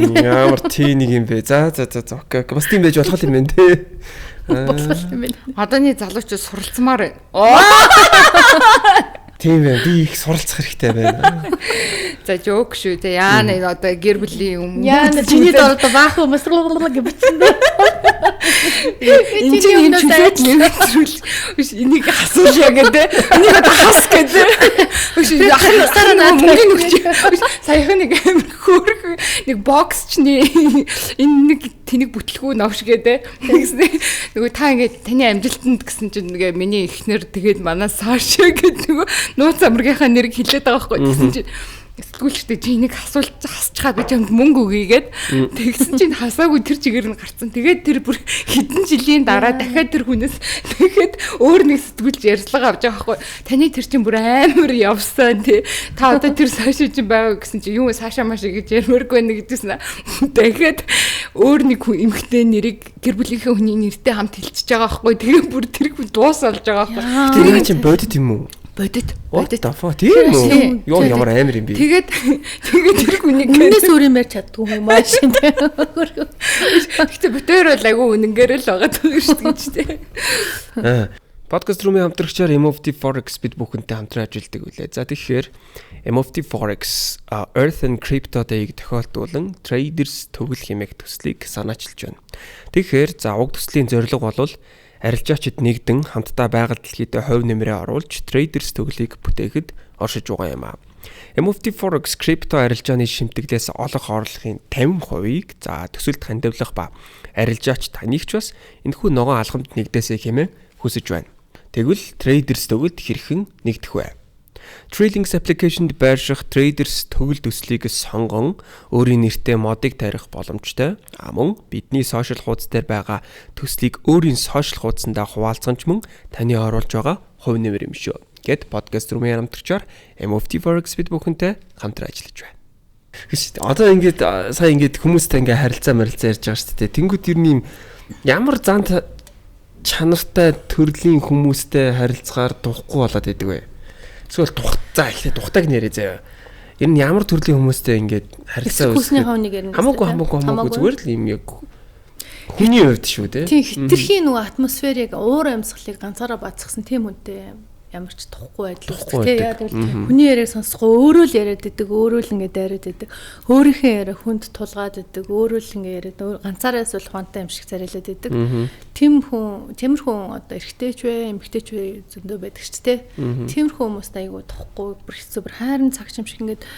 дээ. Ямар тийник юм бэ? За окей. Бас тийм байж болох юм байна те. Одооний залуучууд суралцмаар байна. Тийм ээ, би их суралцах хэрэгтэй байна. За жоок шүү. Тэ яана одоо гэр бүлийн юм. Яана чиний дорд баах хүмүүс гэж бичсэн дээ. Энд чинь юм чөлөөт нэмэгтрүүл. Энийг асуулъя гэдэг. Энийг одоо хас гэдэг. Ахнасараа мөнгөний өгч. Саяхан нэг амир хөөрх нэг бокс ч энэ нэг тэнийг бүтлгүү новш гэдэг. Тэгснэ нөгөө та ингээд таны амжилтанд гэсэн чинь нэгэ миний эхнэр тэгээд манаас саашаа гэдэг нөгөө нууц амргийнхаа нэрийг хэлээд байгаа байхгүй. Тэгсэн чинь сэтгүүлчтэй чи энийг хасчихад би чамд мөнгө өгье гэд тэгсэн чинь хасаагүй тэр чигээр нь гарцсан. Тэгээд тэр бүр хэдэн жилийн дараа дахиад тэр хүнээс тэгэхэд өөр нэг сэтгүүлч ярьцлага авч байгаа байхгүй. Таны тэр чинь бүр амар явсан тий. Та одоо тэр саашаа чинь байгаа гэсэн чинь юу саашаа машаа гэж ярмааргүй байна гэдгийсэн. Тэгэхэд өөр нэг эмэгтэй нэрийг гэр бүлийнхээ хүний нэртэй хамт хэлчихэж байгаа байхгүй. Тэгээ бүр тэр хүн дуусалж байгаа байхгүй. Тэр чинь бодит юм уу? Бодит. Тийм үү? Юу ямар амар юм бэ? Тэгээд тэр хүнийг өмнөөс өөр юм ярьж чаддгүй юм аа шин. Гэхдээ бүтээр бол агай үнэнгээр л байгаа даа шүү дээ. Podcast room-ийн хамтрагчаар MFT Forex бид бүхэнтэй хамтран ажилладаг үлээ. За тэгэхээр MFT Forex Earth and Crypto Day-г тохиолдуулан traders төгөл хэмээх төслийг санаачилж байна. Тэгэхээр за уг төслийн зорилго бол арилжаачид нэгдэн хамтдаа байгаль дэлхийд хувь нэмрээ оруулж traders төглийг бүтээхэд оршиж байгаа юм аа. MFT Forex крипто арилжааны шимтгэлээс олох орлогын 50%-ийг за төсөлд хандивлах ба арилжаач танигч бас энэхүү ногоон алхамд нэгдээсэй хэмээн хүсэж байна. Тэгвэл traders төгөлд хэрхэн нэгдэх вэ? Trading application-д байрших traders төгөл төслийг сонгон өөрийн нэртэй модыг тарих боломжтой. Мөн бидний сошиал хуудас дээр байгаа төслийг өөрийн сошиал хуудасандаа хуваалцсан ч мөн таны оруулж байгаа хувь нэмэр юм шүү. Гэт podcast руу хамтрагчаар MFT Forex бид бүхэнтэй хамтран ажиллаж байна. Одоо ингээд сая ингээд хүмүүстэй ингээд харилцаа ярьж байгаа шүү дээ. Тэнгүүд ер нь ямар зант чанартай төрлийн хүмүүстэй харилцахаар духгүй болоод идэг вэ? Эсвэл тухтайг нэрээ заяа. Ер нь ямар төрлийн хүмүүстэй ингээд харилцаа үүсгэх хамаагүй зүгээр л юм яг хүний хувьд шүү дээ. Тийм хитрхийн нөгөө атмосферыг уур амьсгалыг ганцаараа бацгсан тийм хүнтэй ямар ч тухгүй байдал үүсдэг тийм яа гэвэл хүний яриаг сонсгоо өөрөө л яриад идэг, өөрөө л ингээд дайраад идэг, өөрийнхөө яриа хүнд тулгаад идэг, өөрөө л ингээд яриад ганцаараа эсвэл хонтой юм шиг царайлаад идэг. Тиймэрхүү одоо эрэгтэйч вэ, эмэгтэйч вэ зөндөө байдаг ч тийм. Тиймэрхүү хүмүүст айгуу тухгүй, бүр хэцүү, бүр хайрын цаг юм шиг ингээд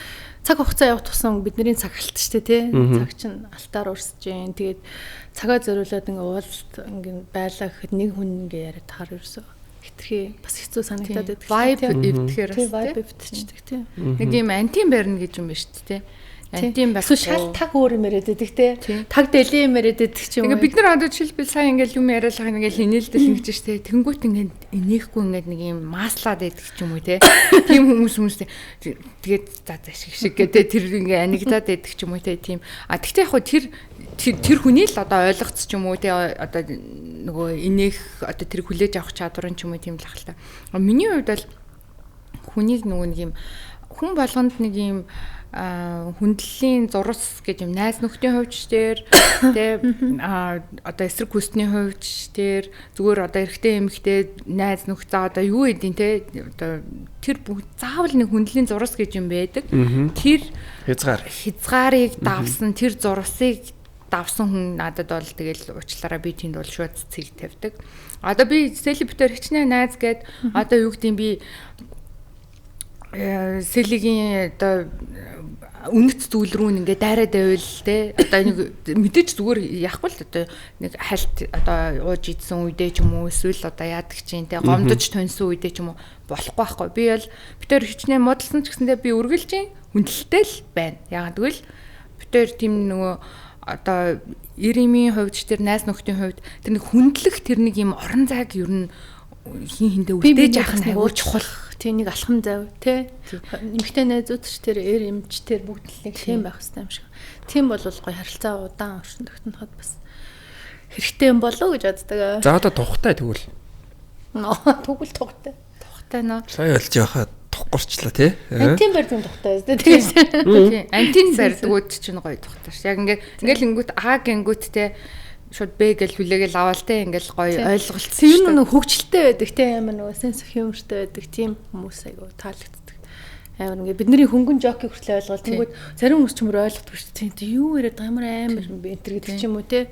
цаг хугацаа явах тусам бидний цаг алт штэ тий. Цаг чинь алтаар урсж जैन. Тэгээд цагаа зориулаад ингээд уулзалт ингээд байлаа гэхэд нэг хүн ингээд яриад таар ерөөсөө хитрхи бас хэцүү санагдаад байдаг. Vibe эвдэхээр vibe эвдчихдэг тий. Нэг юм антин барина гэж юм байна шүү дээ. Антим байх. Шал таг өөр юм яриад байдаг те. Таг дэлээ юм яриад байдаг ч юм уу. Тэгээ бид нар одоо жишээлбэл сайн ингээл юм яриалах ингээл инээлдэл ингэж штэ. Тэнгүүт ингээд инехгүй ингээд нэг юм маслаад байдаг ч юм уу те. Тийм хүмүүс тэгээд за шиг гэдэг тэр ингээ анигдаад байдаг ч юм уу те. Тийм. Тэгтээ яг тэр хүний л одоо ойлгоц ч юм уу те. Одоо нөгөө инех одоо тэр хүлээж авах чадвар ч юм уу тийм л ахalta. Миний хувьд бол хүнийг нөгөө нэг юм хүн болгонд нэг юм хүндлэлийн зурс гэж юм найз нөхдийн хувьч дээр тэ одоо эсрэг хүсний хувьч дээр зүгээр одоо эрэгтэй эмэгтэй найз нөхд за одоо юу гэдیں те одоо тэр бүх заавал нэг хүндлэлийн зурс гэж юм байдаг. Тэр хязгаарыг давсан тэр зурсыг давсан хүн надад бол тэгэл уучлаарай би тэнд бол шууд цэцгийг тавьдаг. Одоо би селебитээр хичнээн найз гээд одоо юу гэдیں би селигийн одоо үнэт зүйл рүү ингээ дайраад байвал те одоо нэг мэдээж зүгээр яахгүй л одоо нэг хальт одоо ууж идсэн үедээ ч юм уу эсвэл одоо яадаг чинь те гомдож тоньсон үедээ ч юм уу болохгүй байхгүй би бол битээр хичнээн модалсан ч гэсэндээ би үргэлж хүндэлтэй л байна яагаад гэвэл битээр тийм нөгөө одоо иримийн хувьд ч тэр найз нөхдийн хувьд тэр нэг хүндлэх тэр нэг юм орон зайг ер нь хин хиндэ үлдээж авах нь аягүй чухал. Тийм нэг алхам зав тий. Эмэгтэй найзууд ч тэр эмч тэр бүгдлийг тийм байх хэрэгтэй юм шиг. Тийм бол гоё харилцаа удаан оршин тогтноход бас хэрэгтэй юм болов уу гэж боддог. За одоо тухтай тэгвэл. Тэгвэл тухтай. Тухтай нөө. Сая олж явахад тухгурчлаа тий. Антин барьдаг тухтай шүү дээ. Тийм. Антин барьдгууд чинь гоё тухтай ш. Яг ингээл ингүүт А гингүүт те шууд Б гэж хүлээгээл аваал те ингээл гоё ойлголцсон. Тэр нэг хөвгчлөлтэй байдаг те амар нөгөө sense of humorтэй байдаг тийм хүмүүс айгу таалагддаг. Амар ингээ бидний хөнгөн жокийг хүртэл ойлгол. Тэнгүүд зарим хүмүүс ч юм ойлгохгүй шүү дээ. Юу яриад байгаа амар би энэ гэдэг ч юм уу те.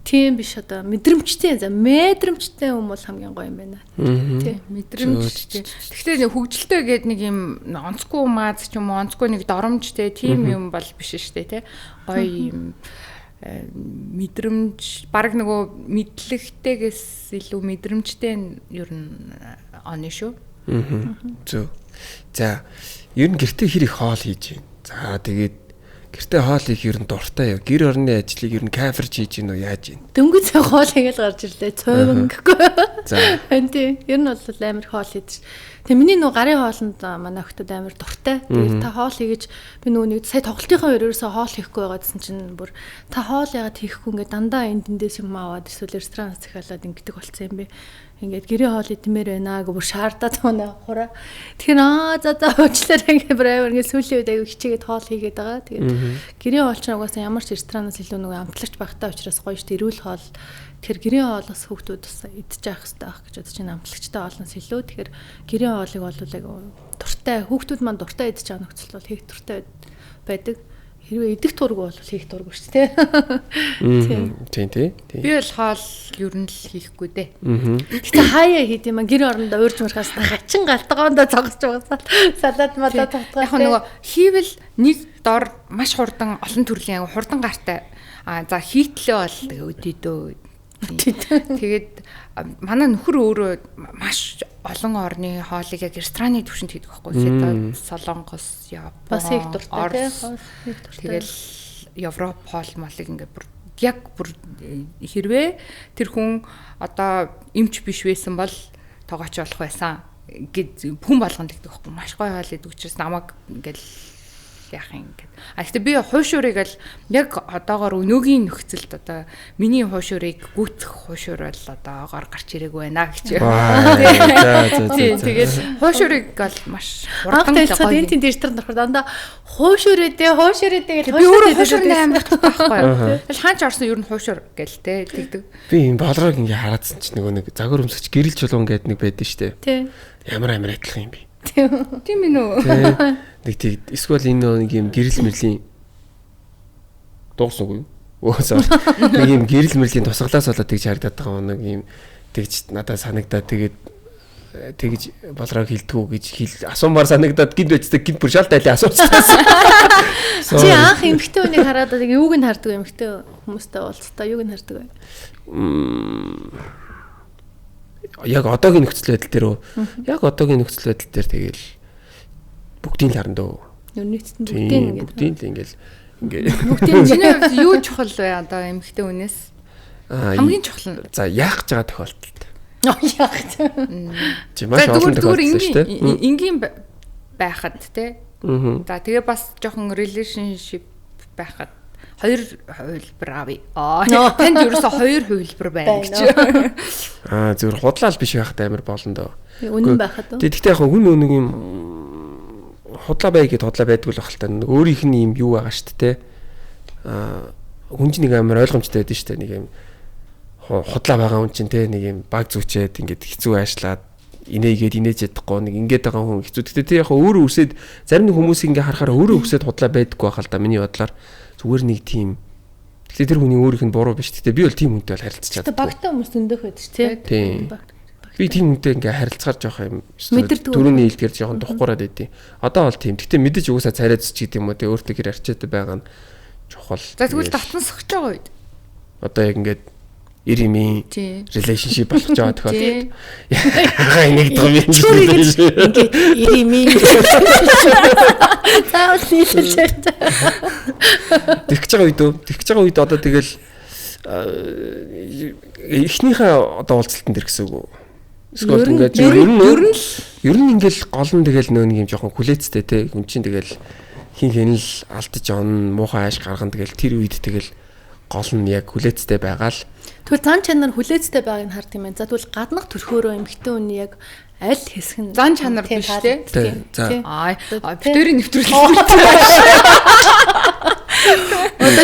Тийм биш одоо мэдрэмжтэй мэдрэмжтэй хүн бол хамгийн гоё юм байна. Тийм мэдрэмжтэй. Гэхдээ нэг хөвгчлөлтэй гэдэг нэг юм онцгүй мааз ч юм уу онцгүй нэг доромжтэй тийм юм бол биш шүү дээ те. Гоё юм мэдрэмж баг нөгөө мэдлэгтэйгээс илүү мэдрэмжтэй ер нь оны шүү. Зөв. За ер нь гэртээ хэр их хоол хийж байна. За тэгээд гэртээ хоол их ер нь дуртай юу? Гэр орны ажлыг ер нь каферч хийж гинөө яаж байна? Дөнгөж цай хоол хийгээл гарч ирлээ. Цойвон гэхгүй. За. Энти ер нь бол амар хоол хийж. Тэгээ миний нөгөө гарын хоолнд манай охтод амар дуртай. Тэгээд та хоол хийгэж би нөгөө нэг сая тоглолтынхаа өрөөсөө хоол хийхгүй байгаадсэн чинь бүр та хоол яагаад хийхгүй ингээд дандаа эндээс юм аваад эсвэл ресторанаас захиалаад ингээд болцсон юм бэ. Ингээд гэрээ хоол идмээр байна гэх бүр шаардаад байна хураа. Тэгэхээр за уучлаарай ингээд брэвэр ингээд сүүлийн үед аягүй хичээгээд хоол хийгээд байгаа. Тэгээд гэрээ хоол ч угаасаа ямар ч ресторанаас илүү нөгөө амтлагч багтаа учраас гоё шүү дээ. Эрүүл хоол. Тэгэхээр гэрээ хоолоос хүүхдүүд бас идчих яах хэрэгтэй байх гэж бодож байна. Амтлагчтай хоолноос илүү. Тэгэхээр гэрээ хоолыг бол аягүй дуртай. Хүүхдүүд маань дуртай идэж байгаа нөхцөл бол хийх дуртай байдаг. Хэрвээ идэх тург бол хийх тург шүү дээ. Тийм. Би бол хоол ер нь л хийхгүй дээ. Гэтэ хаяа хийд юм гэр орондоо уурж мархаас хачин галтгоондоо зогсож байгаа салаад малаа татгаа. Яг нөгөө хийвэл нэг дор маш хурдан олон төрлийн хурдан гартай. За хийтлээ бол өдөөдөө. Тэгээд манай нөхөр өөрөө маш олон орны хоолыг яг рестораны түвшинд хийдэг байхгүй. Хятад, Солонгос, Япон, бас их дуртай тэгэл Европ хоол малыг ингээд бүр хэрвээ тэр хүн одоо эмч биш байсан бол тоогооч болох байсан гэд хүн болгонд гэдэг байхгүй. Маш гоё хоол идэг учраас намайг ингээд яах юм ингээд. Гэхдээ би хуушурыг л яг одоогоор өнөөгийн нөхцөлд одоо миний хуушурыг гүйтэх хуушур бол одоогоор гарч ирээгүй байна гэж. Тэгээд хуушурыг бол маш хурдан гоё. Энэ тийм ресторан дөрөв дандаа хуушурээдээ гэж би өөрөө хуушурны амьд байхгүй юу. Тэгэл хаач орсон ер нь хуушур гээл те тэгдэг. Би энэ болроог ингээ хараадсан чинь нөгөө нэг загвар өмсгч гэрэл чулуун гэдэг нэг байдсан шүү дээ. Тийм. Ямар адилхан юм бэ? Тийм ээ нөө. Нэг тийм эсвэл энэ нэг юм гэрэл мэрлийн дуусаагүй юу? Өөсөө нэг юм гэрэл мэрлийн тусгалаас болоод тэгж харагдаад байгаа нэг юм тэгж надад санагдаад тэгж болроог хилдэггүй гэж асуумаар санагдаад гинт байцдаг гинт бүр шал тайлаа асуусан. Чи анх эмхтэй хүнийг хараад юуг нь хардаг эмхтэй хүмүүстэй уулзтаа юуг нь хардаг вэ? Яг одоогийн нөхцөл байдал дээр яг одоогийн нөхцөл байдал дээр тэгэл бүгдийн л харна дөө. Нийтэд бүгдийн бүгдийн л ингээл Бүгдийн чиний хувьд юу чухал вэ одоо эмэгтэй хүнээс? Хамгийн чухал нь. За яах гэж байгаа тохиолдолд. яах вэ? Чи маш олон тохиолдол шүү дээ. Энгийн байхад те. За тэгээ бас жоохон relationship байхад хоёр хувилбар авъя. Танд ерөөсө хоёр хувилбар байна гэж. Зүгээр худлаал биш байхад амар болно доо. Үнэн байхад. Тэгэхдээ яг хүн нэг юм худлаа бай гэдээ худлаа байдгүй л бахалтай. Өөрийнх нь юм юу байгаа шүү дээ. Хүн чинь нэг амар ойлгомжтой байдаг шүү дээ. Нэг юм худлаа байгаа хүн чинь те нэг юм баг зүчээд ингээд хэцүү аашлаад инээгээд инээж ядахгүй нэг ингээд байгаа хүн хэцүү. Тэгтээ тий яг өөрөө үсээд зарим нэг хүмүүс ингээ харахаар өөрөө үсээд худлаа байдаггүй байхал та миний бодлоор зүгээр нэг тийм. Тэгтээ тэр хүний өөрийнх нь буруу биш. Тэгтээ би бол тийм хүнтэй бол харилцаж чаддаг. Багтаа хүмүүс зөндөх байдаг шүү тий. Би тийм хүнтэй ингээ харилцахаар жоох юм. Төрөний хэлдгэр жоохон духгураад байдیں۔ Одоо бол тийм. Тэгтээ мэдээж угаасаа царайд ч гэдэг юм уу тий өөртөө гэр арчаад байгаа нь чухал. За тэгвэл татсан сохж байгаа үед. Одоо яг ингээд ирими relationship болох жаа тохиолдолд нэгдгэн юм шиг ингээд ирими заавал нийлүүлж тэгж байгаа үед одоо тэгэл эхнийхээ одоо уулзалтанд ирсэн үг. Эсвэл ингээд ер нь ингээл гол нь тэгэл нөө нэг юм жоохон хүлээцтэй те хүн чинь тэгэл хин л алдаж он муухай ааш гарган тэгэл тэр үед тэгэл гол нь яг хүлээцтэй байгаа л. Тэгвэл зан чанар хүлээцтэй байгааг нь хард юм байна. За тэгвэл гаднах төрхөөрөө эмхтэн үний яг аль хэсэг нь зан чанар биш те. За. Битүүрийн нэвтрүүлэг.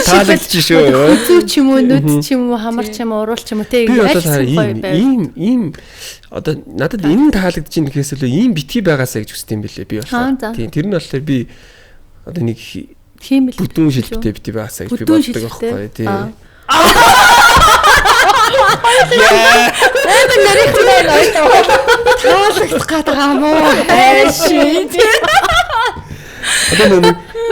Таалагдж шүү. Зүг ч юм уу, нүд ч юм уу, хамар ч юм уу, уруул ч юм уу те. Ийм одоо надад энэ таалагдж ийн гэхээс илүү ийм битгий байгаасаа гэж хүсдэм билээ би болохоор. Тийм тэр нь болохоор би одоо нэг тийм л бүтэн шилбэтэй битгий байгаасаа гэж би боддог байхгүй тийм. Таалагдах гэдэг юм уу? Шийд. Одоо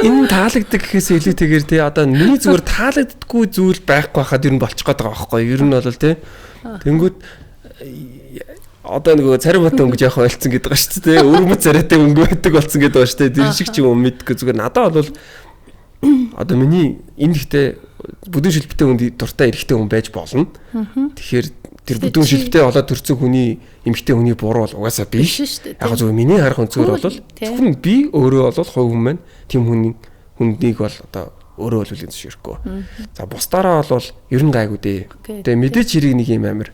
энэ таалагддаг гэхээс илүүтэйгээр тий одоо миний зүгээр таалагддаггүй зүйл байхгүй хахад ер нь болчих гээд байгаа байхгүй ер нь бол тий тэнгүүд одоо нөгөө царим хатан өнгөж яах ойлцсон гэдэг байгаа шүү дээ өргөмөд царайтай өнгө байдаг болсон гэдэг байгаа шүү дээ тэр шиг ч юм мэдгүй зүгээр надад бол одоо миний энэ ихтэй бүдүүн шилбэтэй хүн дуртай эрэгтэй хүн байж болно. Тэгэхээр тэр бүдүүн шилбэтэй болоод төрсөн хүний эмэгтэй хүний буруу бол угаасаа биш. Яг зөв миний харах өнцгөр бол зөвхөн би өөрөө бол хувь хүн маань тийм хүнийг бол одоо өөрөө бол үлэн зөвшөөрөхгүй. За бусдаараа бол ер нь гайгүй дээ. Тэгээ мэдээч хэрэг нэг юм амар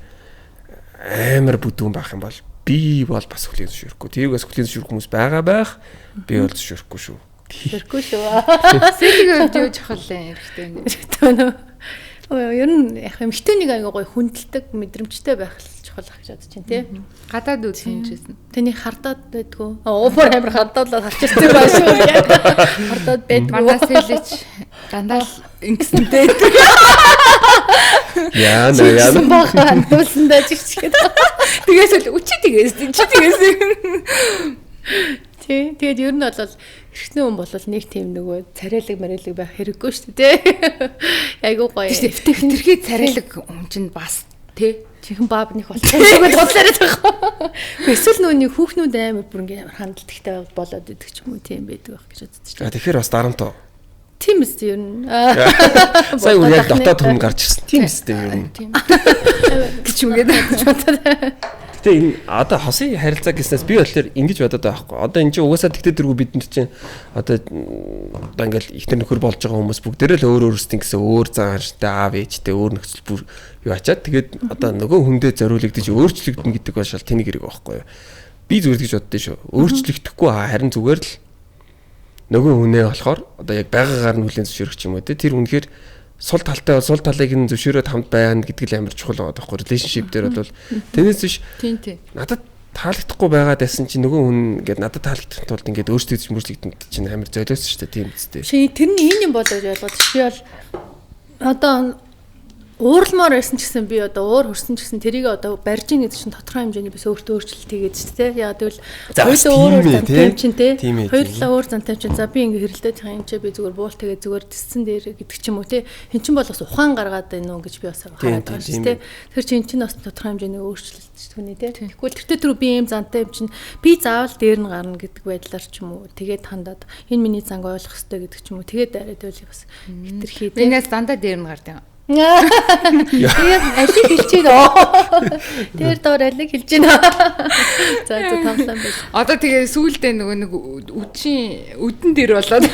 бүдүүн байх юм бол би бол бас хүлэн зөвшөөрөхгүй. Тэрийг бас хүлэн зөвшөөрөх хүмүүс байгаа байх. Би бол зөвшөөрөхгүй шүү. Тэргүй шүү. Сэлийг өвдөж чухалээ эрэхтэй. Ер нь яг эмхтөнийг аяга гоё хүндэлдэг мэдрэмжтэй байх чухал гэж бодож байна тий. Гадаад үзсэн чинь. Тэний хардаад байдгүй. Өөр амар хардаалаад харчихсан байх шүү. Хардаад байдгүй. Манаас хэлж дандаа л ингэсэн байдаг. Яа. Баха хандуулсандаа чичгээд. Тэгээс л үчи тэгээс. Тэгээд ер нь бол эрхтэн хүн бол нэг тийм нөгөө царайлаг марайлаг байх хэрэггүй шүү дээ. Айгуу гоё. Тэрхий царайлаг хүн чинь бас тий чихэн баабных болчихсон. Тэгээд бодлоо таах. Эсвэл нөгөө нэг хүүхнүүд амар бүр ингээм хандлагатай болоод идэг ч юм уу тийм байдаг байх гэж бодчих. Тэгэхээр бас дарамтаа. Тийм үстэй ер нь. Сая үл яг дотоод хүн гарч ирсэн. Тийм үстэй ер нь. Гэж үгээд бодоод. Гэтэ энэ одоо хосын харилцаа гэснээс би болохоор ингэж бодоод байгаа байхгүй. Одоо энэ чинь угаасаа тэгтээ дэргүү бид нар чинь одоо ингээл ихтер нөхөр болж байгаа хүмүүс бүгдээрээ л өөр өөрсдийн гэсэн өөр зан ханштай аав ээжтэй өөр нөхцөл бүр юу ачаад тэгээд одоо нөгөө хүндээ зориулагдаж өөрчлөгдөн гэдэг бол шал тэний хэрэг байхгүй юу. Би зүгээр гэж боддоо шүү. Өөрчлөгдөхгүй харин зүгээр л нөгөө хүнээ болохоор одоо яг байгаагаар нь хүлэн зөвшөөрөх юм уу те тэр үнэхээр сул талтай сул талыг нь зөвшөөрөөд хамт байна гэдэг л амар чухал байгаа байхгүй relationship дээр бол тэрнээс биш надад таалагдахгүй байгаад байсан чинь нөгөө хүн ингээд надад таалагдах тулд ингээд өөрсдөө мөрчлөгдөнд чинь амар золиосон шүү дээ тийм үстэй. Чи тэр нь ийм юм болоо гэж ойлгоод чи бол одоо ууралмаар байсан ч гэсэн би одоо уур хөрсөн ч гэсэн тэрийг одоо барьж ийн гэдэг чинь тодорхой хэмжээний бас өөртөө өөрчлөлт хийгээд ч тийм яг тэгвэл хоёулаа өөр зантай чинь тийм хоёулаа өөр зантай чинь за би ингээ хэрэлдээд байгаа юм чи би зүгээр буул тэгээ зүгээр тисцэн дээр гэдэг ч юм уу тийм хэн чинь бол бас ухаан гаргаад байна уу гэж би бас хараад байгаа шүү тийм тэр чинь эн чинь бас тодорхой хэмжээний өөрчлөлт ч түүний тийм тэгвэл тэртээ түрүү би ийм зантай юм чинь би заавал дээр нь гарна гэдэг байдлаар ч юм уу тэгээд хандаад энэ миний занг ойлгох хэрэгтэй гэдэг ч юм уу тэгээд дараад байл бас хитрхий тийм Энэс дандаа дээр нь гардаг. Тэгээд алиг хэлж байна. Тэр доор алиг хэлж байна. За тоглоом байл. Одоо тэгээ сүүлдээ нөгөө нэг үдэн дээр болоод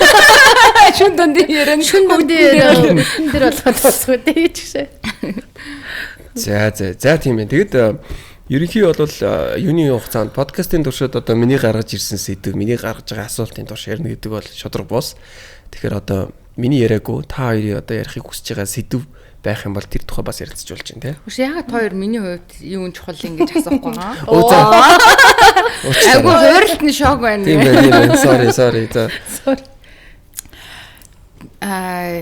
шүн дундын яран шүн дундын дээр болгоод тосгоо дээ ч гэсэн. За тийм ээ. Тэгэд ерөнхий бол юуны хугацаанд подкастын туршид одоо миний гаргаж ирсэн сэдв, миний гаргаж байгаа асуултын турш ярина гэдэг бол шудраг бус. Тэгэхээр одоо миний яриаггүй та хоёрын одоо ярихыг хүсэж байгаа сэдв байх юм бол тэр тухай бас ярилцж болж байна тийм. Үгүй ягаад хоёр миний хувьд юун чухал ингэж асуухгүй байгаа. Айгу хөрөлт нь шок байна. Тийм байна. Sorry. За.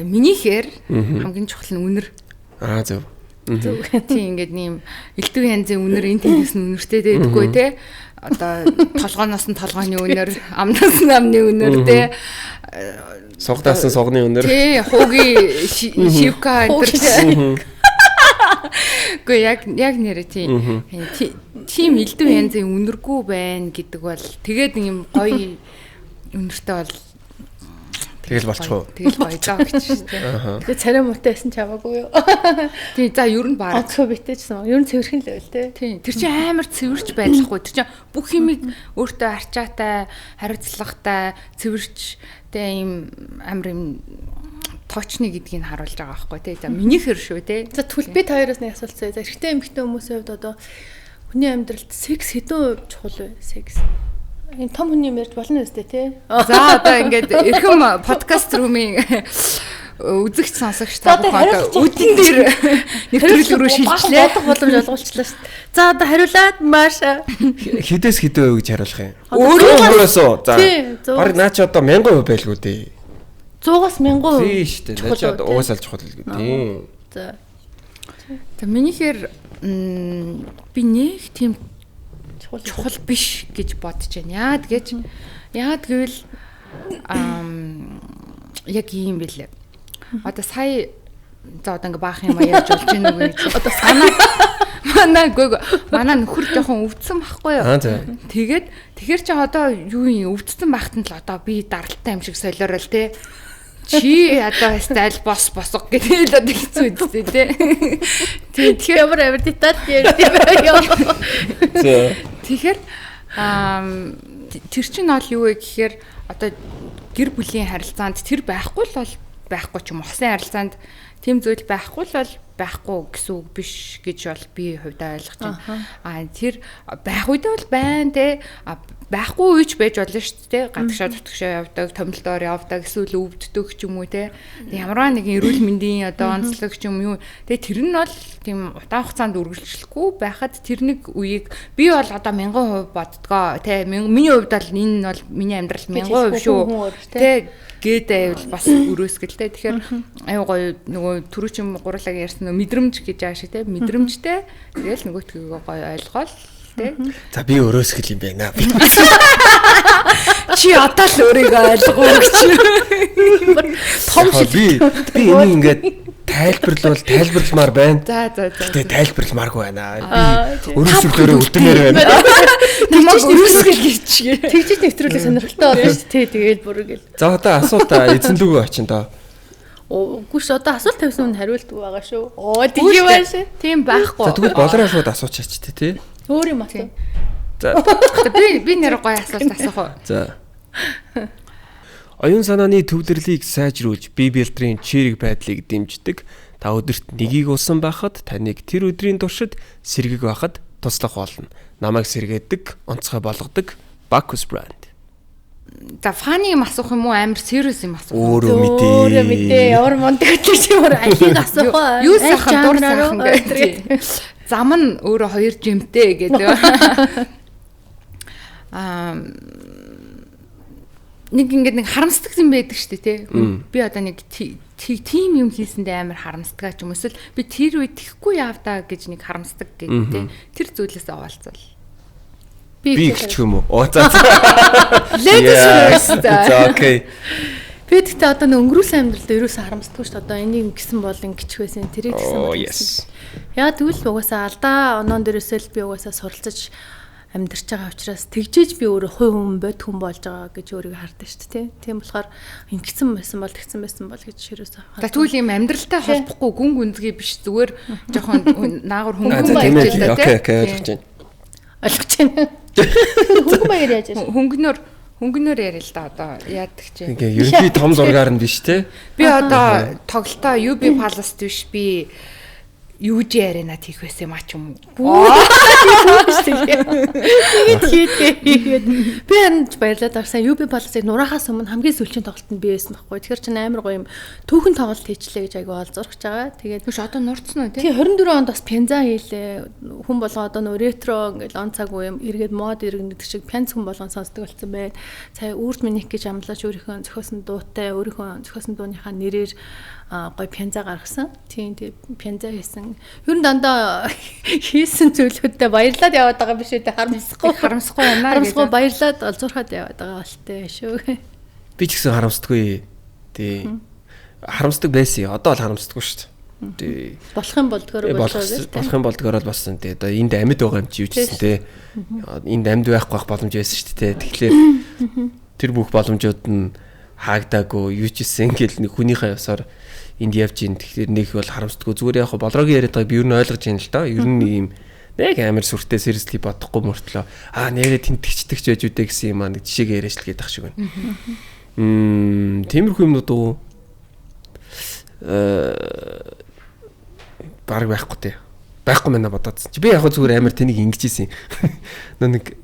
Минийхээр хамгийн чухал нь үнэр. Зөв. Тийм ингээд нэм элдв янзын үнэр энэ тэндээс нь үнэртэй дээдгүй те. Одоо толгооноос нь толгооны үнэр, амнаас нь амны үнэр те. Согдаас нь согны үнэр. Тий, хуугийн шивка энэ. Гэхдээ яг нэрэ тийм элдв янзын үнэргүй байна гэдэг бол тэгээд юм гоё үнэртэй бол тэгэл болчихоо. Тэгэл гоё даа гэж тийм. Тэгээ царай муутай байсан ч хамаагүй юу. Тий, за ер нь баг. Оцгоо битэжсэн. Ер нь цэвэрхэн л байл те. Тий. Тэр чинь амар цэвэрч байхгүй. Тэр чинь бүх юмыг өөртөө арчаатай, хариуцлагатай, цэвэрч тэ ийм амар юм точны гэдгийг харуулж байгаа байхгүй тий. За минийхэр шүү тий. За тэгвэл би та хоёроос нэг асуулт заяа. Эрэгтэй эмэгтэй хүмүүсийн хувьд одоо хүний амьдралд секс хэдэн чухал вэ? Секс. Энэ том хүний ярьж болно үстэй тий. За одоо ингээд эрхэм подкаст румын үзэгч сонсогч та бүхэн өдөн дээр нэвтрүүлэг рүү шилжлээ. Боломж олгуулчлаа шүү дээ. За одоо хариулаад Маша. Хэдээс хэдэн вэ гэж хариулах юм? Өөрөөс за. Бараг наа чи одоо 1000% байлгүй дээ. 100-аас 1000%. Тийм шүү дээ. Наа чи одоо уусаалж чухал гэдэг. Тийм. За. За минийхэр би нэг тийм чухал биш гэж бодож байна. Яад гэвэл яг юм бэлээ. Одоо сая за одоо ингээ баах юм ярьж болж байна уу гэж. Одоо манай нөхөр жоохон өвдсөн байхгүй юу? Тэгээд тэгэхэр чи одоо юу юм өвдсөн байхад нь л одоо би даралтай юм шиг солиорол те. Чи одоо стайл босго гэдэг л одоо хэцүү үстэй те. Тэгэхээр ямар деталь ярьдээ байё. Тэгэхээр тэр чинь ол юу вэ гэхээр одоо гэр бүлийн харилцаанд тэр байхгүй л бол байхгүй ч юм уу хосын харилцаанд тийм зүйл байхгүй л бол байхгүй гэсэн үг биш гэж бол би хувьдаа ойлгож байна. Тэр байх үедээ бол байна те. Байхгүй үеч байж болно шүү дээ. Гадагшаа тутагшаа явдаг, томилдоор явдаг, эсвэл өвддөг ч юм уу те. Ямарваа нэгэн эрүүл мэндийн одоо онцлог ч юм юу. Тэгээ тэр нь бол тийм удаан хугацаанд үргэлжлэхгүй байхад тэр нэг үеийг би бол одоо 1000% боддгоо те. Миний хувьд бол энэ бол миний амьдрал 1000% шүү. Тэ гээдэй бол бас өрөөсгөлтэй. Тэгэхээр аюу гоё нөгөө түрүүчим гурлаг ярьсан мэдрэмж гэж ааш те. Мэдрэмжтэй. Тэгэл нөгөөтгөө гоё ойлгоол. За би өрөөсгөл юм байна. Чи одоо л өөрийгөө ойлгоо гэж. Том шиг би энийг ингээд тайлбарламаар байна. За. Тэгээ тайлбарламааргүй байна. Би өрөөсгөлөөрөө үлдмээр байна. Намайг өрөөсгөл гэж. Тэгжиж нэвтрүүлэх сонирхолтой болно шүү дээ. Тэгээд бүрэг гэл. За одоо асуултаа эзэн лүгөө очин доо. Үгүй ш одоо асуулт тавьсан хүн хариулдаг байгаа шүү. Тийм baаш. Тийм байхгүй. За тэгвэл болроо шууд асуучаач тий. Өөр юм асуу. За. Би нэр гоё асуулт асуух уу? За. Оюун санааны төвлөрлийг сайжруулж, бие бэлтрийн чирэг байдлыг дэмждэг. Та өдөрт нэгийг уусан байхад таныг тэр өдрийн туршид сэргэг байхад туслах болно. Намайг сэргээдэг, онцгой болгодог Bacchus brand. За фаны юм асуух юм уу амар serious юм асуух. Өөрөө мэдээ. Ямар мундаг гэж ямар алийг асуух вэ? Юу сайхан дур сайхан гэдэг. Зам нь өөрөө 2 жимтэй гэдэг. Нэг ингээд нэг харамсдаг юм байдаг шүү дээ тий. Би одоо нэг тийм юм хийсэндээ амар харамсдаг ч юм эсвэл би тэр үед тэхгүй явдаа гэж нэг харамсдаг гэдэг тэр зүйлээс овалцвал би гэх юм уу? За. Let's first. За окей. Би тэгтээ одоо өнгөрүүлсэн амьдралд ерөөсөө харамсдаггүй шүү дээ. Одоо энийг гисэн бол ингэчих байсан, тэрийг гисэн бол yes. Яа тэгвэл угаасаа алдаа онон дээрээсээ л би угаасаа суралцаж амьдарч байгаа учраас тэгжээж би өөрөө хувь хүн бод хүн болж байгаа гэж өөрийгөө хардсан шүү дээ. Тийм болохоор ингэсэн байсан бол гэж ерөөсөө. Тэгвэл юм амьдралтай холбохгүй гүн гүнзгий биш зүгээр жоохон наагур хөнгөн байж л та тийм. Окей, ойлгож байна. Ойлгож байна. Хөнгөн маяг яаж байна? Хөнгөнөр яриа л да одоо яадаг чи. Ингээ ерөнхий том зургаар нь биш те. Би одоо тоглолтоо UB Palace биш би UG Arena хийх байсан юм а ч юм уу. Тэгээд би энд баярлаад авсан UB Palace-ыг нураахаас өмнө хамгийн сүүлчийн тоглолтод би байсан байхгүй. Тэгэхээр чинь амар гоё юм түүхэн тоглолт хийчлээ гэж айгүй олзурч байгаа. Тэгээд биш одоо нурцсан уу тий? 24 онд бас пенза хийлээ. Хүн болгоо одоо нөө ретро ингээл он цаг үе юм эргээд мод иргэндэг шиг пенз хүн болгон сонсдог болсон байна. Сая үрд миник гэж амлаач өөрийнхөө зохиосон дуутай өөрийнхөө зохиосон дууныхаа нэрээр гоё пенза гаргасан. Тийм пенза хийсэн. Ер нь дандаа хийсэн зүйлүүдтэй баярлаад яваад байгаа биш үү? Харамсахгүй байна. Харамсахгүй баярлаад олзуурхаад яваад байгаа болтой шүү. Би ч гэсэн харамсдаггүй. Тий. Харамсдаг байсан. Одоо л харамсдаггүй шүү дээ. Тий. Болох юм болдгоор бол болсон тий. Одоо энд амьд байгаа юм чи юу ч гэсэн тий. Энд амьд байхгүй боломж байсан шүү дээ. Тэгэхээр тэр бүх боломжууд нь хаагдаагүй юу ч гэсэн ингээл нэг хүнийхээ ясаар энд явж ин тэгэхээр нэг бол харамсдаггүй зүгээр яг болроогийн яриад байгаа би юу н ойлгож байна л да. Ер нь ийм нэг амар сүртэй сериэсли бодохгүй мөртлөө нэрээ тэнтгчдэгч байж үдэ гэсэн юм аа нэг жишээг яриач л гэдэг шиг байна. Тиймэрхүү юмнууд уу баг байхгүй те. Байхгүй мэнэ бодоодсон. Би яг зүгээр амар тэнийг ингэж ийсэн. Нэг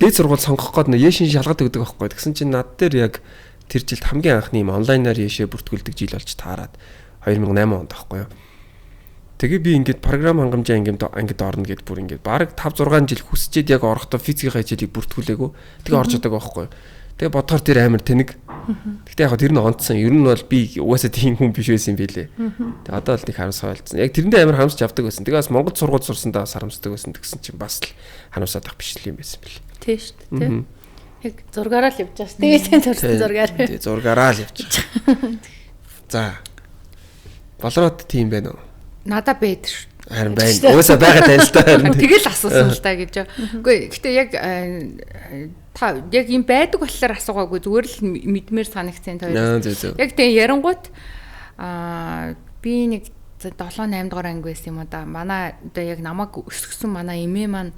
дээд сургууль сонгох гээд нэ яшин шалгаад өгдөг байхгүй. Тэгсэн чинь над дээр яг тэр жилд хамгийн анхны юм онлайнаар яшээ бүртгүүлдэг жил болж таарад 2008 онд байхгүй юу. Тэгээ би ингээд програм хангамжаа ангид орно гэд бүр ингээд баг 5 6 жил хүсчээд яг орохдоо физикийн хажуудыг бүртгүүлээгүү. Тэгээ орж байгаа байхгүй юу. Тэгээ бодохоор тэр амар тэнэг. Гэхдээ яг тэр нь онцсон. Ер нь бол би угаасаа тийм хүн биш байсан юм билээ. Тэгээ одоо л нэг харамсаа ойлцсон. Яг тэрэндээ амар харамсч авдаг байсан. Тэгээ бас Монгол сургууль сурсандаа бас харамсдаг байсан гэсэн чинь бас л харамсаад ах биш л юм байсан билээ. Тийм шүү дээ. Яг зургаараа л явж байгаа шүү. Тэгээд зурсан зургаар. Тэгээ зургаараа л явж байгаа. За. Болроод тийм байна уу? Надаа бэд шүү. Харин байна. Угаасаа байгаа тань л та. Тэгэл асуусан л та гэж. Үгүй гэхдээ яг та яг юм байдаг болохоор асуугаагүй зүгээр л мэдмээр санагцсан тоо. Яг тэгээ ярангуут би нэг 7 8 дугаар анги байсан юм уу да. Манай одоо яг намайг өсгсөн манай эмээ маань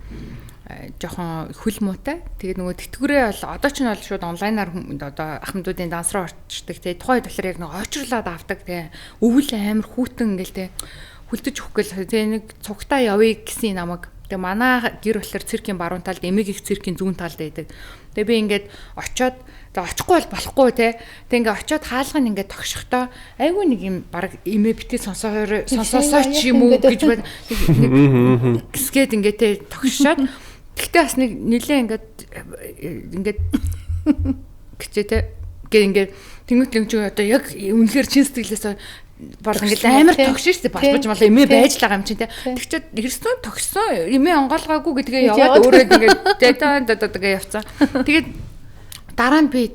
жоохон хөл муутай. Тэгээд нөгөө тэтгэврээ бол одоо ч нь бол шууд онлайнаар одоо ахмадуудын данс руу орчдөг. Тэгээд тухайд болохоор яг нэг очрлаад авдаг. Тэгээд өвөл амар хүүтэн ингээл тэгээд хүлдэж өгөхгүй. Тэгээд нэг цугтаа явъя гэсэн намайг. Тэгээд манай гэр болохоор циркийн баруун талд, эмэг их циркийн зүүн талд байдаг. Тэгээд би ингээд очоод очихгүй бол болохгүй те. Тэгээд ингээд очоод хаалгыг ингээд тогшохдоо айгүй нэг юм баг эмээ битээ сонсоосоо ч юм уу гэж бод. Гэсгээд ингээд те тогшоод тэгтээ бас нэг нилээ ингээд гэчтэй ингээд тэнгуүтлэнч одоо яг үнэхээр чин сэтгэлээс баг ингээд амар тогшин штэ балбаж мал эмээ байж л байгаа юм чинь те. Тэгчээд хэрсэн тогсон эмээ онгоолгаагүй гэдгээ яваад өөрөө ингээд тэгээ явцсан. Тэгээд дараа нь би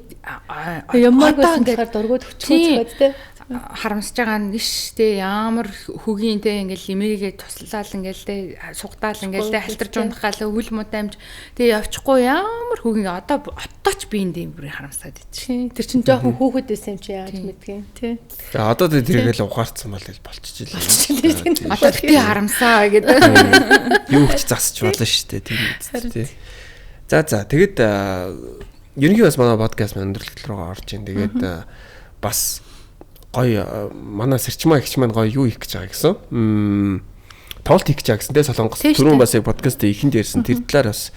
ямаг байсан гэхээр дургууд хүчтэй те. Харамсаж байгаа нь биш те ямар хөгийн те ингээл эмээгээ туслалал ингээл те сугдаал ингээл те халтарж унах гал өвөл мутамж те явчихгүй ямар хөгийн одооч би энэ бүр харамсаад идчих. Тэр чин жоохон хөөхөд байсан юм чи яаж мэдгэн те. За одоо тэргээл ухаарцсан бол болчихжээ. Одоо би харамсаа гэдэг. Юу ч засч болно шүү дээ тийм үү. За тэгэд ерөнхий бас манай подкаст өндөрлөлт рүү орж ийн. Тэгээд бас гоё манай сэрчмаа ихч маань гоё юу хийх гэж байгаа гэсэн. Тоглолт хийх гэж байгаа гэсэн. Тэ Солонгос түрүүн бас яг подкаст эхэнд ярьсан тэр талаар бас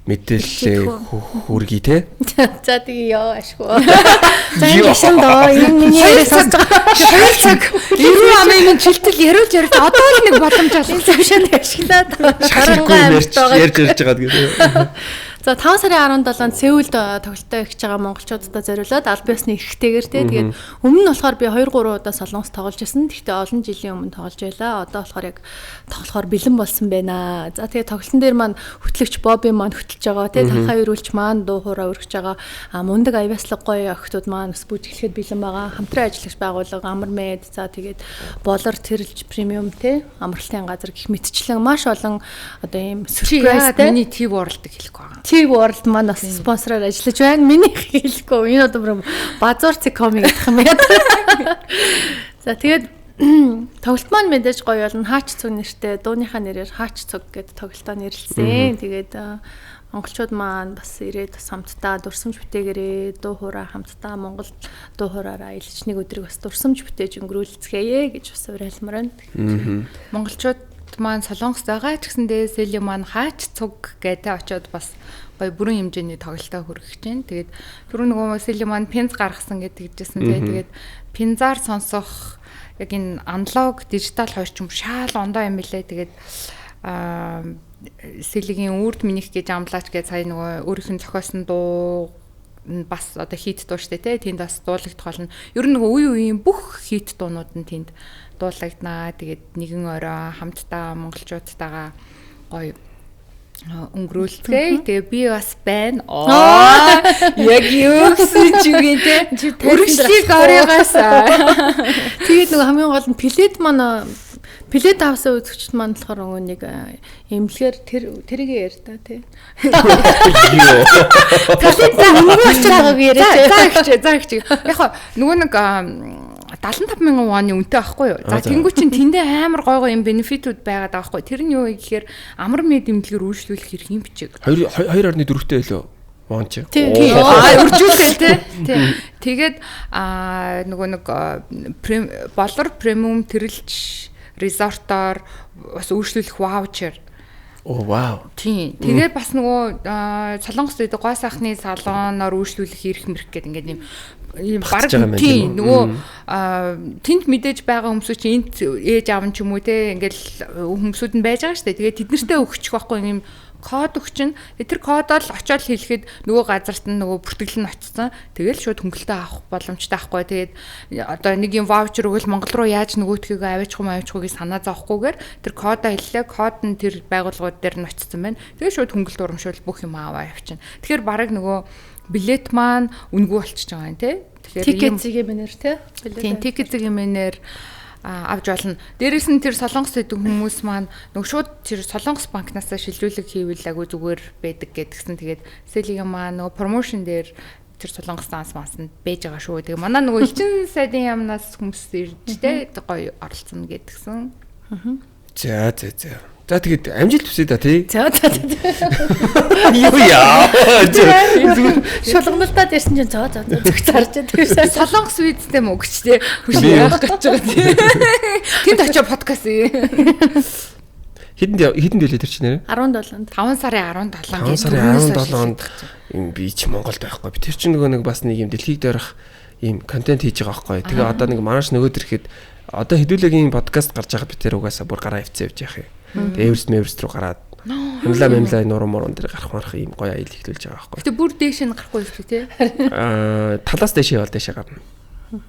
мэдээлэл хүргэе те. За тэгээ яа ашгүй. За энэ доо энэ яриас сонсож байгаа. 2 цаг 90 амын жилтэл яриулж одоо л нэг боломж олсон. Зөвшөөрөл ашиглаад харангуй ярьж байгаа гэдэг. За 5 сарын 17-нд Сеулд тоглолтоо эхэж байгаа монголчуудаа зориулаад аль биесны эрхтэйгээр тэгээд өмнө нь болохоор би 2-3 удаа Солонгос тоглож байсан. Гэхдээ олон жилийн өмнө тоглож байлаа. Одоо болохоор яг тоглохоор бэлэн болсон байна. За тэгээд тоглолтын дээр маань хөтлөгч Боби маань хөтлж байгаа. Тэгээд танхаа өрүүлж маань дуу хоороо өргөж байгаа. Мундаг авьяаслаг гоё охтууд маань бас бүжиглэхэд бэлэн байгаа. Хамтран ажиллагч байгууллага Амар Мед за тэгээд Болор Тэрэлж премиум те амралтын газар гэх мэтчлэн маш олон одоо ийм surprise миний T World хэлэхгүй байгаа. T World маань бас спонсороор ажиллаж байна. Миний хэлэхгүй. Энэ одоо базуур цикоми гэх юм яа. За тэгээд тоглолт маань мэдээж гоё болно. Хаач цуг нэртэй дууныхаа нэрээр Хаач цуг гэдэг тоглолтоо нэрлэсэн. Тэгээд монголчууд маань бас ирээд хамтдаа дурсамж бүтээгээрээ дуу хоороо хамтдаа Монгол дуу хоороо аялж нэг өдрийг бас дурсамж бүтээж өнгөрүүлцгээе гэж бас уриалмаар байна. Монголчууд маань Солонгост байгаа ч гэсэндээ Сели маань Хаач цуг гэдэг очиод бас гоё бүрэн хэмжээний тоглолтоо хүргэж байна. Тэгээд түрүү нөгөө Сели маань пинз гаргасан гэдэг хэлжсэн. Тэгээд пинзаар сонсох яг энэ аналог дижитал хойчмор шаал ондоо юм билээ. Тэгээд Селигийн үрд минийх гэж амлаач гэж сая нөгөө өөрийнх нь зохиосон дуу бас одоо хит дуу штэ тий. Тэнд бас дуулагдах болно. Ер нь нөгөө үе үеийн бүх хит дуунууд нь тэнд дуулагднаа. Тэгээд нэгэн орой хамтдаа монголчуудтайгаа гоё өнгөрүүлцгээе. Тэгээ би бас байна. Яг юу гэсэн чигээ те. Өргөжлийг оройгоос. Тэгээд нөгөө хамгийн гол нь плед маань плед авсан үзэгчд маань болохоор нэг эмнэлгээр тэргээ яар та тий. Плед өнгөө очиж байгааг яриач. За их. Яг нөгөө нэг 75,000 вон үнэтэй байхгүй юу? За тэнгуү чин тэндээ амар гой юм бенефитүүд байгаад байгаа байхгүй. Тэр нь юу гэхээр амар мэд имлэгээр үйлчлүүлэх хэрэг юм бичиг. 2.4-тэй лөө вон чи. Өржүүлээ тий. Тэгээд нөгөө нэг Болор премиум тэрэлж резортоор бас үйлчлүүлэх ваучер. Оо вау. Тийм. Тэгээд бас нөгөө Солонгос дэд гой сайхны салоноор үйлчлүүлэх эрх мэрх гэдэг ингээд ийм баг тийм нөгөө тэнд мэдээж байгаа хүмүүсүүд чи энд ээж аав ч юм уу те ингээл хүмүүсүүд нь байж байгаа шүү дээ. Тэгээд тэднэртээ өгчих байхгүй юм код өгчин. Тэр кодоор очиод хэлэхэд нөгөө газарт нь нөгөө бүртгэл нь очсон. Тэгэл шууд хөнгөлтөө авах боломжтой байхгүй. Тэгээд одоо нэг юм ваучер өгөл Монгол руу яаж нөгөөдхийг аваачихгүй санаа зовхгүйгээр тэр кодоо хэллээ. Код нь тэр байгууллагууд дээр нь очсон байна. Тэгээд шууд хөнгөлт урамшуул бүх юм аваа явчихна. Тэгэхээр бараг нөгөө билет маань үнэгүй болчихж байгаа юм тий. Тэгэхээр тикет зэгийн мэнэр тий. Тийм тикет зэгийн мэнэр авч болно. Дээрээс нь тэр Солонгос хэдэг хүмүүс маань нөгөө шууд тэр Солонгос банкнаас шилжүүлэг хийвэл агай зүгээр байдаг гэдгсэн. Тэгээд Селигийн маань нөгөө промошн дээр тэр Солонгос мансанд бэж байгаа шүү. Тэгээ манай нөгөө элчин сайдын яамнаас хүмүүс ирж тий гоё оролцсон гэдгсэн. За. За тэгээд амжилт хүсье да тий. За. Юу яа. Шулгамлтаад ирсэн чинь зөө зүг царж байгаа. Солонгос визтэй мөгч тий. Хүш яах гэж байгаа тий. Тэнд очиж подкаст Хэдэн дэлээ тэр чинь нэрэ? 17-нд. 5 сарын 17-нд. 5 сарын 17-нд юм би ч Монголд байхгүй. Би тэр чинь нөгөө нэг бас нэг юм дэлхийд дээрх ийм контент хийж байгаа байхгүй. Тэгээ одоо нэг манаш нөгөөд ирэхэд одоо хэдүүлээгийн подкаст гарч байгаа би тэр угаасаа бүр гараа ивцээ явж яах юм. Эверест руу гараад хэмлээ нурмын дээр гарах ийм гоё аялал ихлүүлж байгаа байхгүй. Гэтэ бүр дээш нь гарахгүй шүү тий. Талаас дэшээ бол дэшээ гарна.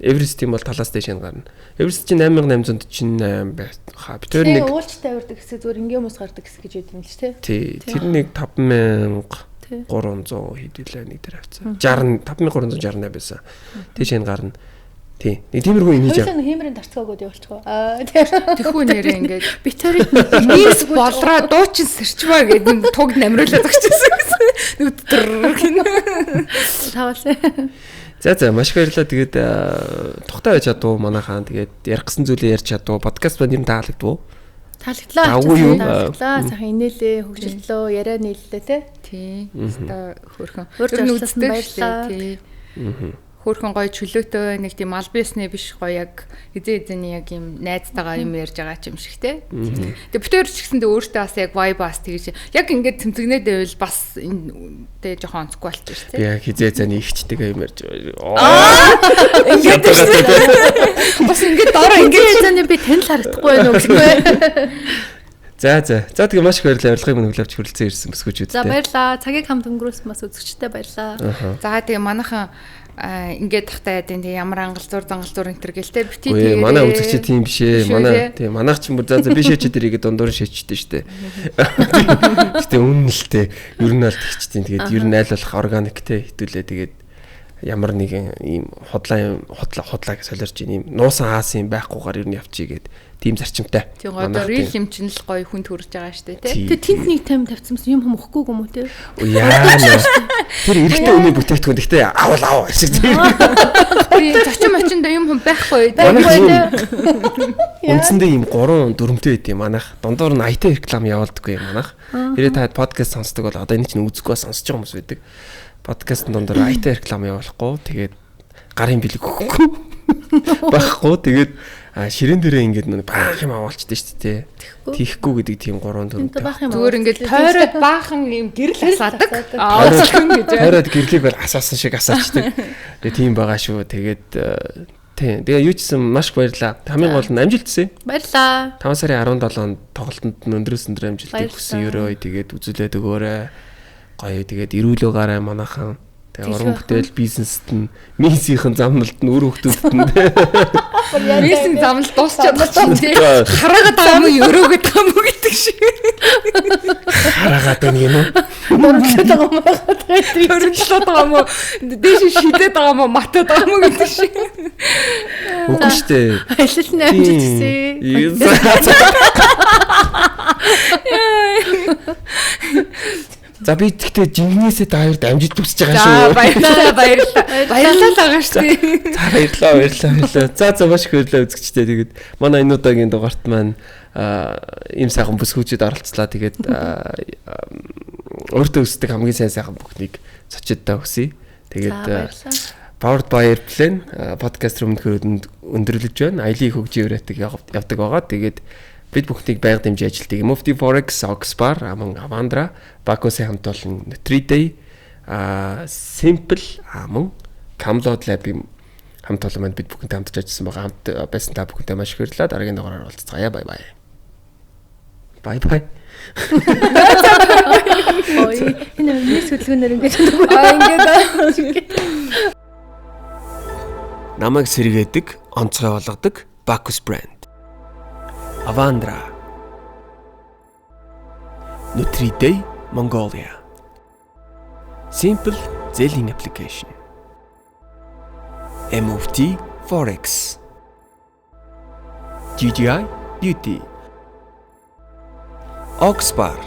Эверестийн бол талаас дэшээ гарна. Эверест чинь 8848 байхаа. Би тэр нэг уулчтай авирдаг хэсэг зүгээр ингийн хүмүүс гардаг хэсэг гэж ядсан л ч тий. Тэр нэг 5300 хэдүүлээ нэг дээр авцсан. 5368 байсан. Дэшээ гарна. Тий. Нэг тиймэрхүү юм хийж байгаа. Хоёулаа хэмрийн дарцгаагууд явуулчихгоо. Тэхүү нэрээ ингээд битэрийн нийс болроо дуучин сэрчваа гэдэг туг намруулаад өгчихсэн гэсэн. Нэг тавалсан. За маш их баярлалаа. Тэгээд тухтай байж чадуу манайхаа. Тэгээд ярих гэсэн зүйлээ ярьж чадуу. Подкаст байна юм таалагдв уу? Таалагдлаа. Таалагдлаа. Сайхан инээлээ, хөгжөлтлөө, яриа нийллээ тий. Өстой хөөрхөн. Өөр үзсэн баярлалаа. Тий. Хөөрхөн гоё чөлөөтэй нэг тийм аль биесний биш гоё яг хизээний яг юм найзтайгаа юм ярьж байгаа ч юм шиг те. Тэгээ бүтээр ч гэсэндээ өөртөө бас яг vibe бас тэгж яг ингээд тэмцэгнээд байвал бас тэ жоохон онцгүй болчих шүү дээ. Би яг хизээний ихчтэйгээ юм ярьж ингээд бас ингээд дороо ингээд зэний би тань л харагдахгүй байх уу гэхгүй. За тэгээ маш их баярлалаа. Урилгыг минь хүлээвч хүрэлцэн ирсэн бүсгүүчүүдтэй. За баярлаа. Цагийг хамт өнгөрөөсөн бас үзэгчтэй баярлаа. За тэгээ манайхан ингээд тахтай яа тийм ямар ангалзуур зангалзуур энэ төр гэлтэй бити тэгээ манай үзэгчид тийм биш ээ. Манай тийм манайх ч юм бүр за би шээчээд ирээгээд дундуур шээчтэй штэ. Гэтэ үнэн л тээ. Ер нь аль тэгчтийн тэгээд ер нь аль болох органиктэй хитүүлээ тэгээд ямар нэгэн ийм хотлааг солиорч ийм нуусан хаас юм байхгүйгээр ер нь явчихъя гээд тийм зарчимтай. Тийм одоо рил юм чинь л гоё хүнд хүрэж байгаа штэ тий. Тэгээ тент нэг тайм тавьчихсан юм хүм өгөхгүй юм уу те? Яа. Тэр эрэгтэй хүний бүтээгдэхүүн гэхдээ авал шиг тийм. Зочин очинд юм хүм байхгүй. Үндсэндээ ийм 3 4-тэй байд юм манайх. Дундуур нь IT реклам явуулдаггүй юм манайх. Тэрээ та подкаст сонсдог бол одоо энэ чинь үзэхгүй сонсож байгаа хүмүүс байдаг. Подкаст дундуур IT реклам явуулахгүй. Тэгээд гарын бэлэг өгөхгүй. Багхгүй. Тэгээд ширээн дээрээ ингээд нэг баах юм аваалчдээ шүү дээ. Тихгүй гэдэг тийм 3 4. Зүгээр ингээд тойроод баахан юм гэрэл асаадаг. Тойроод гэрлийг бол асаасан шиг асаачдаг. Тэгээ тийм байгаа шүү. Тэгээд тийм. Тэгээ юу ч гэсэн маш баярлаа. Хамгийн гол нь амжилтсан. Баярлаа. 5 сарын 17-нд тоглолтод өндрөөс өндөр амжилтыг хүсэн ерөө. Тэгээд үзүүлээд өгөөрэй. Гоё. Тэгээд эрүүл өгөөрэй манайхан. Тэгээ уран бүтээл бизнест нь мисийнхэн замналт нь үр хөвгтөд нь мисийн замналт дуусчаад байна тий. Хараагаад байгаа юм өрөөгд байгаа юм гэдэг шиг. Хараагаад байна юм уу? Мөрөглөд байгаа юм байна. Өрөглөд байгаа юм уу? Дээш шидэд байгаа юм уу? Матад байгаа юм гэдэг шиг. Үгүй штэ. Аялал нь амжилтсан. За би тэгтээ жинхнээсээ даавард амжилт хүсэж байгаа шүү. Баярлалаа байгаа шүү. За баярлалаа. За маш их баярлалаа үзэгчтэй. Тэгээд манай энэ удаагийн дугаарт маань ийм сайхан бүсгүүчид оролцлаа. Тэгээд өөртөө өсдөг хамгийн сайхан бүхнийг зочиддаа өгсөе. Тэгээд Powered by Airplane подкаст руу өндөрлөж байна. Аялын хөгжийн өрөөтэйг явдаг байгаа. Тэгээд бид бүхнийг байнга дэмжиж ажилтдаг. Mufti Forex, Oxbar, аман Avandra, Bacchus-ийн хамт олон Nutri-Day, Simple, аман Camlod Lab-ийн хамт олон маань бид бүхэнтэй хамтарч ажилласан байгаа. Хамт байсан та бүхэнтэй маш их баярлалаа. Дараагийн дугаараар уулзцаая. Bye bye. Bye bye. Ой, энэ миний хөдөлгөөнөр ингээд Намайг сэргээдэг, онцгой болгодог Bacchus brand. Avandra, Nutri-Day, Mongolia. Simple Zelling application. Mufti Forex. GGI Beauty. Oxbar.